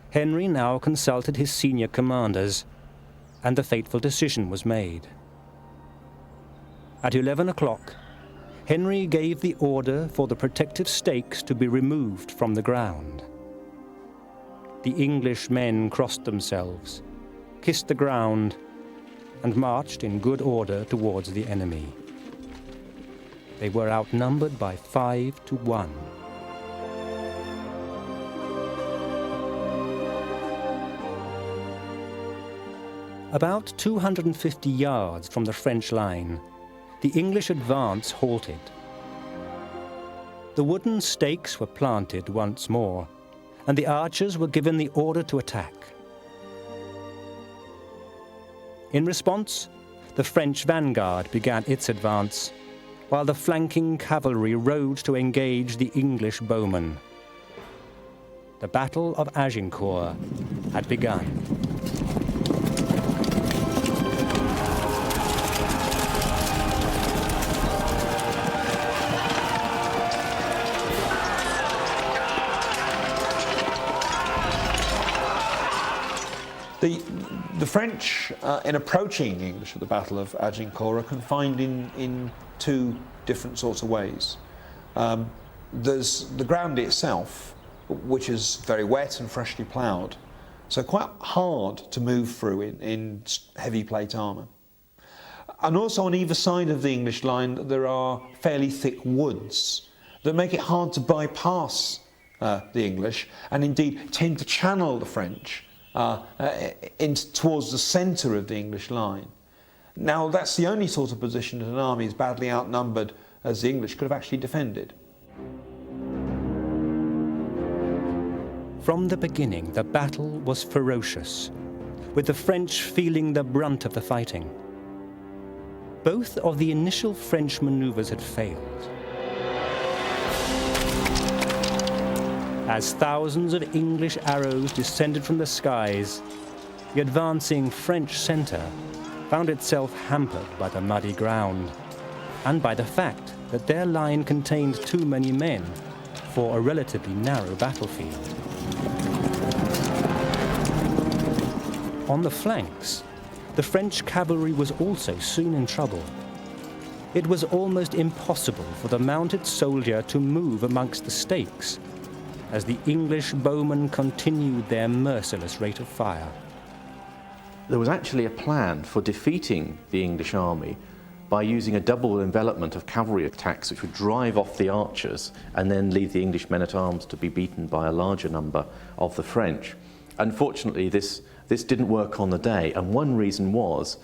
Henry now consulted his senior commanders, and the fateful decision was made. At 11 o'clock, Henry gave the order for the protective stakes to be removed from the ground. The English men crossed themselves, kissed the ground, and marched in good order towards the enemy. They were outnumbered by 5 to 1. About 250 yards from the French line, the English advance halted. The wooden stakes were planted once more, and the archers were given the order to attack. In response, the French vanguard began its advance, while the flanking cavalry rode to engage the English bowmen. The Battle of Agincourt had begun. The French, in approaching the English at the Battle of Agincourt, are confined in 2 different sorts of ways. There's the ground itself, which is very wet and freshly ploughed, so quite hard to move through in heavy plate armour. And also on either side of the English line there are fairly thick woods that make it hard to bypass the English, and indeed tend to channel the French towards the centre of the English line. Now that's the only sort of position that an army as badly outnumbered as the English could have actually defended. From the beginning, the battle was ferocious, with the French feeling the brunt of the fighting. Both of the initial French manoeuvres had failed. As thousands of English arrows descended from the skies, the advancing French centre found itself hampered by the muddy ground and by the fact that their line contained too many men for a relatively narrow battlefield. On the flanks, the French cavalry was also soon in trouble. It was almost impossible for the mounted soldier to move amongst the stakes as the English bowmen continued their merciless rate of fire. There was actually a plan for defeating the English army by using a double envelopment of cavalry attacks which would drive off the archers and then leave the English men-at-arms to be beaten by a larger number of the French. Unfortunately, this didn't work on the day, and one reason was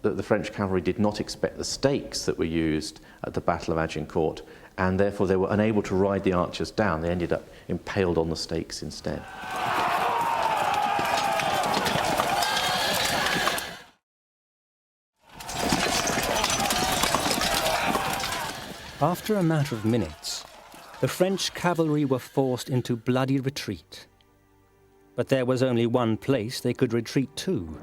that the French cavalry did not expect the stakes that were used at the Battle of Agincourt, and therefore they were unable to ride the archers down. They ended up impaled on the stakes instead. After a matter of minutes, the French cavalry were forced into bloody retreat. But there was only one place they could retreat to: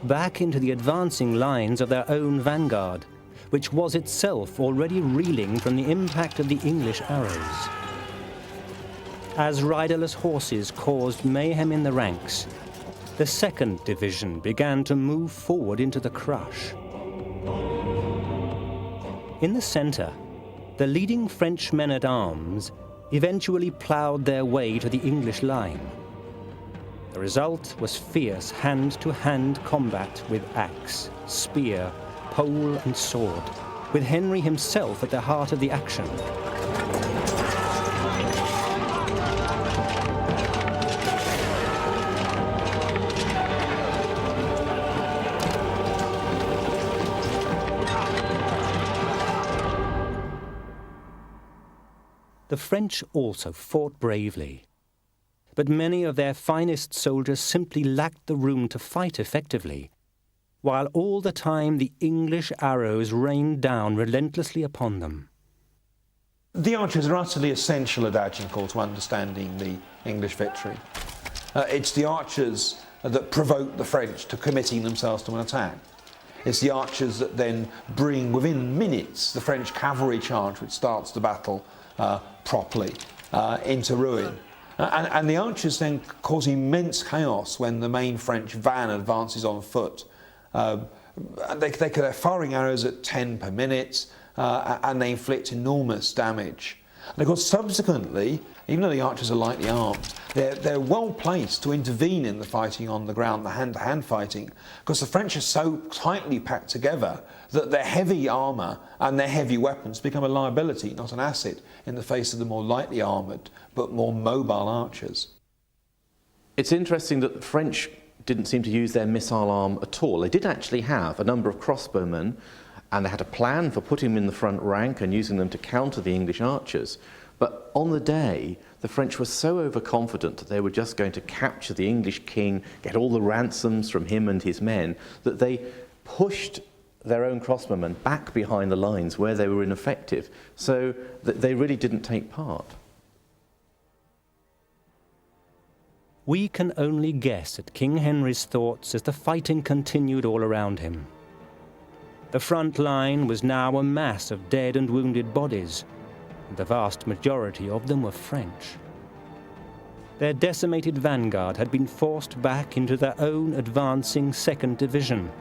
back into the advancing lines of their own vanguard, which was itself already reeling from the impact of the English arrows. As riderless horses caused mayhem in the ranks, the 2nd Division began to move forward into the crush. In the centre, the leading French men-at-arms eventually ploughed their way to the English line. The result was fierce hand-to-hand combat with axe, spear, pole and sword, with Henry himself at the heart of the action. The French also fought bravely, but many of their finest soldiers simply lacked the room to fight effectively, while all the time the English arrows rained down relentlessly upon them. The archers are utterly essential at Agincourt to understanding the English victory. It's the archers that provoke the French to committing themselves to an attack. It's the archers that then bring within minutes the French cavalry charge which starts the battle properly into ruin. And the archers then cause immense chaos when the main French van advances on foot. They're firing arrows at 10 per minute and they inflict enormous damage. And of course, subsequently, even though the archers are lightly armed, they're well placed to intervene in the fighting on the ground, the hand-to-hand fighting, because the French are so tightly packed together that their heavy armour and their heavy weapons become a liability, not an asset, in the face of the more lightly armoured but more mobile archers. It's interesting that the French didn't seem to use their missile arm at all. They did actually have a number of crossbowmen, and they had a plan for putting them in the front rank and using them to counter the English archers. But on the day, the French were so overconfident that they were just going to capture the English king, get all the ransoms from him and his men, that they pushed their own crossbowmen back behind the lines where they were ineffective, so that they really didn't take part. We can only guess at King Henry's thoughts as the fighting continued all around him. The front line was now a mass of dead and wounded bodies, and the vast majority of them were French. Their decimated vanguard had been forced back into their own advancing 2nd Division,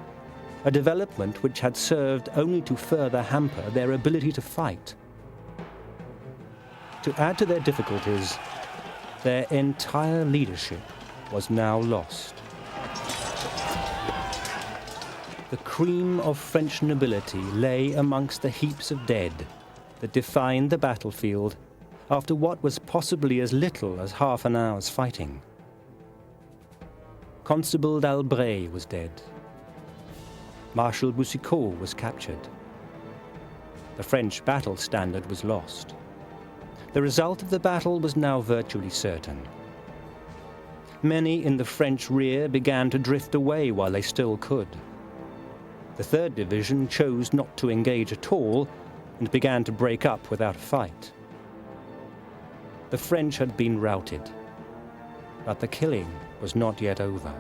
a development which had served only to further hamper their ability to fight. To add to their difficulties, their entire leadership was now lost. The cream of French nobility lay amongst the heaps of dead that defined the battlefield after what was possibly as little as half an hour's fighting. Constable d'Albret was dead. Marshal Boucicaut was captured. The French battle standard was lost. The result of the battle was now virtually certain. Many in the French rear began to drift away while they still could. The 3rd Division chose not to engage at all and began to break up without a fight. the French had been routed. But the killing was not yet over.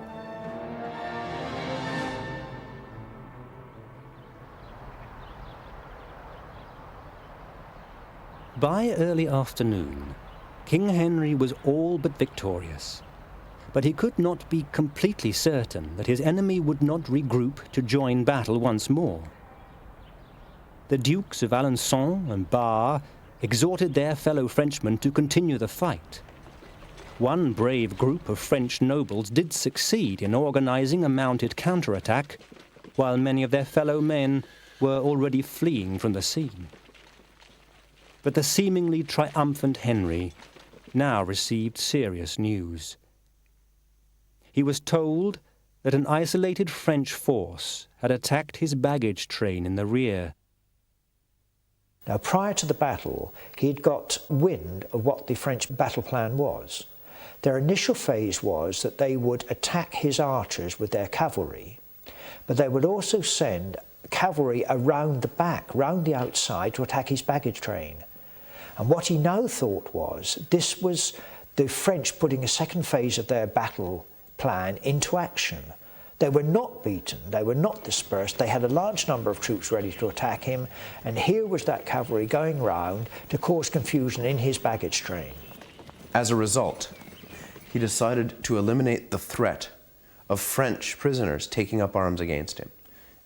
By early afternoon, King Henry was all but victorious, but he could not be completely certain that his enemy would not regroup to join battle once more. The Dukes of Alençon and Bar exhorted their fellow Frenchmen to continue the fight. One brave group of French nobles did succeed in organizing a mounted counterattack, while many of their fellow men were already fleeing from the scene. But the seemingly triumphant Henry now received serious news. He was told that an isolated French force had attacked his baggage train in the rear. Now, prior to the battle, he'd got wind of what the French battle plan was. Their initial phase was that they would attack his archers with their cavalry, but they would also send cavalry around the back, round the outside, to attack his baggage train. And what he now thought was, this was the French putting a second phase of their battle plan into action. They were not beaten, they were not dispersed, they had a large number of troops ready to attack him, and here was that cavalry going round to cause confusion in his baggage train. As a result, he decided to eliminate the threat of French prisoners taking up arms against him,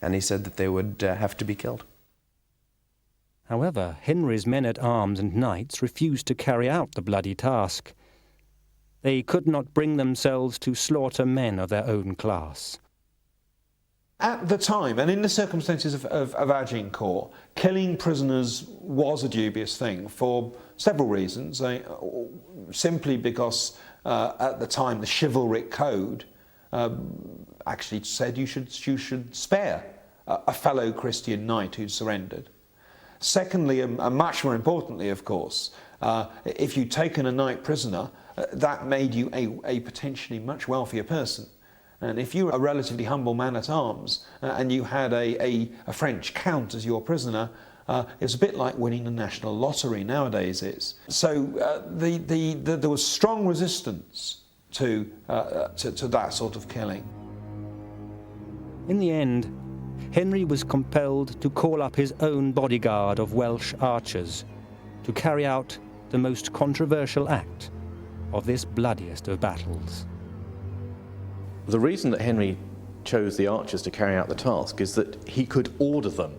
and he said that they would have to be killed. However, Henry's men-at-arms and knights refused to carry out the bloody task. They could not bring themselves to slaughter men of their own class. At the time, and in the circumstances of Agincourt, killing prisoners was a dubious thing for several reasons. Simply because at the time the chivalric code actually said you should spare a fellow Christian knight who'd surrendered. Secondly, and much more importantly, of course, if you'd taken a knight prisoner, that made you a potentially much wealthier person. And if you were a relatively humble man-at-arms and you had a French count as your prisoner, it's a bit like winning the national lottery nowadays is. So there was strong resistance to that sort of killing. In the end, Henry was compelled to call up his own bodyguard of Welsh archers to carry out the most controversial act of this bloodiest of battles. The reason that Henry chose the archers to carry out the task is that he could order them.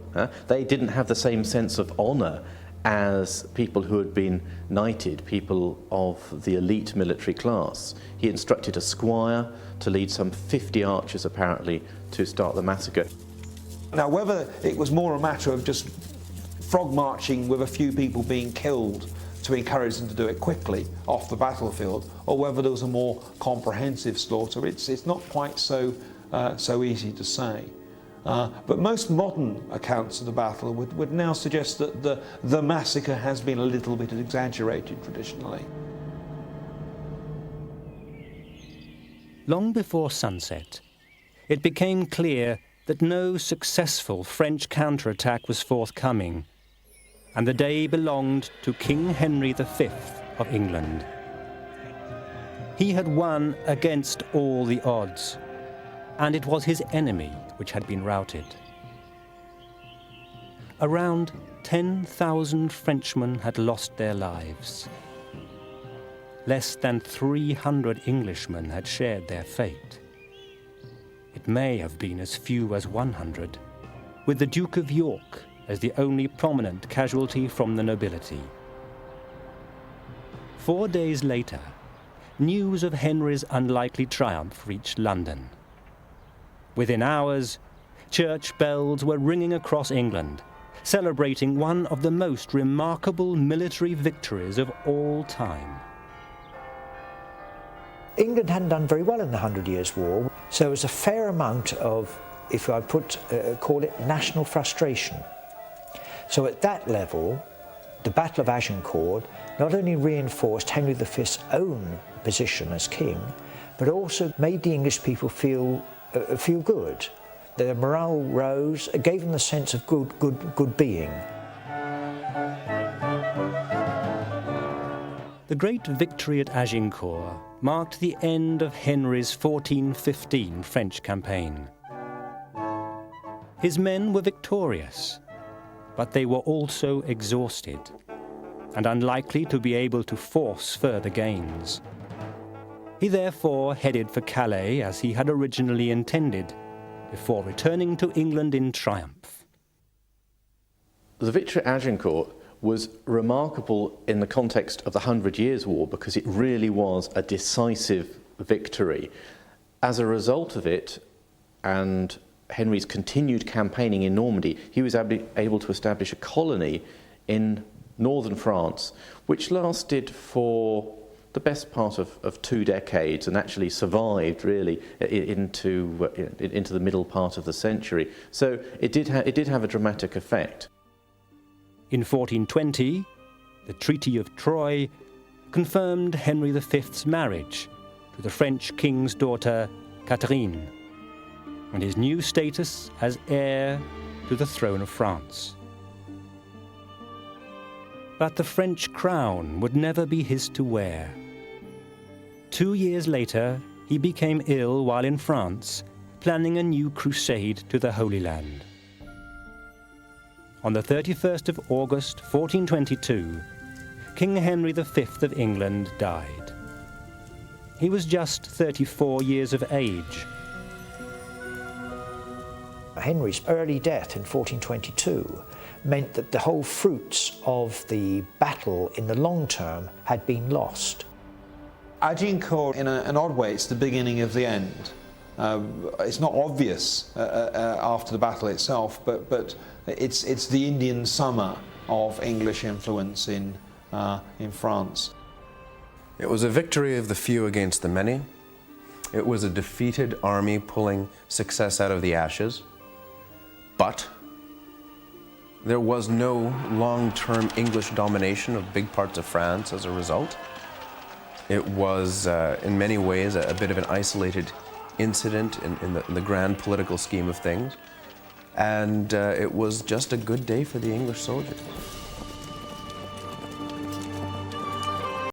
They didn't have the same sense of honour as people who had been knighted, people of the elite military class. He instructed a squire to lead some 50 archers, apparently, to start the massacre. Now, whether it was more a matter of just frog marching with a few people being killed to encourage them to do it quickly off the battlefield, or whether there was a more comprehensive slaughter, it's not quite so easy to say. But most modern accounts of the battle would now suggest that the massacre has been a little bit exaggerated traditionally. Long before sunset, it became clear that no successful French counterattack was forthcoming, and the day belonged to King Henry V of England. He had won against all the odds, and it was his enemy which had been routed. Around 10,000 Frenchmen had lost their lives. Less than 300 Englishmen had shared their fate. It may have been as few as 100, with the Duke of York as the only prominent casualty from the nobility. 4 days later, news of Henry's unlikely triumph reached London. Within hours, church bells were ringing across England, celebrating one of the most remarkable military victories of all time. England hadn't done very well in the 100 Years' War, so there was a fair amount of, if I call it, national frustration. So at that level, the Battle of Agincourt not only reinforced Henry V's own position as king, but also made the English people feel good. Their morale rose, it gave them the sense of good being. The great victory at Agincourt marked the end of Henry's 1415 French campaign. His men were victorious, but they were also exhausted and unlikely to be able to force further gains. He therefore headed for Calais as he had originally intended, before returning to England in triumph. The victory at Agincourt was remarkable in the context of the 100 Years' War because it really was a decisive victory. As a result of it, and Henry's continued campaigning in Normandy, he was able to establish a colony in northern France, which lasted for the best part of 2 decades and actually survived really into the middle part of the century. So it did have a dramatic effect. In 1420, the Treaty of Troyes confirmed Henry V's marriage to the French king's daughter, Catherine, and his new status as heir to the throne of France. But the French crown would never be his to wear. 2 years later, he became ill while in France, planning a new crusade to the Holy Land. On the 31st of August 1422, King Henry V of England died. He was just 34 years of age. Henry's early death in 1422 meant that the whole fruits of the battle in the long term had been lost. Agincourt, in an odd way, it's the beginning of the end. It's not obvious after the battle itself, but it's the Indian summer of English influence in France. It was a victory of the few against the many. It was a defeated army pulling success out of the ashes. But there was no long-term English domination of big parts of France as a result. It was, in many ways, a bit of an isolated incident in the grand political scheme of things. And it was just a good day for the English soldiers.